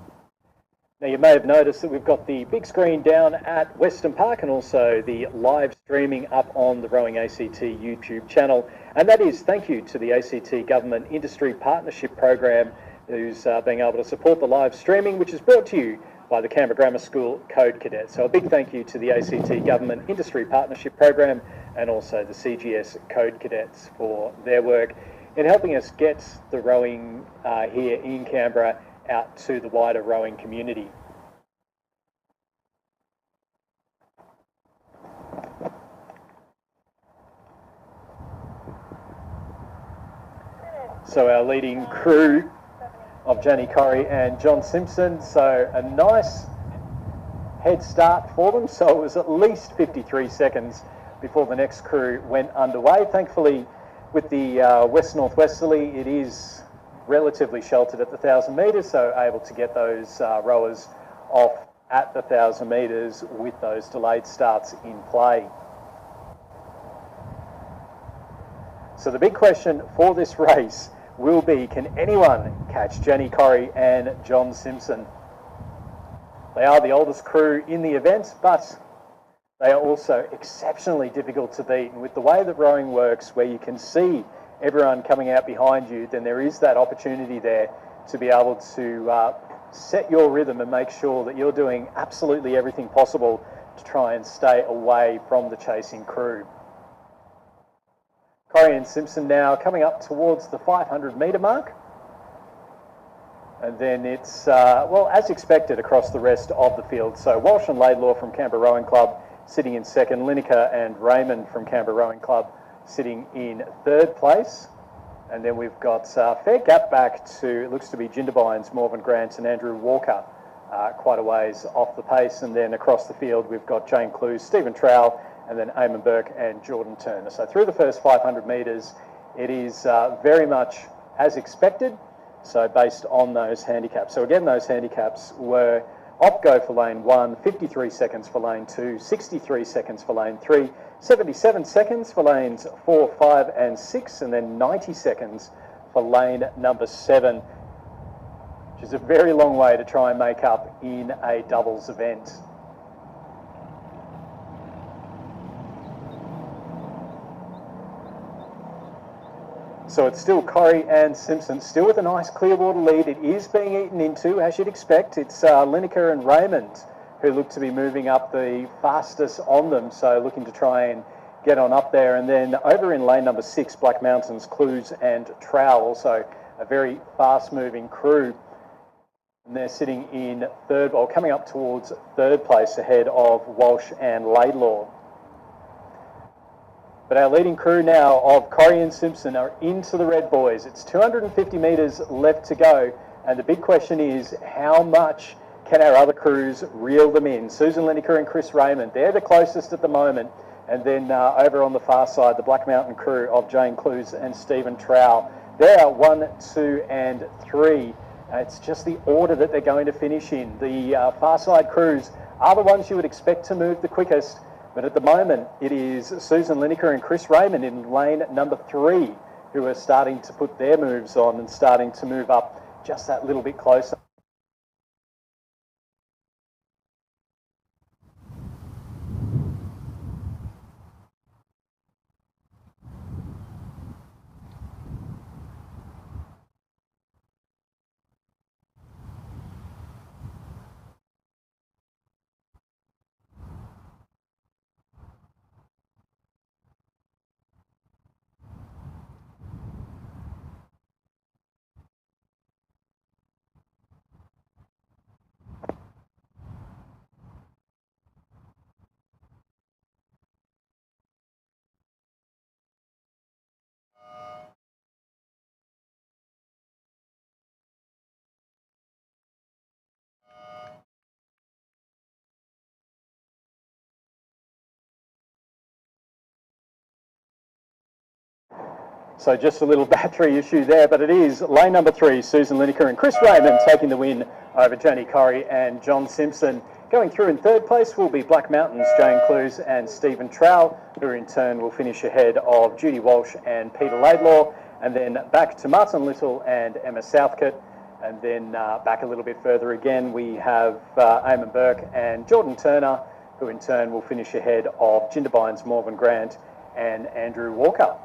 Now, you may have noticed that we've got the big screen down at Western Park and also the live streaming up on the Rowing ACT YouTube channel. And that is thank you to the ACT Government Industry Partnership Program, who's being able to support the live streaming, which is brought to you by the Canberra Grammar School Code Cadets. So a big thank you to the ACT Government Industry Partnership Program and also the CGS Code Cadets for their work in helping us get the rowing here in Canberra out to the wider rowing community. So our leading crew of Jenny Corrie and John Simpson, so a nice head start for them. So it was at least 53 seconds before the next crew went underway. Thankfully, with the west-northwesterly, it is relatively sheltered at the 1,000 metres, so able to get those rowers off at the 1,000 metres with those delayed starts in play. So the big question for this race will be, can anyone catch Jenny Corrie and John Simpson? They are the oldest crew in the event, but they are also exceptionally difficult to beat. And with the way that rowing works, where you can see everyone coming out behind you, then there is that opportunity there to be able to set your rhythm and make sure that you're doing absolutely everything possible to try and stay away from the chasing crew. Corrie and Simpson now coming up towards the 500 metre mark. And then it's, well, as expected across the rest of the field. So Walsh and Laidlaw from Canberra Rowing Club sitting in second, Lineker and Raymond from Canberra Rowing Club sitting in third place. And then we've got a fair gap back to, it looks to be Jindabyne's Morven Grant and Andrew Walker, quite a ways off the pace. And then across the field, we've got Jane Clues, Stephen Trowell, and then Eamon Burke and Jordan Turner. So through the first 500 metres, it is very much as expected, so based on those handicaps. So again, those handicaps were off go for lane 1, 53 seconds for lane 2, 63 seconds for lane 3, 77 seconds for lanes 4, 5 and 6, and then 90 seconds for lane number 7, which is a very long way to try and make up in a doubles event. So it's still Corrie and Simpson, still with a nice clear water lead. It is being eaten into, as you'd expect. It's Lineker and Raymond who look to be moving up the fastest on them, so looking to try and get on up there. And then over in lane number 6, Black Mountain's Clues and Trowell, also a very fast-moving crew. And they're sitting in third, or coming up towards third place ahead of Walsh and Laidlaw. But our leading crew now of Corrie and Simpson are into the red boys. It's 250 metres left to go. And the big question is, how much can our other crews reel them in? Susan Lineker and Chris Raymond, they're the closest at the moment. And then over on the far side, the Black Mountain crew of Jane Clues and Stephen Trowell. They're 1, 2 and 3. It's just the order that they're going to finish in. The far side crews are the ones you would expect to move the quickest. But at the moment, it is Susan Lineker and Chris Raymond in lane number 3 who are starting to put their moves on and starting to move up just that little bit closer. So just a little battery issue there, but it is lane number 3, Susan Lineker and Chris Raymond taking the win over Janie Corrie and John Simpson. Going through in third place will be Black Mountains, Jane Clues and Stephen Trowell, who in turn will finish ahead of Judy Walsh and Peter Laidlaw, and then back to Martin Little and Emma Southcott, and then back a little bit further again we have Eamon Burke and Jordan Turner, who in turn will finish ahead of Jindabyne's Morven Grant and Andrew Walker.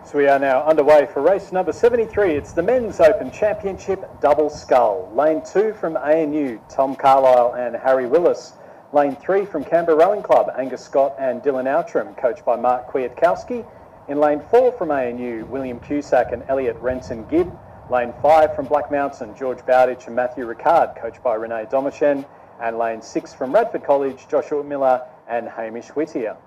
So we are now underway for race number 73. It's the Men's Open Championship Double Scull. Lane 2 from ANU, Tom Carlisle and Harry Willis. Lane 3 from Canberra Rowing Club, Angus Scott and Dylan Outram, coached by Mark Kwiatkowski. In lane 4 from ANU, William Cusack and Elliot Renson Gibb. Lane 5 from Black Mountain, George Bowditch and Matthew Ricard, coached by Renee Domachen. And lane 6 from Radford College, Joshua Miller and Hamish Whittier.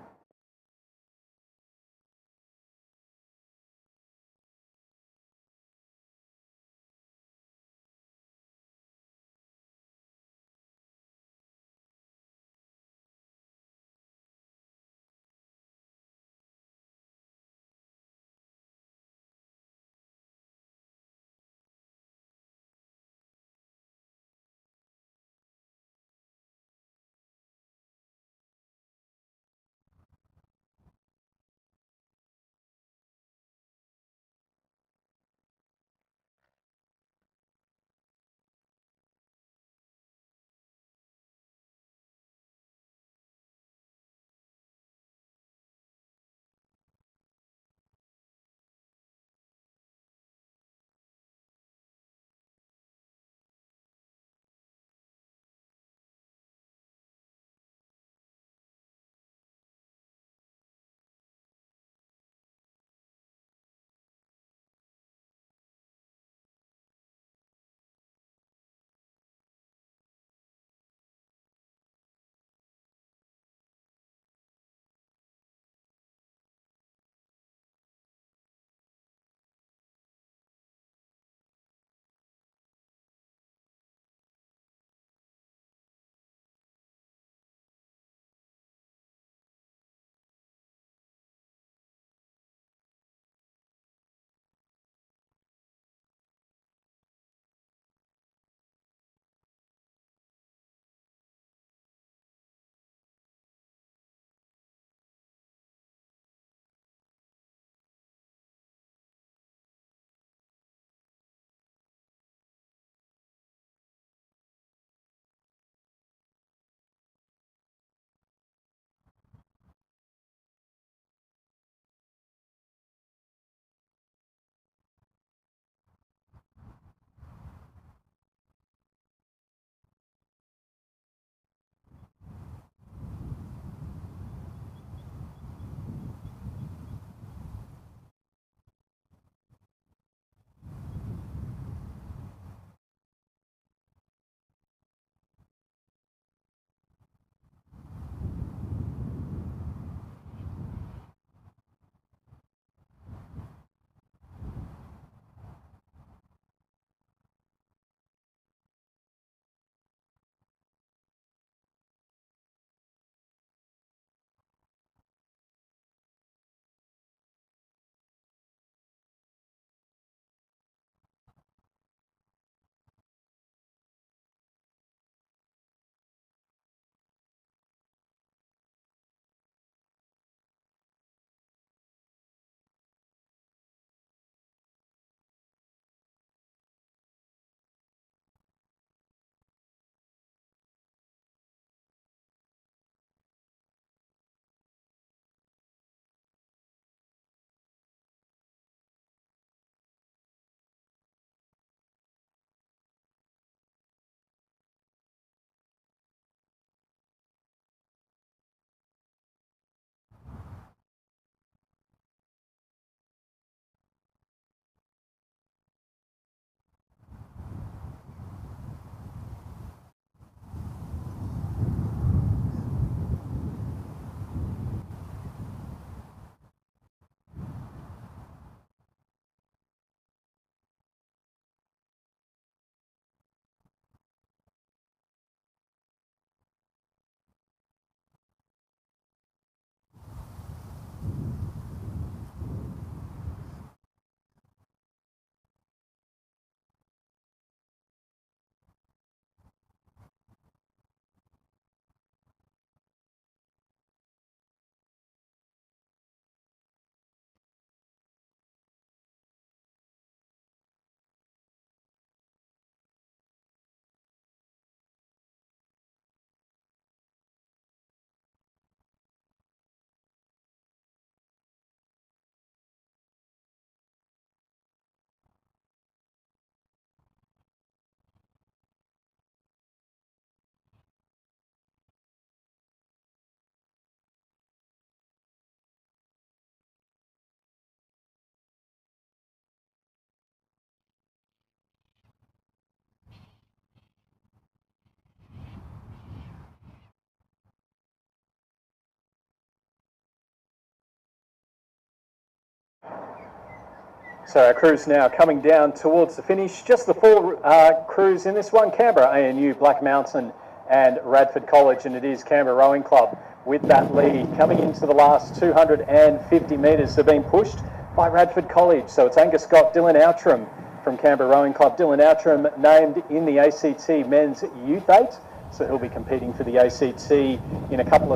So our crews now coming down towards the finish. Just the four crews in this one: Canberra ANU, Black Mountain and Radford College, and it is Canberra Rowing Club with that lead coming into the last 250 metres. They're being pushed by Radford College. So it's Angus Scott, Dylan Outram from Canberra Rowing Club. Dylan Outram named in the ACT Men's Youth 8, so he'll be competing for the ACT in a couple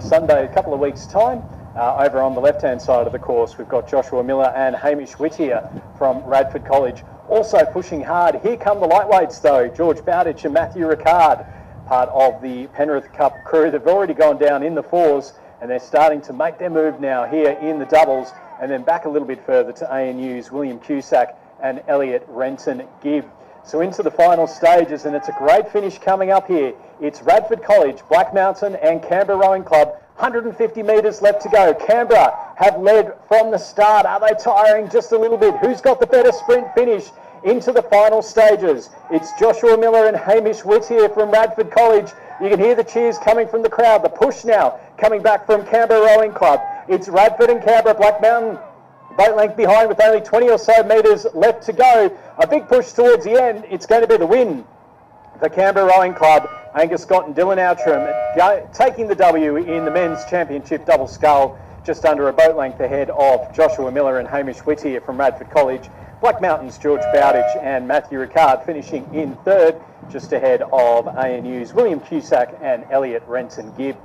of weeks' time. Over on the left-hand side of the course, we've got Joshua Miller and Hamish Whittier from Radford College, also pushing hard. Here come the lightweights, though. George Bowditch and Matthew Ricard, part of the Penrith Cup crew. They've already gone down in the fours, and they're starting to make their move now here in the doubles, and then back a little bit further to ANU's William Cusack and Elliot Renton Gibb. So into the final stages, and it's a great finish coming up here. It's Radford College, Black Mountain and Canberra Rowing Club. 150 metres left to go. Canberra have led from the start. Are they tiring just a little bit? Who's got the better sprint finish into the final stages? It's Joshua Miller and Hamish Whittier from Radford College. You can hear the cheers coming from the crowd. The push now coming back from Canberra Rowing Club. It's Radford and Canberra, Black Mountain boat length behind with only 20 or so metres left to go. A big push towards the end. It's going to be the win for Canberra Rowing Club. Angus Scott and Dylan Outram taking the W in the men's championship double scull, just under a boat length ahead of Joshua Miller and Hamish Whittier from Radford College. Black Mountain's George Bowditch and Matthew Ricard finishing in third, just ahead of ANU's William Cusack and Elliot Renton Gibb.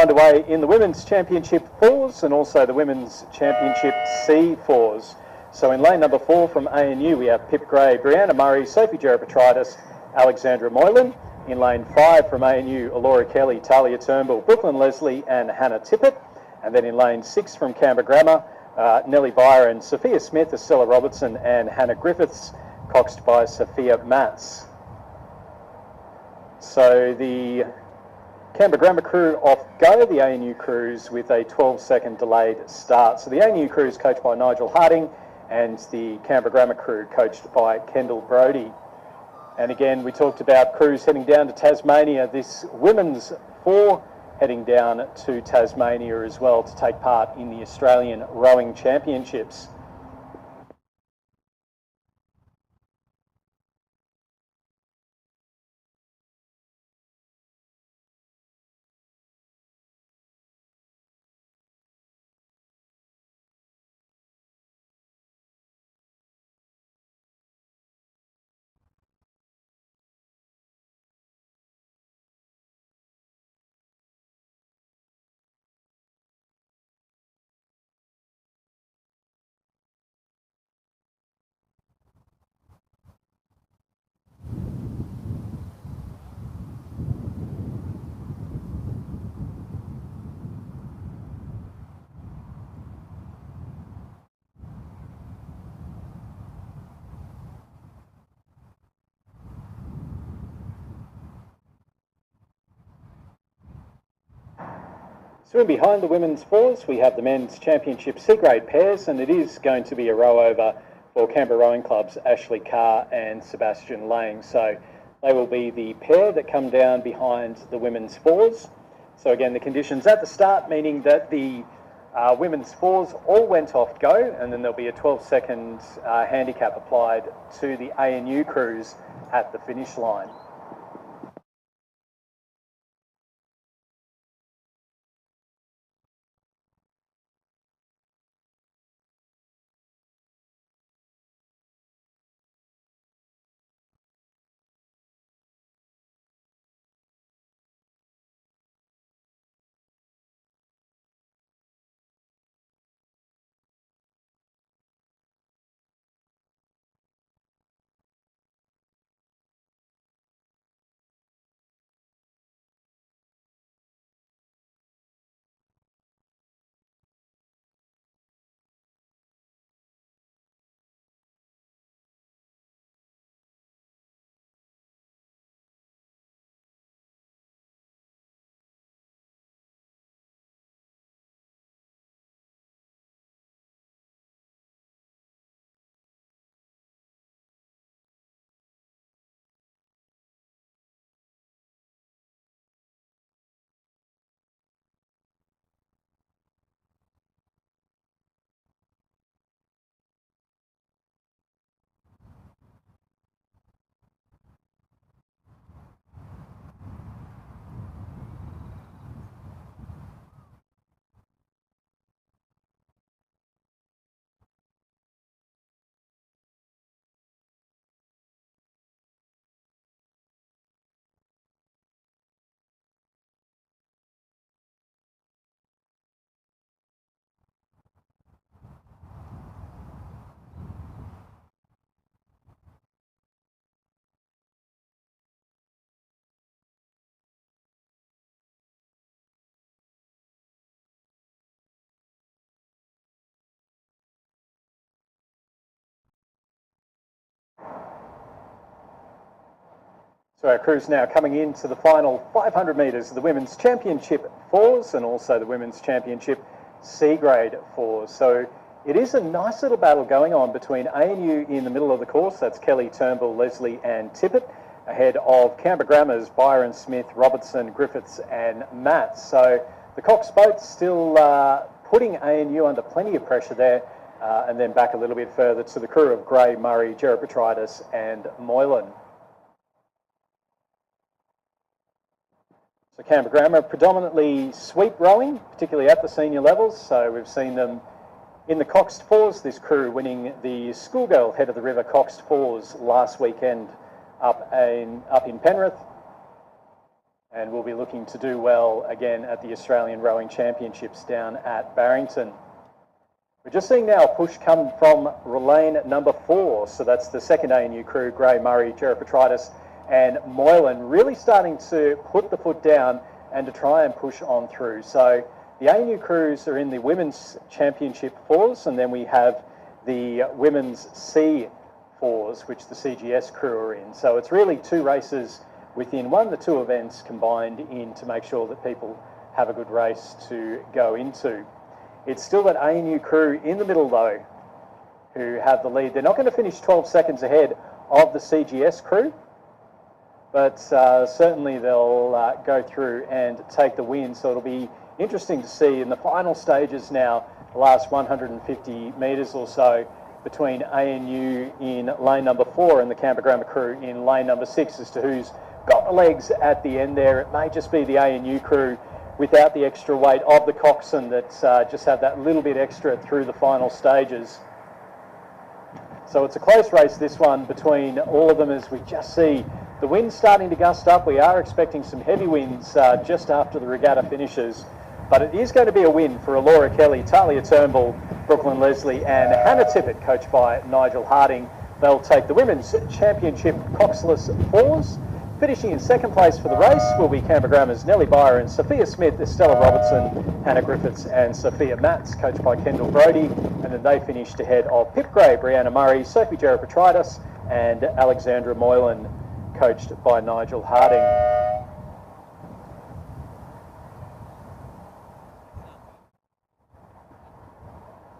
Underway in the Women's Championship 4s and also the Women's Championship C4s. So in lane number 4 from ANU, we have Pip Gray, Brianna Murray, Sophie Jerapatridis, Alexandra Moylan. In lane 5 from ANU, Alora Kelly, Talia Turnbull, Brooklyn Leslie and Hannah Tippett. And then in lane 6 from Canberra Grammar, Nellie Byron, Sophia Smith, Estella Robertson and Hannah Griffiths, coxed by Sophia Matz. So the Canberra Grammar crew off go, the ANU crews with a 12-second delayed start. So the ANU crew is coached by Nigel Harding and the Canberra Grammar crew coached by Kendall Brodie. And again, we talked about crews heading down to Tasmania. This women's 4 heading down to Tasmania as well to take part in the Australian Rowing Championships. So in behind the women's 4s, we have the men's championship C-grade pairs, and it is going to be a row over for Canberra Rowing Club's Ashley Carr and Sebastian Lang. So they will be the pair that come down behind the women's 4s. So again, the conditions at the start, meaning that the women's 4s all went off go, and then there'll be a 12-second handicap applied to the ANU crews at the finish line. So our crew's now coming into the final 500 metres of the Women's Championship 4s and also the Women's Championship C grade 4s. So it is a nice little battle going on between ANU in the middle of the course, that's Kelly, Turnbull, Leslie and Tippett, ahead of Canberra Grammar's Byron, Smith, Robertson, Griffiths and Matt. So the Cox boats still putting ANU under plenty of pressure there, and then back a little bit further to the crew of Gray, Murray, Jerapatridis and Moylan. So Canberra Grammar predominantly sweep rowing, particularly at the senior levels. So we've seen them in the Coxed Fours, this crew winning the Schoolgirl Head of the River Coxed Fours last weekend up in Penrith. And we'll be looking to do well again at the Australian Rowing Championships down at Barrington. We're just seeing now a push come from lane number 4. So that's the second ANU crew, Gray, Murray, Jerapatridis and Moylan, really starting to put the foot down and to try and push on through. So the ANU crews are in the Women's Championship 4s, and then we have the Women's C 4s, which the CGS crew are in. So it's really two races within one, the two events combined in to make sure that people have a good race to go into. It's still that ANU crew in the middle though, who have the lead. They're not going to finish 12 seconds ahead of the CGS crew, but certainly they'll go through and take the win. So it'll be interesting to see in the final stages now, the last 150 metres or so, between ANU in lane number 4 and the Canberra Grammar crew in lane number 6 as to who's got the legs at the end there. It may just be the ANU crew without the extra weight of the coxswain that just had that little bit extra through the final stages. So it's a close race, this one, between all of them, as we just see the wind starting to gust up. We are expecting some heavy winds just after the regatta finishes, but it is going to be a win for Laura Kelly, Talia Turnbull, Brooklyn Leslie and Hannah Tippett, coached by Nigel Harding. They'll take the Women's Championship coxless 4s. Finishing in second place for the race will be Canberra Grammar's Nellie Byron, Sophia Smith, Estella Robertson, Hannah Griffiths and Sophia Matz, coached by Kendall Brody. And then they finished ahead of Pip Gray, Brianna Murray, Sophie Jerapatridis and Alexandra Moylan, coached by Nigel Harding.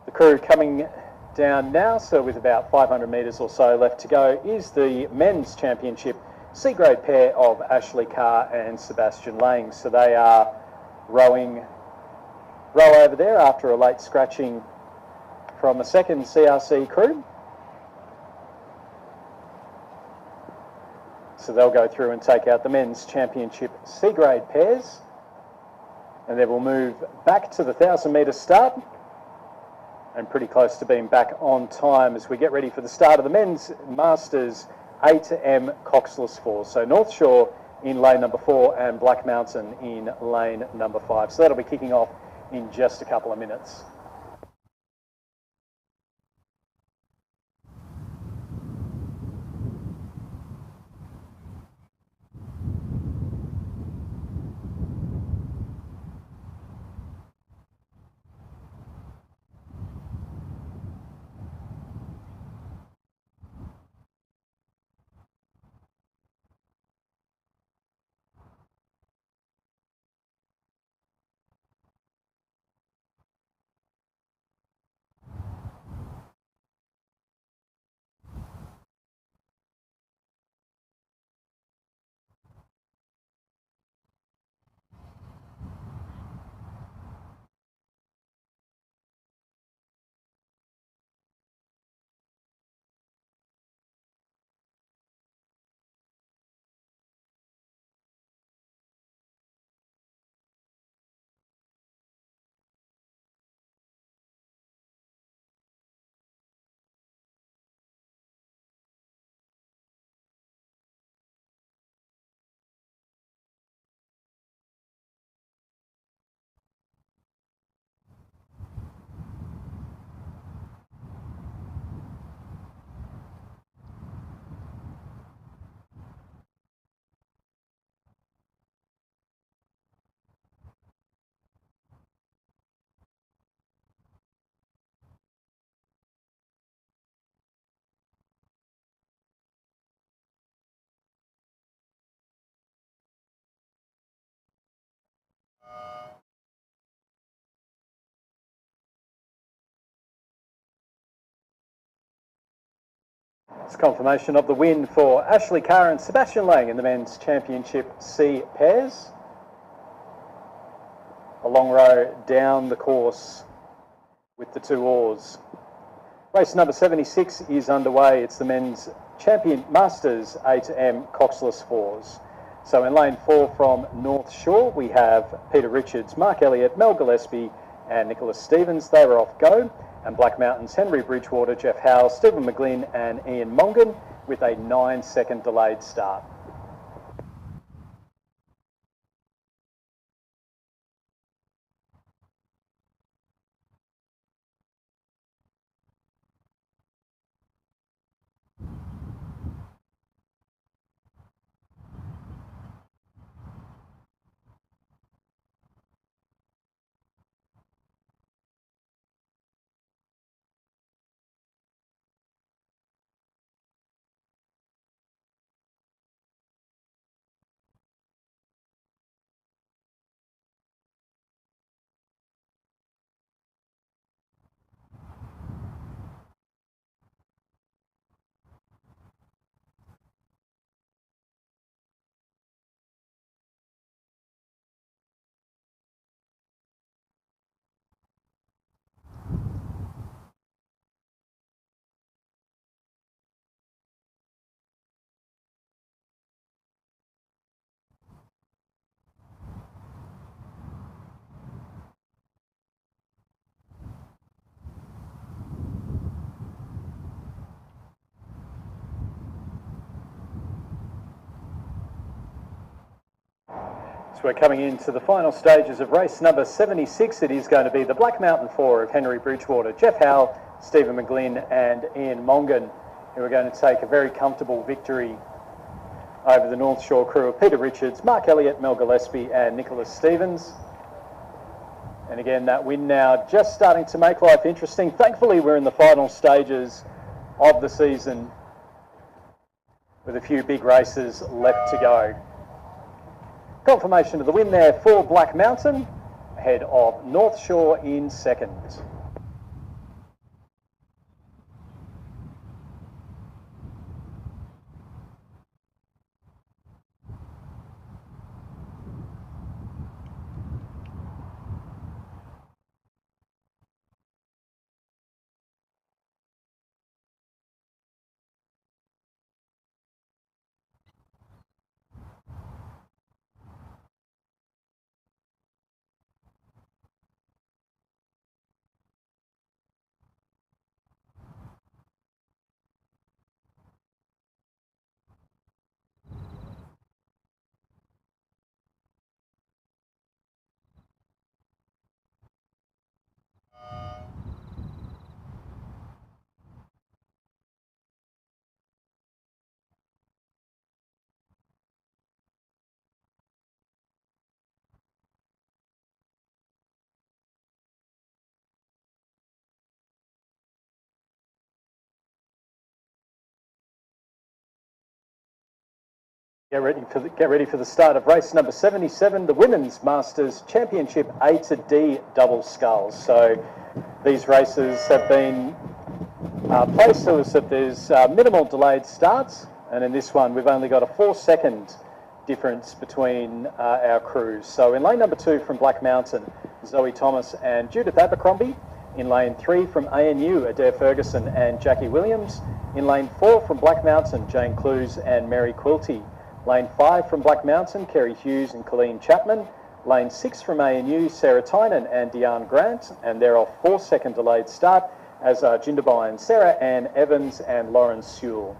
The crew coming down now, so with about 500 metres or so left to go, is the Men's Championship C-grade pair of Ashley Carr and Sebastian Lang. So they are row over there after a late scratching from a second CRC crew. So they'll go through and take out the Men's Championship C-grade pairs. And then we'll move back to the 1,000 metre start. And pretty close to being back on time as we get ready for the start of the Men's Masters A to M coxless 4. So North Shore in lane number 4 and Black Mountain in lane number 5. So that'll be kicking off in just a couple of minutes. It's confirmation of the win for Ashley Carr and Sebastian Lang in the men's championship C pairs. A long row down the course with the 2 oars. Race number 76 is underway. It's the men's champion Masters A&M coxless 4s. So in lane 4 from North Shore, we have Peter Richards, Mark Elliott, Mel Gillespie and Nicholas Stevens. They were off go. And Black Mountains, Henry Bridgewater, Jeff Howell, Stephen McGlynn and Ian Mongan with a 9-second delayed start. So we're coming into the final stages of race number 76. It is going to be the Black Mountain 4 of Henry Bridgewater, Jeff Howell, Stephen McGlynn and Ian Mongan, who are going to take a very comfortable victory over the North Shore crew of Peter Richards, Mark Elliott, Mel Gillespie and Nicholas Stevens. And again, that win now just starting to make life interesting. Thankfully, we're in the final stages of the season with a few big races left to go. Confirmation of the win there for Black Mountain, ahead of North Shore in second. Get ready for the start of race number 77, the Women's Masters Championship A to D double sculls. So these races have been placed so that there's minimal delayed starts, and in this one we've only got a 4-second difference between our crews. So in lane number 2 from Black Mountain, Zoe Thomas and Judith Abercrombie. In lane 3 from ANU, Adair Ferguson and Jackie Williams. In lane 4 from Black Mountain, Jane Clues and Mary Quilty. Lane 5 from Black Mountain, Kerry Hughes and Colleen Chapman. Lane 6 from ANU, Sarah Tynan and Deanne Grant, and they're off 4-second delayed start, as are Jindabyne, Sarah Ann Evans and Lauren Sewell.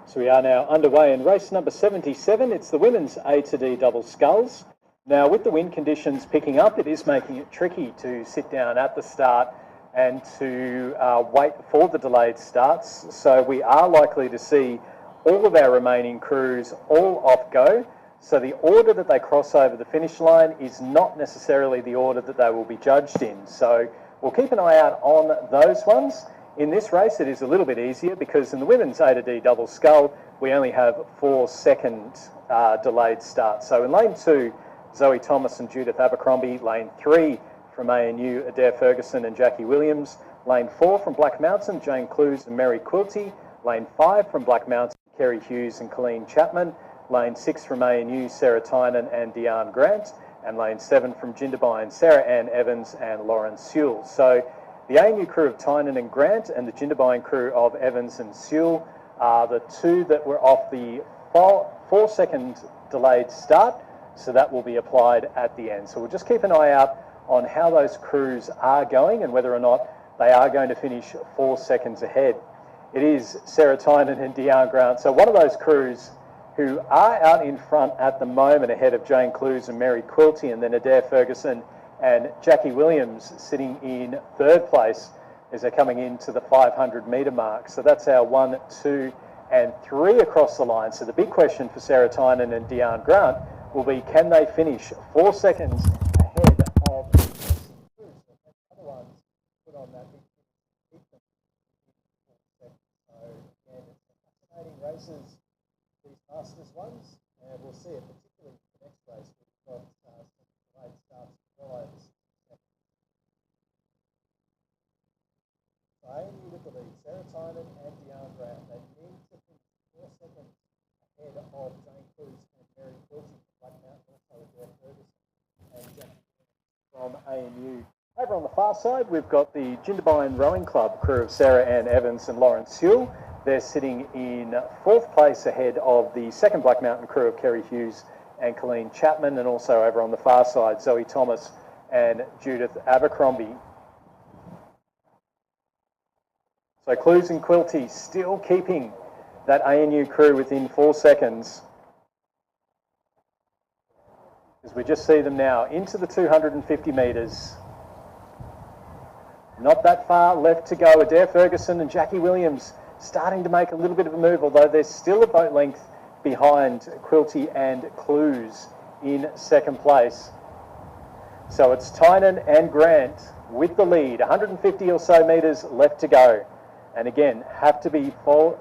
So we are now underway in race number 77. It's the women's A to D double sculls. Now, with the wind conditions picking up, it is making it tricky to sit down at the start and to wait for the delayed starts. So we are likely to see all of our remaining crews all off go. So the order that they cross over the finish line is not necessarily the order that they will be judged in. So we'll keep an eye out on those ones. In this race, it is a little bit easier because in the women's A to D double scull, we only have 4-second delayed starts. So in lane 2, Zoe Thomas and Judith Abercrombie. Lane 3 from ANU, Adair Ferguson and Jackie Williams. Lane 4 from Black Mountain, Jane Clues and Mary Quilty. Lane 5 from Black Mountain, Kerry Hughes and Colleen Chapman. Lane 6 from ANU, Sarah Tynan and Deanne Grant. And lane 7 from Jindabyne, Sarah Ann Evans and Lauren Sewell. So the ANU crew of Tynan and Grant and the Jindabyne crew of Evans and Sewell are the two that were off the 4-second delayed start. So that will be applied at the end. So we'll just keep an eye out on how those crews are going and whether or not they are going to finish 4 seconds ahead. It is Sarah Tynan and Deanne Grant. So one of those crews who are out in front at the moment ahead of Jane Clues and Mary Quilty, and then Adair Ferguson and Jackie Williams sitting in 3rd place as they're coming into the 500 metre mark. So that's our 1, 2 and 3 across the line. So the big question for Sarah Tynan and Deanne Grant will be, can they finish 4 seconds ahead of the other ones put on that big keep them in 4 seconds. So again, it's fascinating races, these Masters ones, and we'll see it particularly in the next race. We've got some delayed starts well over 6 seconds. So ANU with the lead, Sarah Tynan and Deanne Grant. They need to finish 4 seconds ahead of Jane Clues and Mary Quilty. Black Mountain, also Adair Ferguson and Jackie from ANU. Over on the far side, we've got the Jindabyne Rowing Club crew of Sarah Ann Evans and Lauren Sewell. They're sitting in 4th place ahead of the 2nd Black Mountain crew of Kerry Hughes and Colleen Chapman, and also over on the far side, Zoe Thomas and Judith Abercrombie. So Clues and Quilty still keeping that ANU crew within 4 seconds. As we just see them now into the 250 metres. Not that far left to go. Adair Ferguson and Jackie Williams starting to make a little bit of a move, although they're still a boat length behind Quilty and Clues in 2nd place. So it's Tynan and Grant with the lead, 150 or so metres left to go. And again, have to be 4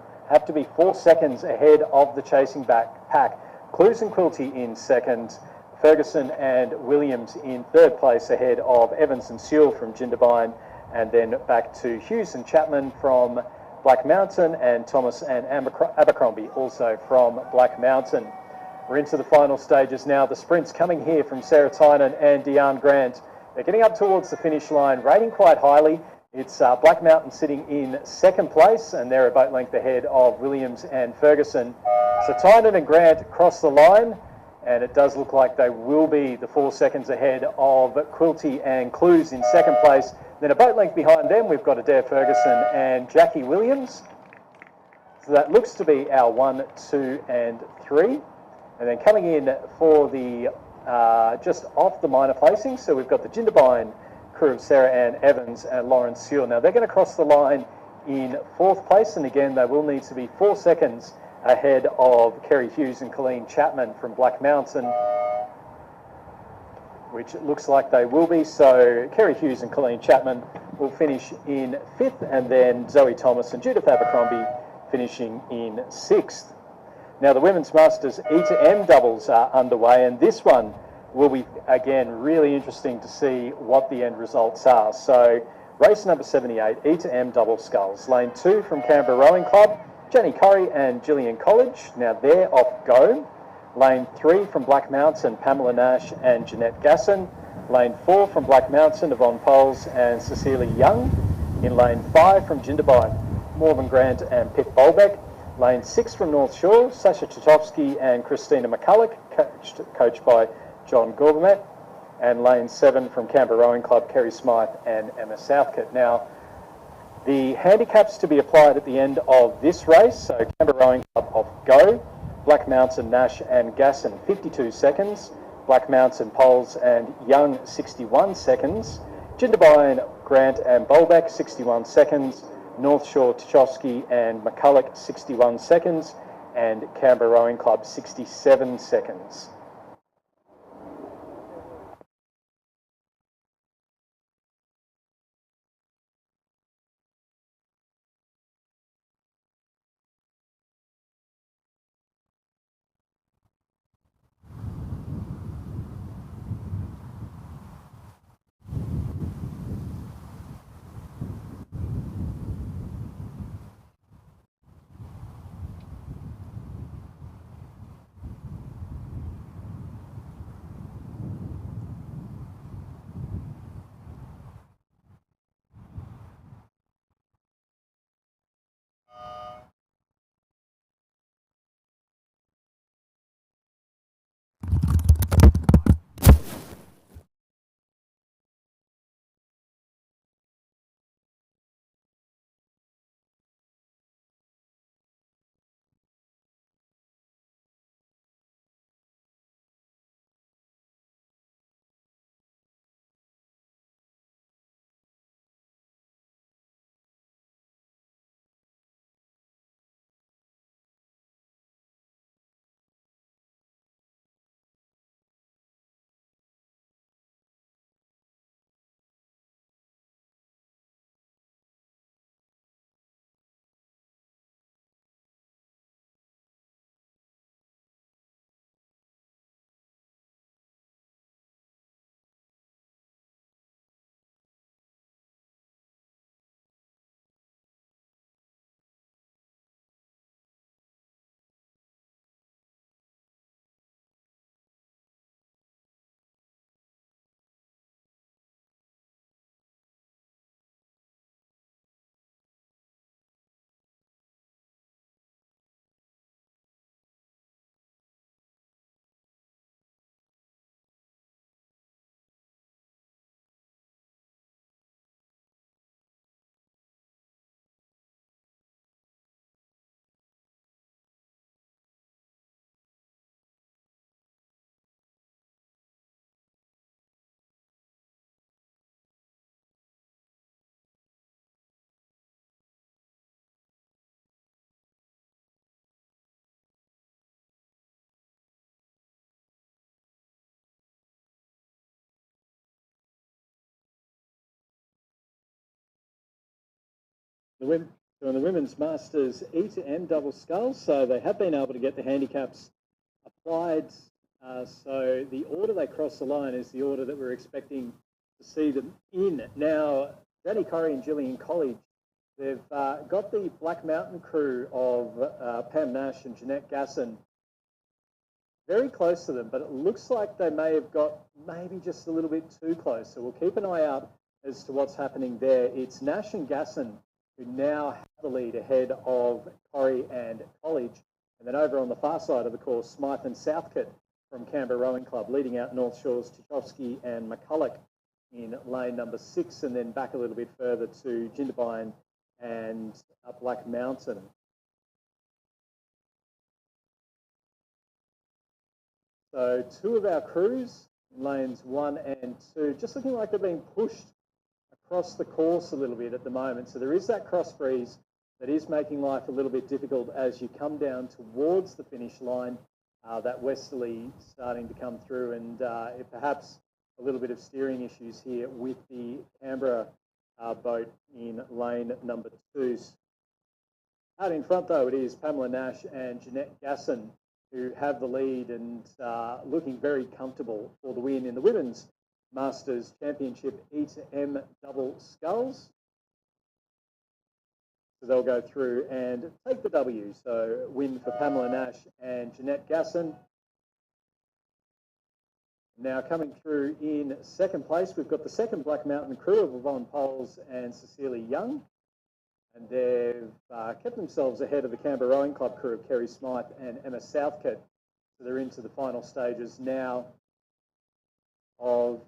seconds ahead of the chasing pack. Clues and Quilty in 2nd. Ferguson and Williams in 3rd place ahead of Evans and Sewell from Jindabyne, and then back to Hughes and Chapman from Black Mountain, and Thomas and Abercrombie also from Black Mountain. We're into the final stages now. The sprints coming here from Sarah Tynan and Deanne Grant. They're getting up towards the finish line, rating quite highly. It's Black Mountain sitting in 2nd place, and they're a boat length ahead of Williams and Ferguson. So Tynan and Grant cross the line, and it does look like they will be the 4 seconds ahead of Quilty and Clues in 2nd place. Then a boat length behind them, we've got Adair Ferguson and Jackie Williams. So that looks to be our 1, 2 and 3. And then coming in for the just off the minor placings, so we've got the Jindabyne crew of Sarah Ann Evans and Lauren Sewell. Now they're going to cross the line in 4th place, and again they will need to be 4 seconds ahead of Kerry Hughes and Colleen Chapman from Black Mountain, which it looks like they will be. So Kerry Hughes and Colleen Chapman will finish in 5th, and then Zoe Thomas and Judith Abercrombie finishing in 6th. Now the Women's Masters E to M doubles are underway, and this one will be, again, really interesting to see what the end results are. So race number 78, E to M double sculls. Lane 2 from Canberra Rowing Club, Jenny Corrie and Gillian College. Now they're off go. Lane 3 from Black Mountain, Pamela Nash and Jeanette Gasson. Lane 4 from Black Mountain, Yvonne Poles and Cecilia Young. In lane 5 from Jindabyne, Morven Grant and Pip Bolbeck. Lane 6 from North Shore, Sasha Tchaikovsky and Christina McCulloch, coached by John Gorbamet. And lane 7 from Canberra Rowing Club, Kerry Smythe and Emma Southcott. Now, The handicaps to be applied at the end of this race, so Canberra Rowing Club off go, Black Mountain, Nash and Gasson 52 seconds, Black Mountain, Poles and Young 61 seconds, Jindabyne, Grant and Bolbeck 61 seconds, North Shore, Tchaikovsky and McCulloch 61 seconds, and Canberra Rowing Club 67 seconds. So in the Women's Masters E to M double sculls, so they have been able to get the handicaps applied. So the order they cross the line is the order that we're expecting to see them in. Now, Danny Corrie and Gillian College, they've got the Black Mountain crew of Pam Nash and Jeanette Gasson very close to them, but it looks like they may have got maybe just a little bit too close. So we'll keep an eye out as to what's happening there. It's Nash and Gasson who now have the lead ahead of Corrie and College. And then over on the far side of the course, Smythe and Southcote from Canberra Rowing Club, leading out North Shores, Tchaikovsky and McCulloch in lane number 6, and then back a little bit further to Jindabyne and Black Mountain. So two of our crews, lanes 1 and 2, just looking like they're being pushed across the course a little bit at the moment. So there is that cross breeze that is making life a little bit difficult as you come down towards the finish line. That westerly starting to come through, and perhaps a little bit of steering issues here with the Canberra boat in lane number 2. Out in front, though, it is Pamela Nash and Jeanette Gasson who have the lead and looking very comfortable for the win in the Women's Masters Championship E to M double sculls. So they'll go through and take the W. So win for Pamela Nash and Jeanette Gasson. Now coming through in second place, we've got the second Black Mountain crew of Yvonne Poles and Cecilia Young. And they've kept themselves ahead of the Canberra Rowing Club crew of Kerry Smythe and Emma Southcote. So they're into the final stages now. of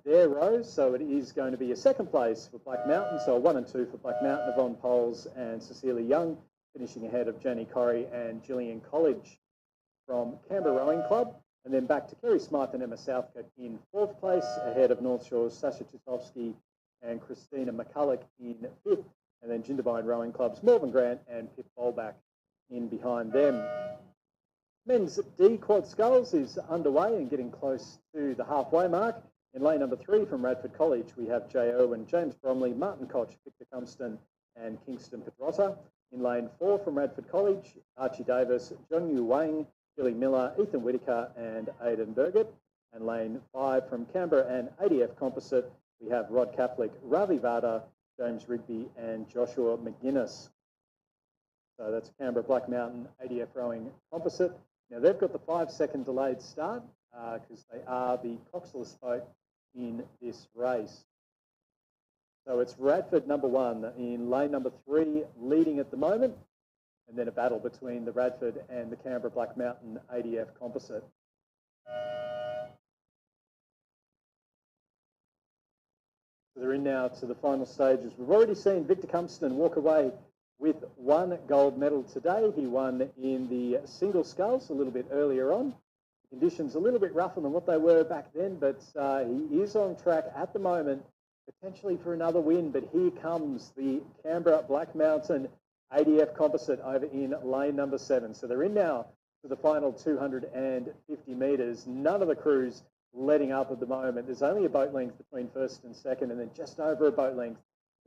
their rows. So it is going to be a second place for Black Mountain, so a 1 and 2 for Black Mountain, Yvonne Poles and Cecilia Young, finishing ahead of Jenny Corrie and Gillian College from Canberra Rowing Club. And then back to Kerry Smythe and Emma Southcote in 4th place, ahead of North Shore's Sasha Titowski and Christina McCulloch in 5th. And then Jindabyne Rowing Club's Morven Grant and Pip Bolback in behind them. Men's D quad sculls is underway and getting close to the halfway mark. In lane number 3 from Radford College, we have Jay Irwin, James Bromley, Martin Koch, Victor Cumston and Kingston Pedrotta. In lane 4 from Radford College, Archie Davis, John Yu Wang, Billy Miller, Ethan Whitaker and Aidan Burgett. And lane 5 from Canberra and ADF Composite, we have Rod Kaplik, Ravi Vada, James Rigby and Joshua McGuinness. So that's Canberra Black Mountain ADF Rowing Composite. Now they've got the 5-second delayed start because they are the coxless boat in this race. So it's Radford number 1 in lane number 3 leading at the moment, and then a battle between the Radford and the Canberra Black Mountain ADF Composite. So they're in now to the final stages. We've already seen Victor Cumston walk away with 1 gold medal today. He won in the single sculls a little bit earlier on. The conditions a little bit rougher than what they were back then, but he is on track at the moment, potentially for another win. But here comes the Canberra Black Mountain ADF Composite over in lane number 7. So they're in now to the final 250 metres. None of the crews letting up at the moment. There's only a boat length between first and second, and then just over a boat length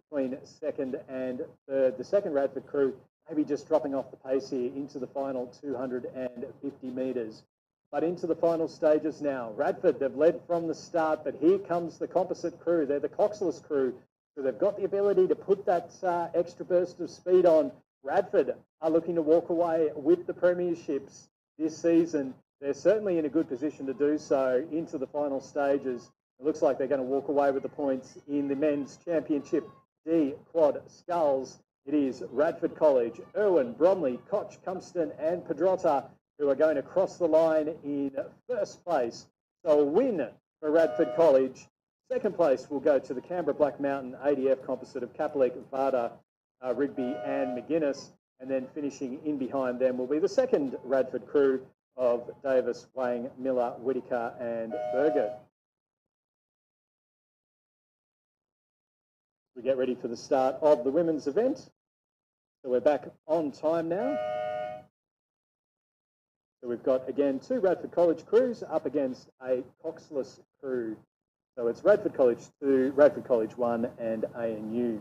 between second and third. The second Radford crew maybe just dropping off the pace here into the final 250 metres. But into the final stages now. Radford, they've led from the start, but here comes the composite crew. They're the coxless crew, so they've got the ability to put that extra burst of speed on. Radford are looking to walk away with the premierships this season. They're certainly in a good position to do so into the final stages. It looks like they're going to walk away with the points in the men's championship D quad sculls. It is Radford College, Irwin, Bromley, Koch, Cumston and Pedrotta who are going to cross the line in first place. So a win for Radford College. Second place will go to the Canberra Black Mountain ADF Composite of Kaplik, Vada, Rigby and McGuinness. And then finishing in behind them will be the second Radford crew of Davis, Wang, Miller, Whitaker and Burgett. We get ready for the start of the women's event. So we're back on time now. So we've got, again, 2 Radford College crews up against a coxless crew. So it's Radford College 2, Radford College 1 and ANU.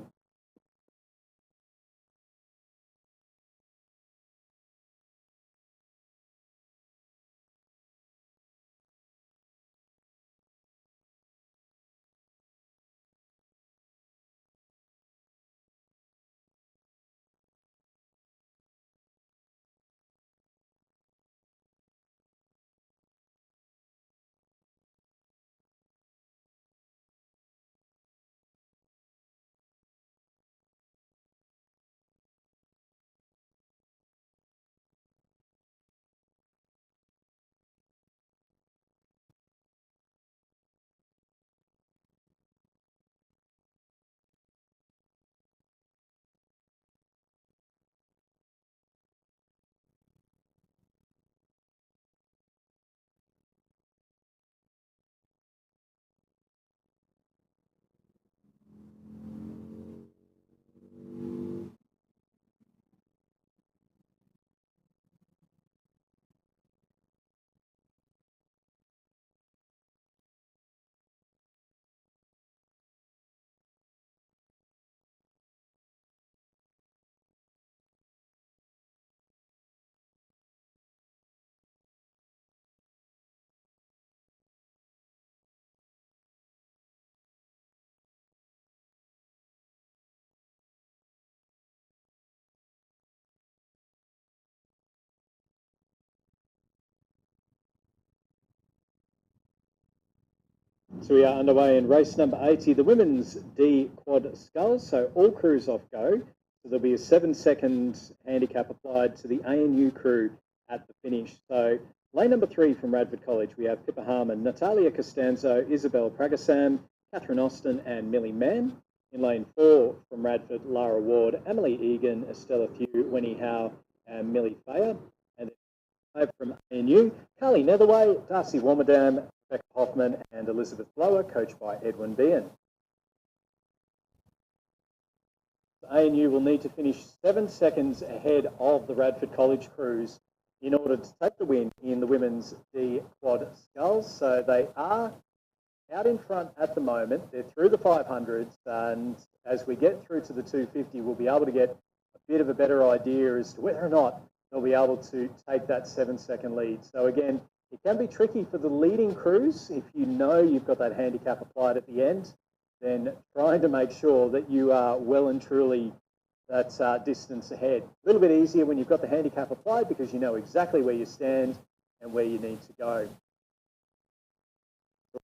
So we are underway in race number 80, the women's D quad sculls. So all crews off go. So there'll be a 7-second handicap applied to the ANU crew at the finish. So Lane number 3 from Radford College, we have Pippa Harmon, Natalia Costanzo, Isabel Pragasam, Catherine Austin, and Millie Mann. In lane 4 from Radford, Lara Ward, Emily Egan, Estella Few, Winnie Howe, and Millie Thayer. And then from ANU, Carly Netherway, Darcy Warmadam, Rebecca Hoffman, and Elizabeth Blower, coached by Edwin Behan. ANU will need to finish 7 seconds ahead of the Radford College crews in order to take the win in the women's D quad sculls. So they are out in front at the moment. They're through the 500s, and as we get through to the 250, we'll be able to get a bit of a better idea as to whether or not they'll be able to take that 7-second lead. So again, it can be tricky for the leading crews. If you know you've got that handicap applied at the end, then trying to make sure that you are well and truly that distance ahead. A little bit easier when you've got the handicap applied because you know exactly where you stand and where you need to go.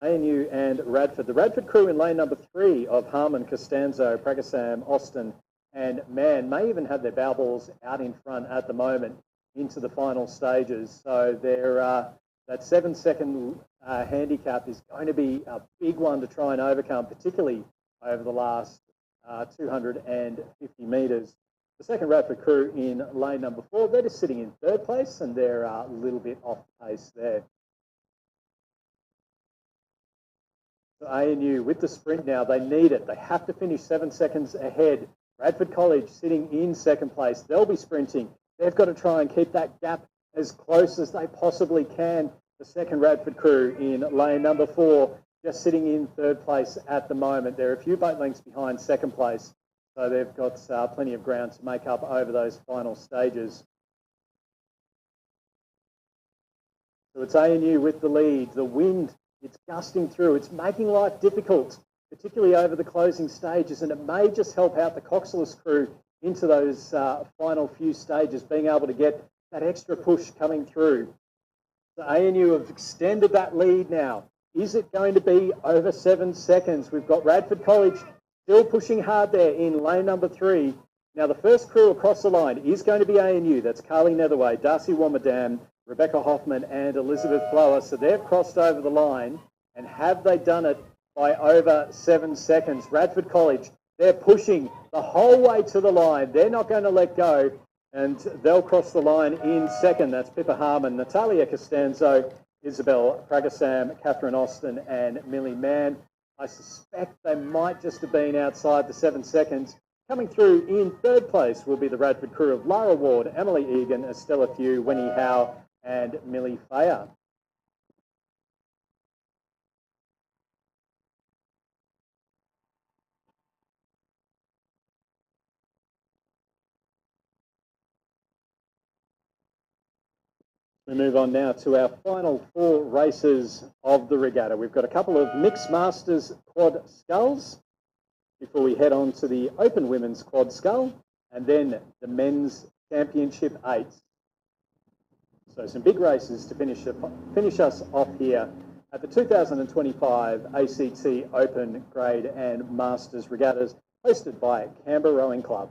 ANU and Radford. The Radford crew in lane number 3 of Harmon, Costanzo, Pragasam, Austin, and Mann may even have their bow balls out in front at the moment into the final stages. So that 7-second handicap is going to be a big one to try and overcome, particularly over the last 250 metres. The second Radford crew in lane number 4, they're just sitting in 3rd place and they're a little bit off pace there. So ANU with the sprint now, they need it. They have to finish 7 seconds ahead. Radford College sitting in 2nd place. They'll be sprinting. They've got to try and keep that gap as close as they possibly can. The second Radford crew in lane number 4, just sitting in 3rd place at the moment. They're a few boat lengths behind 2nd place, so they've got plenty of ground to make up over those final stages. So it's ANU with the lead. The wind, it's gusting through. It's making life difficult, particularly over the closing stages, and it may just help out the coxless crew into those final few stages, being able to get that extra push coming through. So ANU have extended that lead now. Is it going to be over 7 seconds? We've got Radford College still pushing hard there in lane number 3. Now the first crew across the line is going to be ANU. That's Carly Netherway, Darcy Warmadam, Rebecca Hoffman, and Elizabeth Blower. So they've crossed over the line, and have they done it by over 7 seconds? Radford College, they're pushing the whole way to the line. They're not going to let go, and they'll cross the line in 2nd. That's Pippa Harmon, Natalia Costanzo, Isabel Pragasam, Catherine Austin, and Millie Mann. I suspect they might just have been outside the 7 seconds. Coming through in 3rd place will be the Radford crew of Lara Ward, Emily Egan, Estella Few, Winnie Howe, and Millie Thayer. We move on now to our final 4 races of the regatta. We've got a couple of mixed masters quad sculls before we head on to the open women's quad scull, and then the men's championship 8. So some big races to finish us off here at the 2025 ACT Open Grade and Masters Regattas, hosted by Canberra Rowing Club.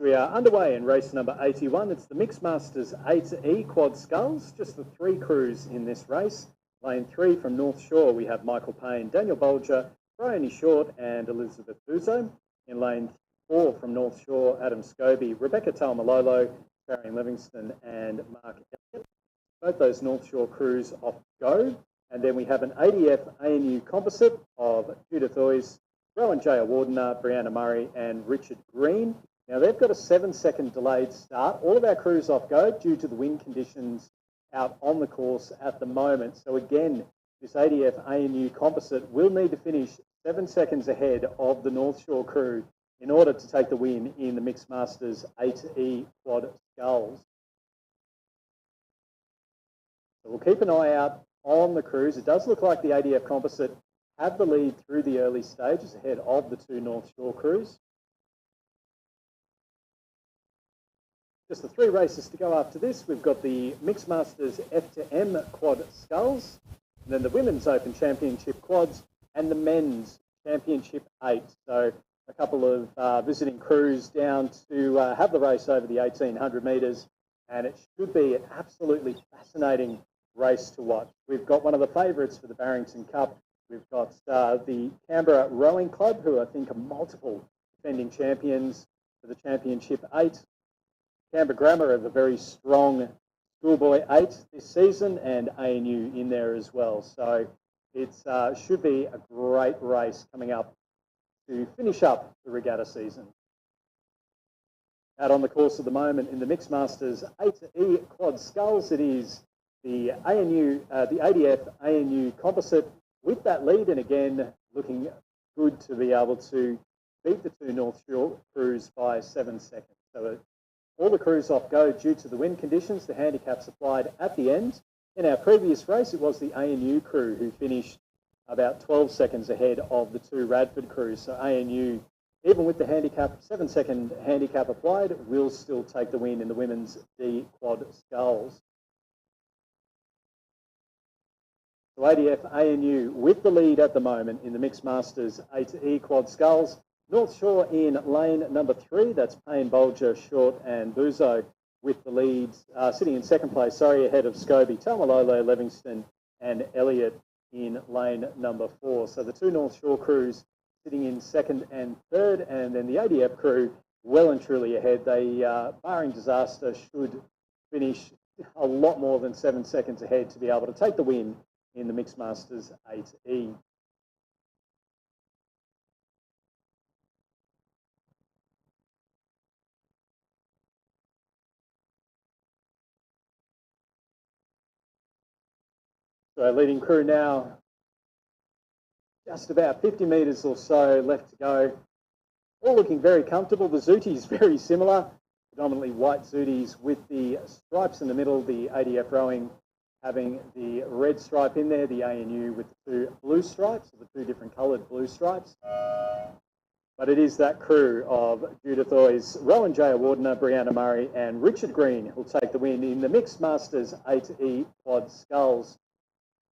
We are underway in race number 81. It's the Mixed Masters A2E Quad Sculls, just the 3 crews in this race. Lane 3 from North Shore, we have Michael Payne, Daniel Bolger, Brian Short and Elizabeth Buzo. In lane 4 from North Shore, Adam Scobie, Rebecca Talmalolo, Marion Livingston and Mark Elliott. Both those North Shore crews off go. And then we have an ADF ANU composite of Judith Oyes, Rowan J. Awardiner, Brianna Murray and Richard Green. Now they've got a 7-second delayed start. All of our crews off go due to the wind conditions out on the course at the moment. So again, this ADF ANU composite will need to finish 7 seconds ahead of the North Shore crew in order to take the win in the Mixed Masters A2E Quad Sculls. So we'll keep an eye out on the crews. It does look like the ADF composite have the lead through the early stages ahead of the 2 North Shore crews. Just the 3 races to go after this. We've got the Mixed Masters F to M Quad Sculls, and then the Women's Open Championship Quads, and the Men's Championship 8. So a couple of visiting crews down to have the race over the 1,800 metres, and it should be an absolutely fascinating race to watch. We've got one of the favourites for the Barrington Cup. We've got the Canberra Rowing Club, who I think are multiple defending champions for the Championship 8. Canberra Grammar are the very strong schoolboy 8 this season, and ANU in there as well. So it should be a great race coming up to finish up the regatta season. Out on the course at the moment in the Mixed Masters A2E Quad Sculls, it is the ADF ANU composite with that lead, and again looking good to be able to beat the 2 North Shore crews by 7 seconds. So all the crews off go due to the wind conditions. The handicaps applied at the end. In our previous race, it was the ANU crew who finished about 12 seconds ahead of the 2 Radford crews. So ANU, even with the handicap, 7-second handicap applied, will still take the win in the Women's D Quad Sculls. So ADF ANU with the lead at the moment in the Mixed Masters A2E Quad Sculls. North Shore in lane number 3, that's Payne, Bolger, Short and Buzo with the leads, sitting in second place, ahead of Scobie, Talmalolo, Livingston and Elliott in lane number 4. So the 2 North Shore crews sitting in second and third, and then the ADF crew well and truly ahead. They, barring disaster, should finish a lot more than 7 seconds ahead to be able to take the win in the Mixed Masters A2E. So our leading crew now, just about 50 metres or so left to go. All looking very comfortable. The Zooties very similar, predominantly white Zooties with the stripes in the middle, the ADF rowing having the red stripe in there, the ANU with the 2 blue stripes, the 2 different coloured blue stripes. But it is that crew of Judith Oyes, Rowan J. Awardiner, Brianna Murray and Richard Green who'll take the win in the Mixed Masters A2E Quad Sculls.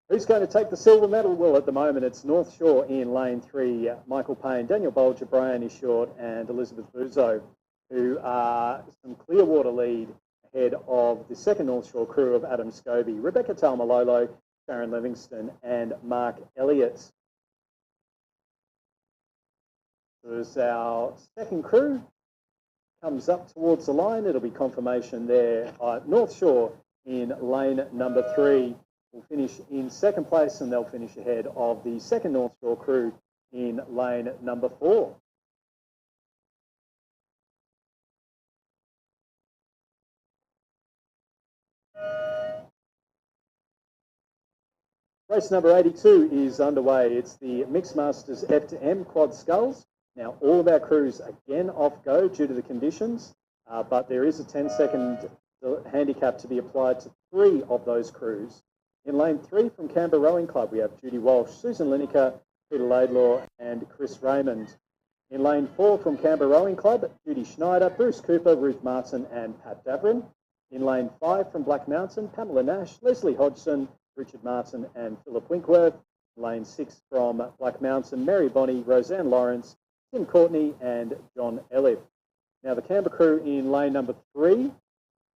Who's going to take the silver medal? Well, at the moment, it's North Shore in lane 3, Michael Payne, Daniel Bolger, Brian Short and Elizabeth Buzo, who are some clear water lead ahead of the 2nd North Shore crew of Adam Scobie, Rebecca Talmalolo, Sharon Livingston and Mark Elliott. So as our 2nd crew comes up towards the line, it'll be confirmation there. North Shore in lane number 3 will finish in 2nd place, and they'll finish ahead of the 2nd North Shore crew in lane number 4. Race number 82 is underway. It's the Mixed Masters F to M Quad Sculls. Now all of our crews again off go due to the conditions, but there is a 10-second handicap to be applied to 3 of those crews. In lane 3 from Canberra Rowing Club, we have Judy Walsh, Susan Lineker, Peter Laidlaw and Chris Raymond. In lane 4 from Canberra Rowing Club, Judy Schneider, Bruce Cooper, Ruth Martin and Pat Davrin. In lane 5 from Black Mountain, Pamela Nash, Leslie Hodgson, Richard Martin and Philip Winkworth. Lane 6 from Black Mountain, Mary Bonney, Roseanne Lawrence, Tim Courtney and John Elliff. Now the Canberra crew in lane number 3,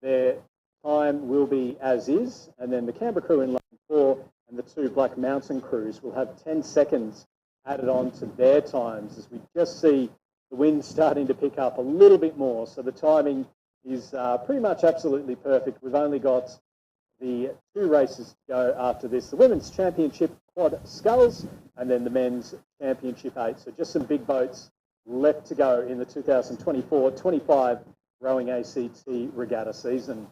their time will be as is, and then the Canberra crew in lane 4 and the 2 Black Mountain crews will have 10 seconds added on to their times as we just see the wind starting to pick up a little bit more. So the timing is pretty much absolutely perfect. We've only got the 2 races to go after this. The Women's Championship Quad Sculls and then the Men's Championship 8. So just some big boats left to go in the 2024-25 Rowing ACT Regatta season.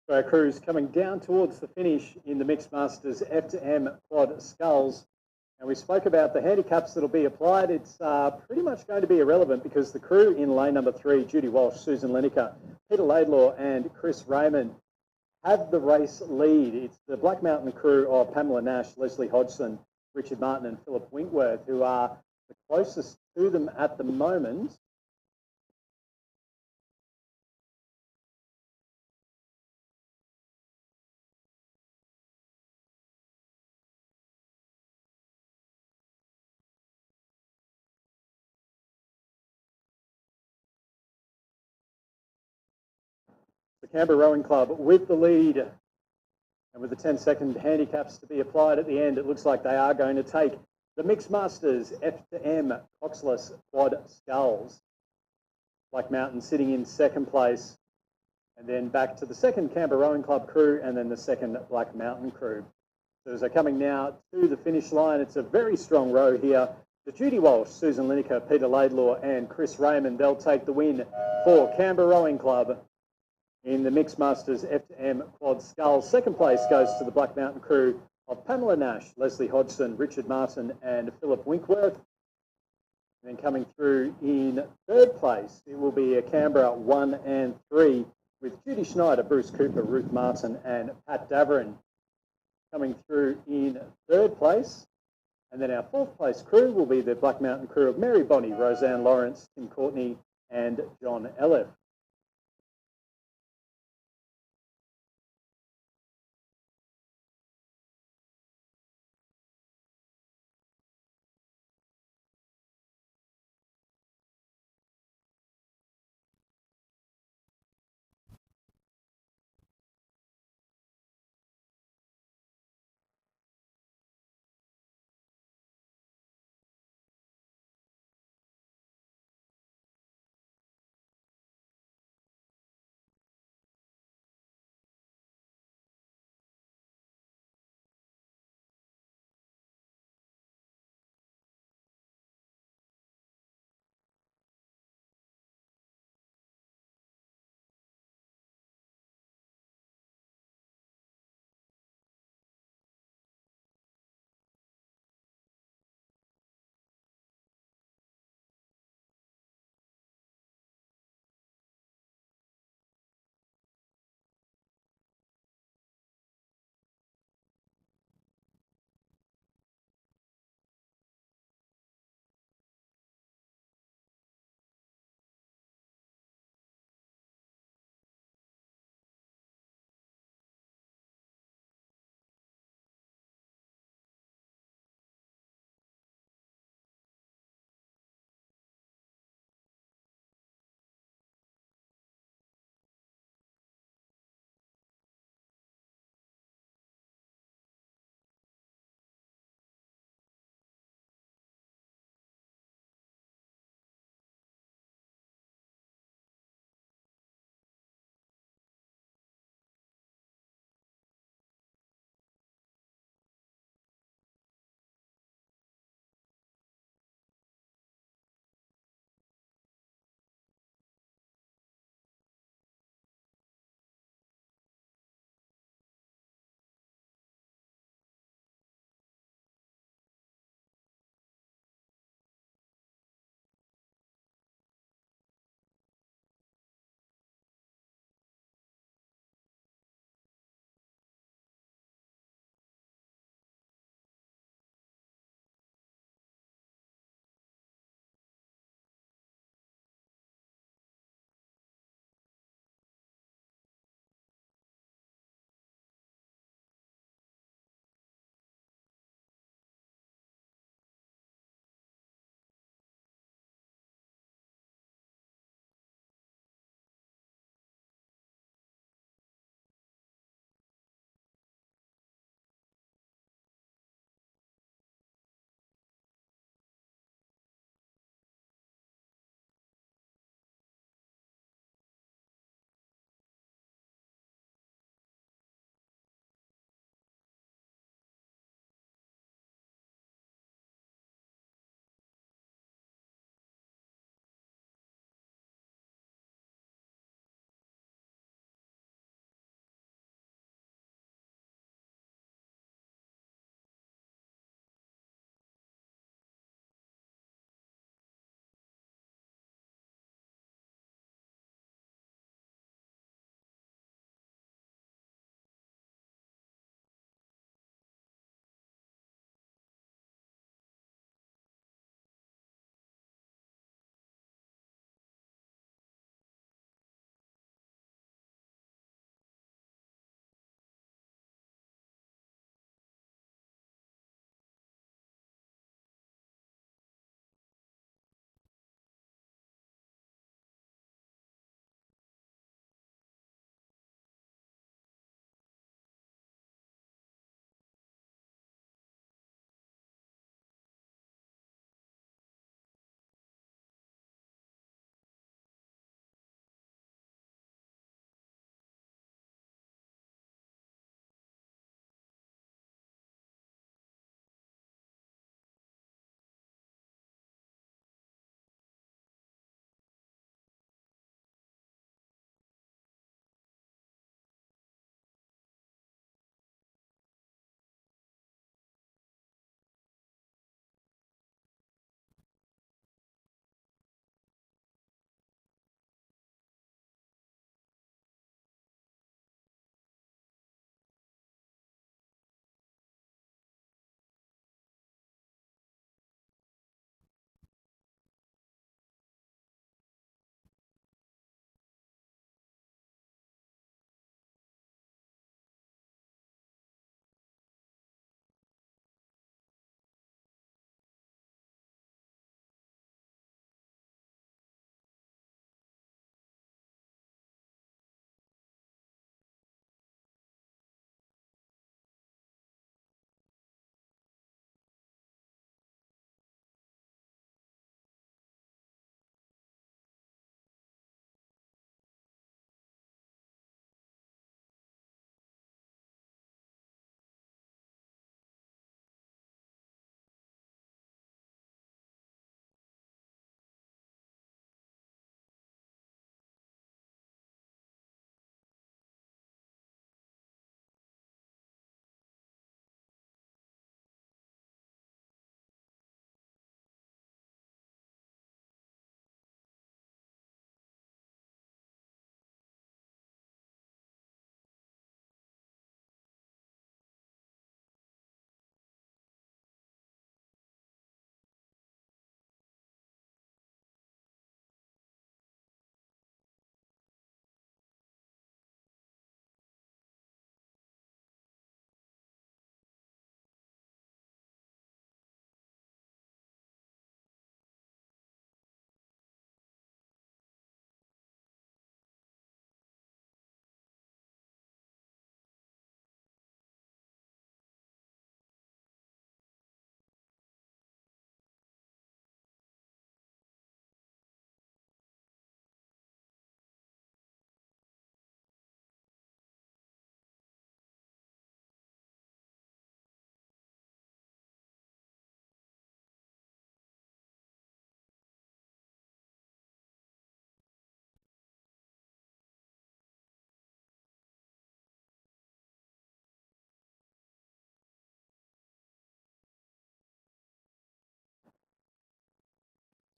So our crews coming down towards the finish in the Mixed Masters F2M Quad Sculls. And we spoke about the handicaps that will be applied. It's pretty much going to be irrelevant because the crew in lane number 3, Judy Walsh, Susan Lineker, Peter Laidlaw and Chris Raymond, have the race lead. It's the Black Mountain crew of Pamela Nash, Leslie Hodgson, Richard Martin and Philip Winkworth who are the closest to them at the moment. The Canberra Rowing Club with the lead and with the 10-second handicaps to be applied at the end, it looks like they are going to take the Mixed Masters F2M coxless Quad Sculls. Black Mountain sitting in 2nd place, and then back to the 2nd Canberra Rowing Club crew and then the 2nd Black Mountain crew. So as they're coming now to the finish line, it's a very strong row here. The Judy Walsh, Susan Lineker, Peter Laidlaw and Chris Raymond, they'll take the win for Canberra Rowing Club in the Mixed Masters F2M Quad Sculls. 2nd place goes to the Black Mountain crew of Pamela Nash, Leslie Hodgson, Richard Martin and Philip Winkworth. And then coming through in 3rd place, it will be a Canberra 1 and 3 with Judy Schneider, Bruce Cooper, Ruth Martin and Pat Daverin. Coming through in 3rd place. And then our 4th place crew will be the Black Mountain crew of Mary Bonney, Roseanne Lawrence, Tim Courtney and John Elliff.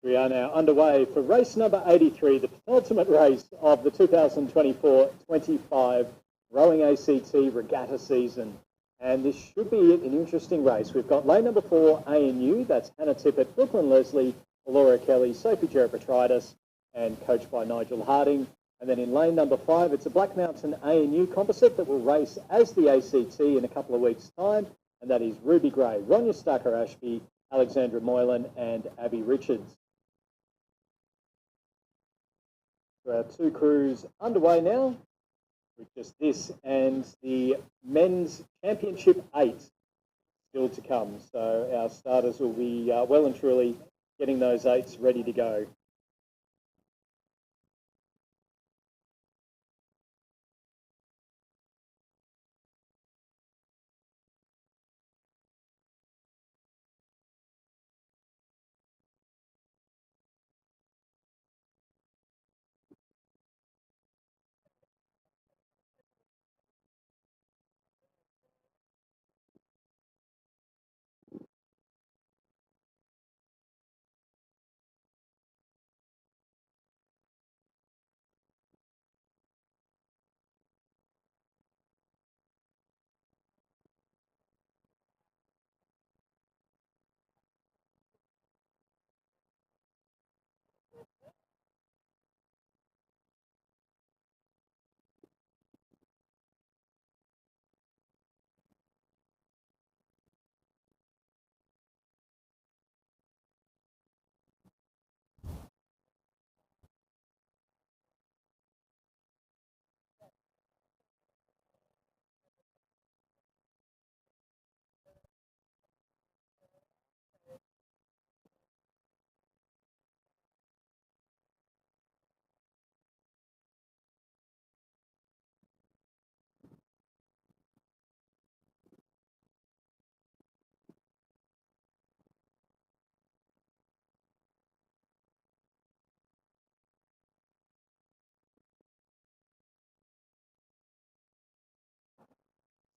We are now underway for race number 83, the penultimate race of the 2024-25 Rowing ACT Regatta season. And this should be an interesting race. We've got lane number 4, ANU, that's Hannah Tippett, Brooklyn Leslie, Laura Kelly, Sophie Jerepetridis, and coached by Nigel Harding. And then in lane number 5, it's a Black Mountain ANU composite that will race as the ACT in a couple of weeks' time. And that is Ruby Gray, Ronya Stucker-Ashby, Alexandra Moylan, and Abby Richards. So our two crews underway now with just this and the men's championship 8 still to come. So our starters will be well and truly getting those 8s ready to go.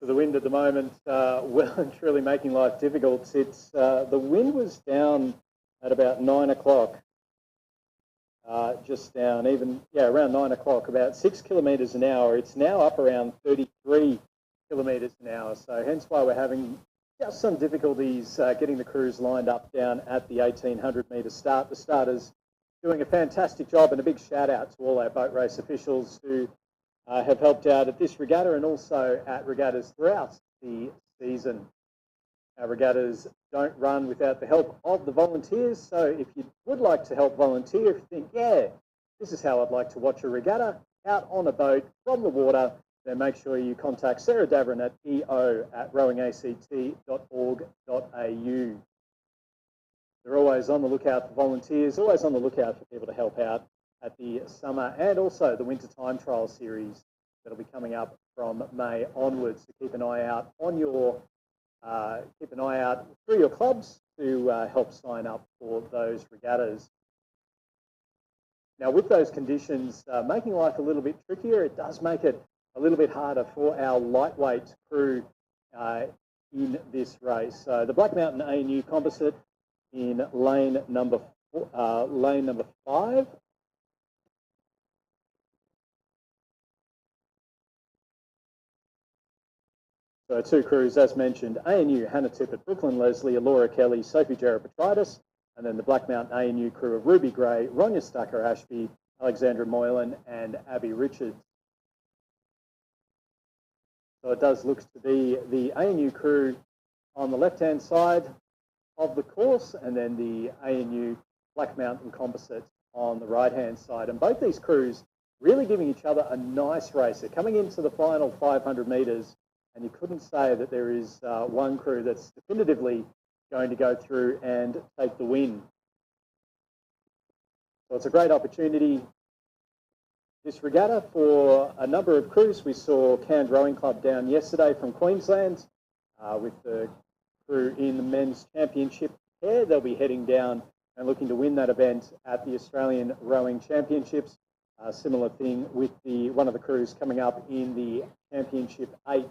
So the wind at the moment, well and truly making life difficult. It's the wind was down at about 9 o'clock, just down around 9 o'clock, about 6 kilometres an hour. It's now up around 33 kilometres an hour. So hence why we're having just some difficulties getting the crews lined up down at the 1800 metre start. The starters doing a fantastic job, and a big shout out to all our boat race officials who have helped out at this regatta and also at regattas throughout the season. Our regattas don't run without the help of the volunteers, so if you would like to help volunteer, if you think, yeah, this is how I'd like to watch a regatta out on a boat from the water, then make sure you contact Sarah Davern at eo@rowingact.org.au. They're always on the lookout for volunteers, always on the lookout for people to help out at the summer and also the winter time trial series that'll be coming up from May onwards. So keep an eye out on your, through your clubs to help sign up for those regattas. Now with those conditions making life a little bit trickier, it does make it a little bit harder for our lightweight crew in this race. So the Black Mountain ANU composite in lane number 5. So two crews, as mentioned, ANU, Hannah Tippett, Brooklyn Leslie, Laura Kelly, Sophie Jerepetridis, and then the Black Mountain ANU crew of Ruby Gray, Ronya Stucker-Ashby, Alexandra Moylan, and Abby Richards. So it does look to be the ANU crew on the left-hand side of the course, and then the ANU Black Mountain composite on the right-hand side. And both these crews really giving each other a nice race. They're coming into the final 500 metres, and you couldn't say that there is one crew that's definitively going to go through and take the win. So it's a great opportunity, this regatta, for a number of crews. We saw Cairns Rowing Club down yesterday from Queensland with the crew in the men's championship pair. They'll be heading down and looking to win that event at the Australian Rowing Championships. Similar thing with one of the crews coming up in the Championship 8.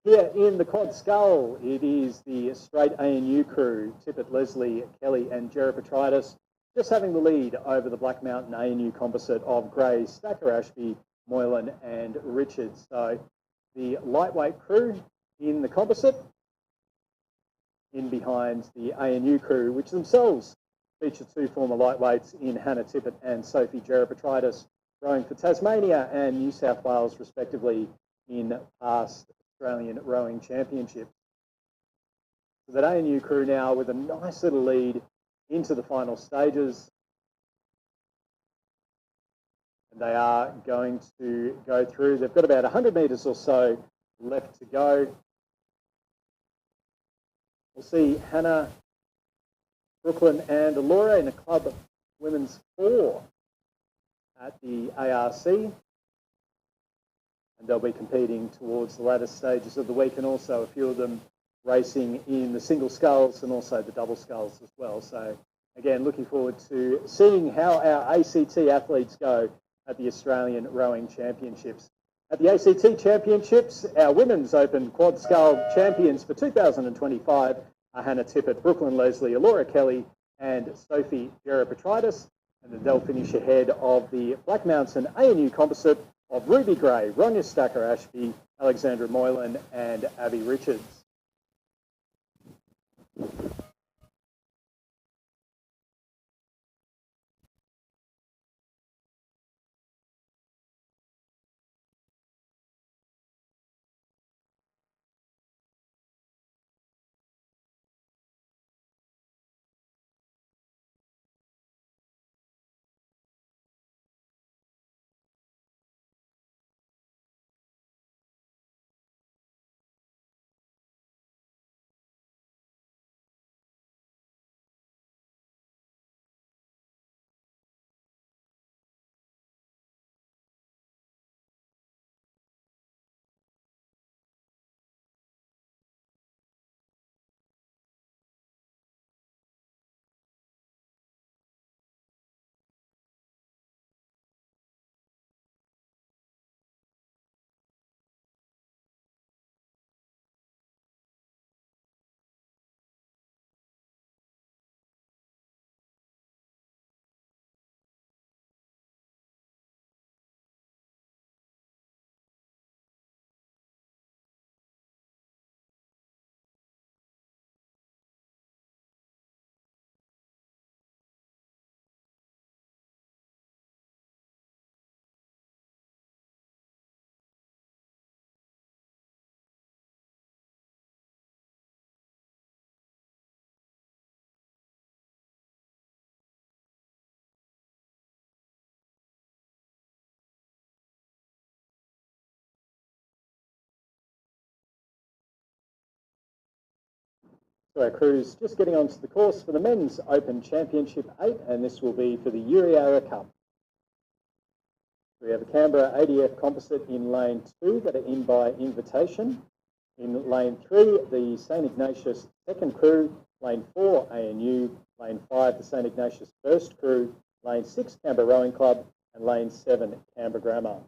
Here in the quad scull, it is the straight ANU crew, Tippett, Leslie, Kelly and Jerepetridis, just having the lead over the Black Mountain ANU composite of Gray, Stacker, Ashby, Moylan and Richards. So the lightweight crew in the composite, in behind the ANU crew, which themselves feature two former lightweights in Hannah Tippett and Sophie Jerapatridis, rowing for Tasmania and New South Wales respectively in past Australian Rowing Championships. So that ANU crew now with a nice little lead into the final stages. And they are going to go through. They've got about 100 metres or so left to go. We'll see Hannah, Brooklyn and Laura in a club women's 4 at the ARC. And they'll be competing towards the latter stages of the week, and also a few of them racing in the single sculls and also the double sculls as well. So again, looking forward to seeing how our ACT athletes go at the Australian Rowing Championships. At the ACT Championships, our Women's Open Quad Scull champions for 2025 are Hannah Tippett, Brooklyn Leslie, Laura Kelly and Sophie Jerapatridis. And then they'll finish ahead of the Black Mountain ANU composite of Ruby Gray, Ronya Stacker Ashby, Alexandra Moylan and Abby Richards. So our crew's just getting onto the course for the Men's Open Championship 8, and this will be for the Yarramundi Cup. We have a Canberra ADF composite in lane 2 that are in by invitation. In lane 3, the St Ignatius second crew, lane 4, ANU, lane 5, the St Ignatius first crew, lane 6, Canberra Rowing Club, and lane 7, Canberra Grammar.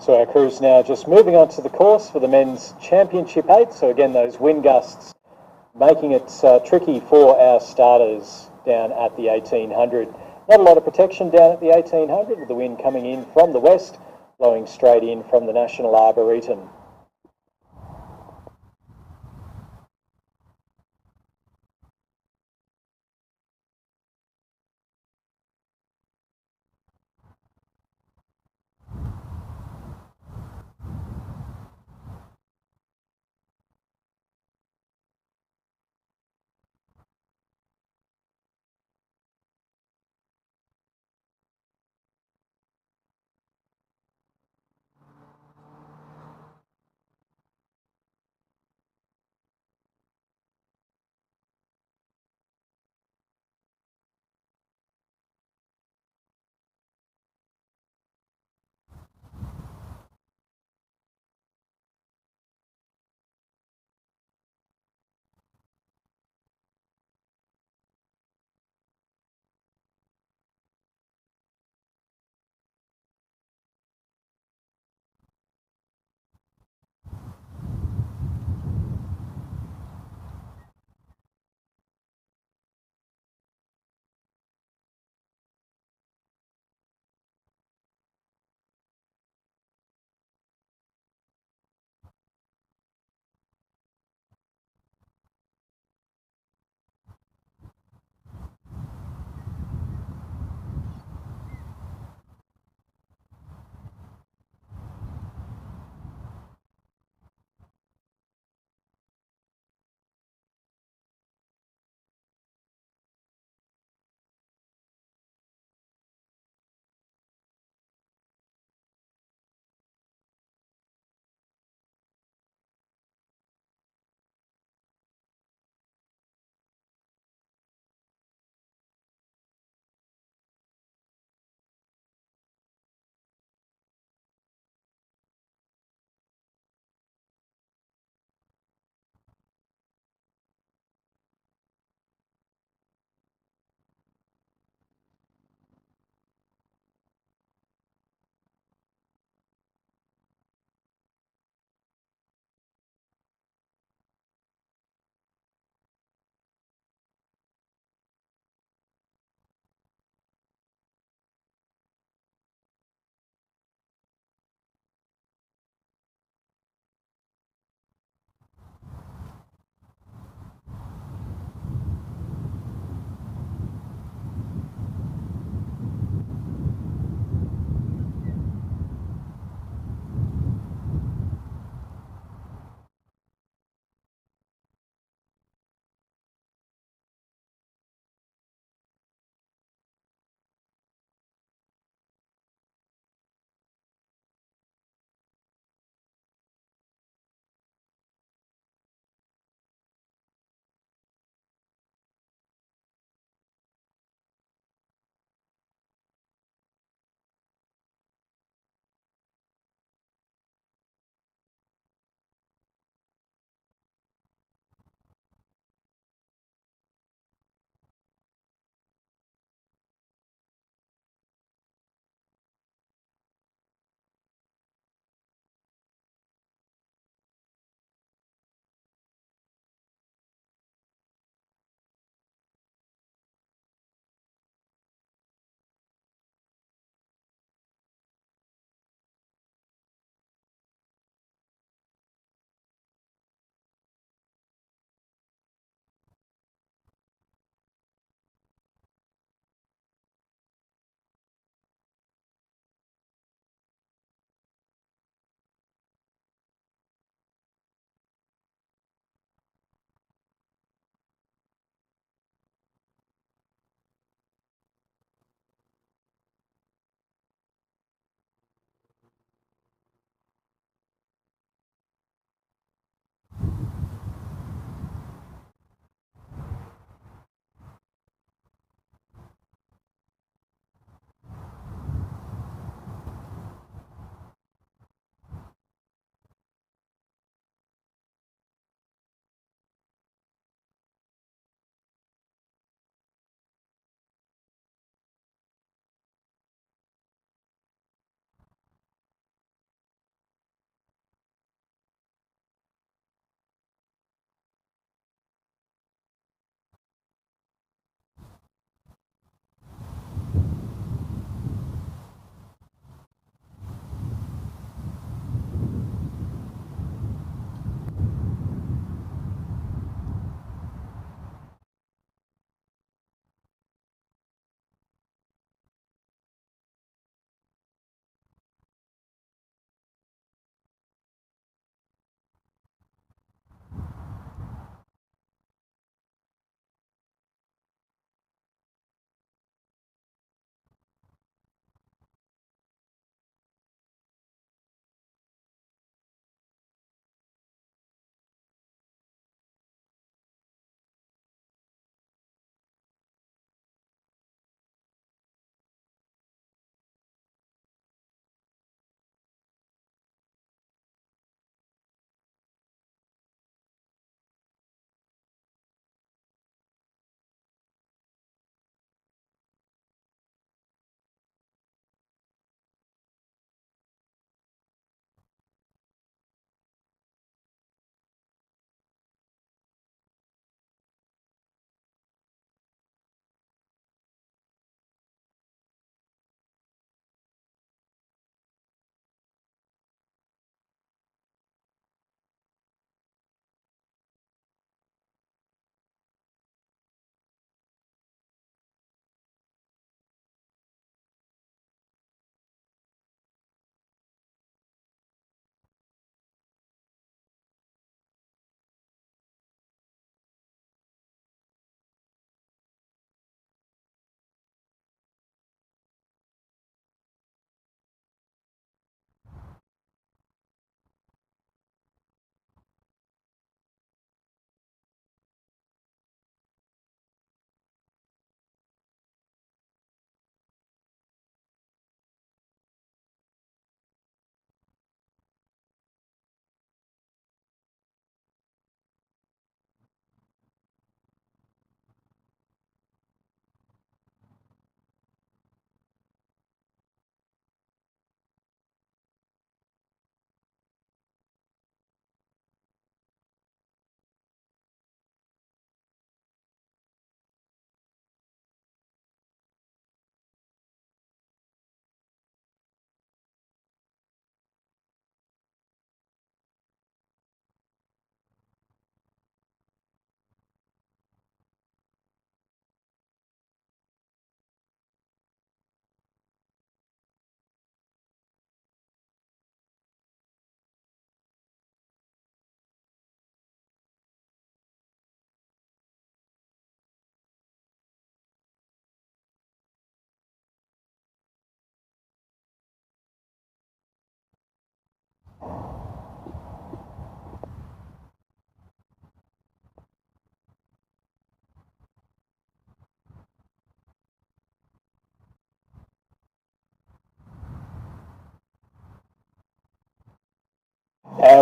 So our crew's now just moving on to the course for the men's championship 8. So again, those wind gusts making it tricky for our starters down at the 1800. Not a lot of protection down at the 1800 with the wind coming in from the west, blowing straight in from the National Arboretum.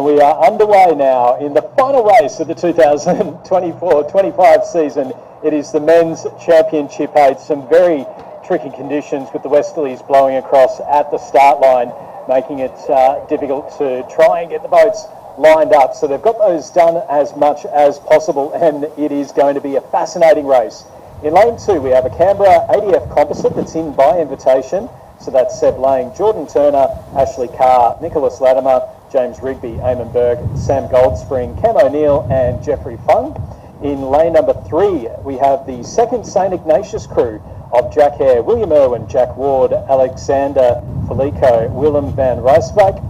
And we are underway now in the final race of the 2024-25 season. It is the men's championship 8. Some very tricky conditions with the westerlies blowing across at the start line, making it difficult to try and get the boats lined up. So they've got those done as much as possible, and it is going to be a fascinating race. In lane 2, we have a Canberra ADF composite that's in by invitation. So that's Seb Lang, Jordan Turner, Ashley Carr, Nicholas Latimer, James Rigby, Eamon Berg, Sam Goldspring, Cam O'Neill and Jeffrey Fung. In lane number 3, we have the second St Ignatius crew of Jack Hare, William Irwin, Jack Ward, Alexander Felico, Willem van Rijswijk,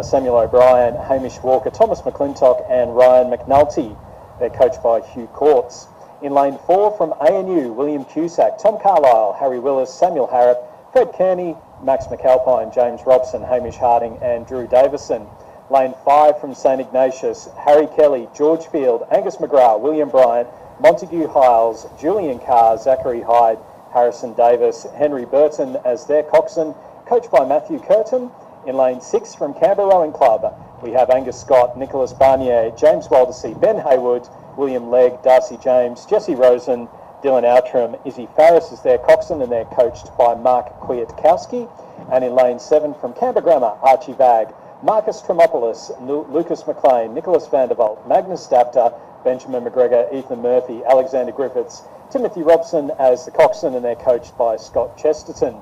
Samuel O'Brien, Hamish Walker, Thomas McClintock and Ryan McNulty. They're coached by Hugh Courts. In lane 4 from ANU, William Cusack, Tom Carlisle, Harry Willis, Samuel Harrop, Fred Kearney, Max McAlpine, James Robson, Hamish Harding and Drew Davison. Lane 5 from St Ignatius, Harry Kelly, George Field, Angus McGrath, William Bryant, Montague Hiles, Julian Carr, Zachary Hyde, Harrison Davis, Henry Burton as their coxswain, coached by Matthew Curtin. In lane 6 from Canberra Rowing Club, we have Angus Scott, Nicholas Barnier, James Waldersea, Ben Hayward, William Legg, Darcy James, Jesse Rosen, Dylan Outram, Izzy Farris is their coxswain and they're coached by Mark Kwiatkowski. And in lane 7 from Canberra Grammar, Archie Vagg, Marcus Tremopoulos, Lucas McLean, Nicholas Vandervolt, Magnus Dapter, Benjamin McGregor, Ethan Murphy, Alexander Griffiths, Timothy Robson as the coxswain and they're coached by Scott Chesterton.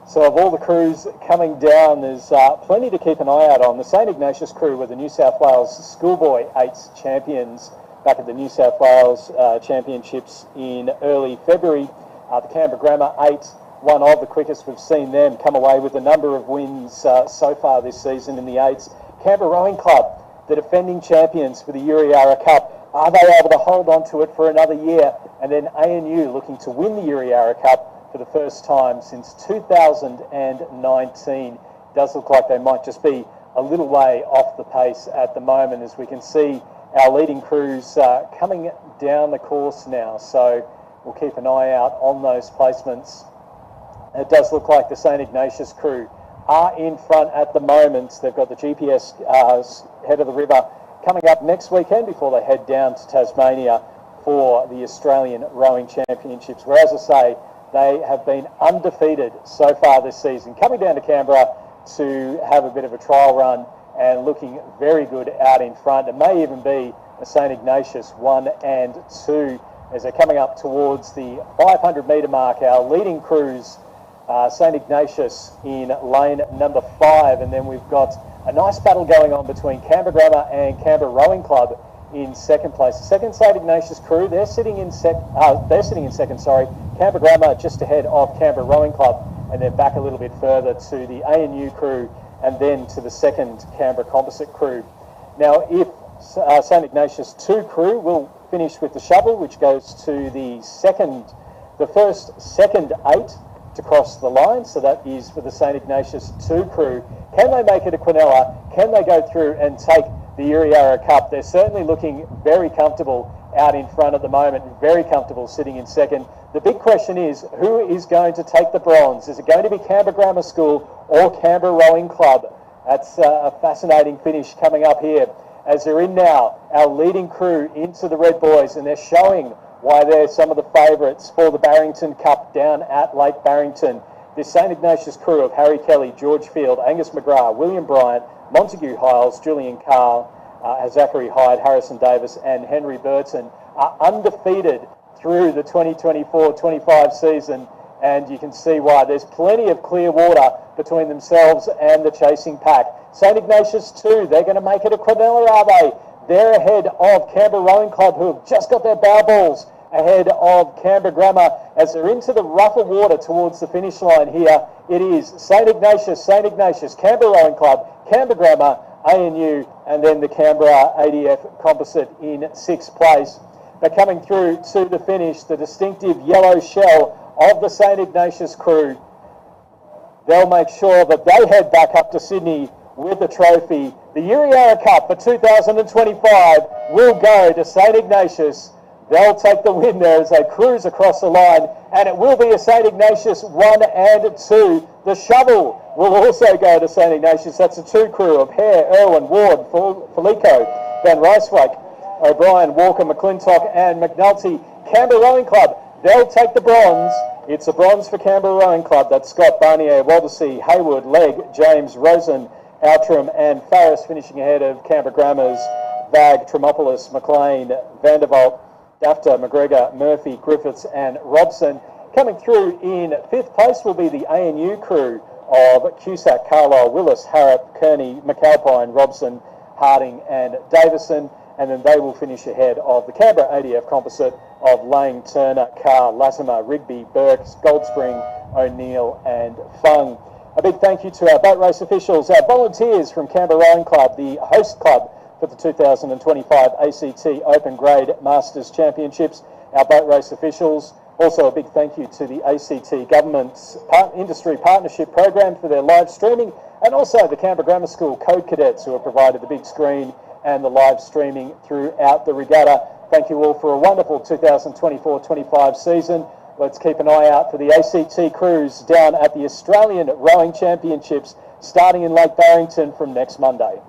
So of all the crews coming down, there's plenty to keep an eye out on. The St Ignatius crew were the New South Wales Schoolboy 8s champions back at the New South Wales Championships in early February. The Canberra Grammar 8, one of the quickest we've seen them come away with a number of wins so far this season in the 8s. Canberra Rowing Club, the defending champions for the Yarra Cup. Are they able to hold on to it for another year? And then ANU looking to win the Yarra Cup for the first time since 2019. Does look like they might just be a little way off the pace at the moment, as we can see our leading crews coming down the course now. So we'll keep an eye out on those placements. It does look like the St Ignatius crew are in front at the moment. They've got the GPS head of the river coming up next weekend before they head down to Tasmania for the Australian Rowing Championships, where, as I say, they have been undefeated so far this season, coming down to Canberra to have a bit of a trial run and looking very good out in front. It may even be a St Ignatius 1 and 2 as they're coming up towards the 500 metre mark. Our leading crews, St Ignatius in lane number 5, and then we've got a nice battle going on between Canberra Grammar and Canberra Rowing Club in second place. The second St Ignatius crew, they're sitting in second. Canberra Grammar just ahead of Canberra Rowing Club, and then back a little bit further to the ANU crew, and then to the second Canberra Composite crew. Now, if St Ignatius 2 crew will finish with the shovel, which goes to the first second 8 to cross the line. So that is for the St Ignatius 2 crew. Can they make it to Quinella? Can they go through and take the Yarra Cup? They're certainly looking very comfortable out in front at the moment, very comfortable sitting in second. The big question is, who is going to take the bronze? Is it going to be Canberra Grammar School or Canberra Rowing Club? That's a fascinating finish coming up here as they're in now, our leading crew into the Red Boys, and they're showing why they're some of the favourites for the Barrington Cup down at Lake Barrington. This St Ignatius crew of Harry Kelly, George Field, Angus McGrath, William Bryant, Montague Hiles, Julian Carr, Zachary Hyde, Harrison Davis and Henry Burton are undefeated through the 2024-25 season, and you can see why. There's plenty of clear water between themselves and the chasing pack. St Ignatius 2, they're going to make it a Quinella, are they? They're ahead of Canberra Rowing Club, who have just got their bow balls ahead of Canberra Grammar as they're into the rougher water towards the finish line here. It is St Ignatius, Canberra Rowing Club, Canberra Grammar, ANU, and then the Canberra ADF Composite in 6th place. They're coming through to the finish, the distinctive yellow shell of the St Ignatius crew. They'll make sure that they head back up to Sydney with the trophy. The Yarra Cup for 2025 will go to St Ignatius. They'll take the win there as they cruise across the line, and it will be a St Ignatius 1 and 2. The shovel will also go to St Ignatius. That's a 2 crew of Hare, Irwin, Ward, Felico, Van Ryswyk, O'Brien, Walker, McClintock and McNulty. Canberra Rowing Club, they'll take the bronze. It's a bronze for Canberra Rowing Club. That's Scott, Barnier, Waldersea, Hayward, Legg, James, Rosen, Outram and Farris, finishing ahead of Canberra Grammar's Vag, Tremopoulos, McLean, Vandervolt, Dafter, McGregor, Murphy, Griffiths and Robson. Coming through in 5th place will be the ANU crew of Cusack, Carlisle, Willis, Harrop, Kearney, McAlpine, Robson, Harding and Davison. And then they will finish ahead of the Canberra ADF composite of Lang, Turner, Carr, Latimer, Rigby, Burks, Goldspring, O'Neill and Fung. A big thank you to our boat race officials, our volunteers from Canberra Rowing Club, the host club for the 2025 ACT Open Grade Masters Championships, our boat race officials. Also a big thank you to the ACT Government's Industry Partnership Program for their live streaming, and also the Canberra Grammar School Code Cadets who have provided the big screen and the live streaming throughout the regatta. Thank you all for a wonderful 2024-25 season. Let's keep an eye out for the ACT crews down at the Australian Rowing Championships starting in Lake Barrington from next Monday.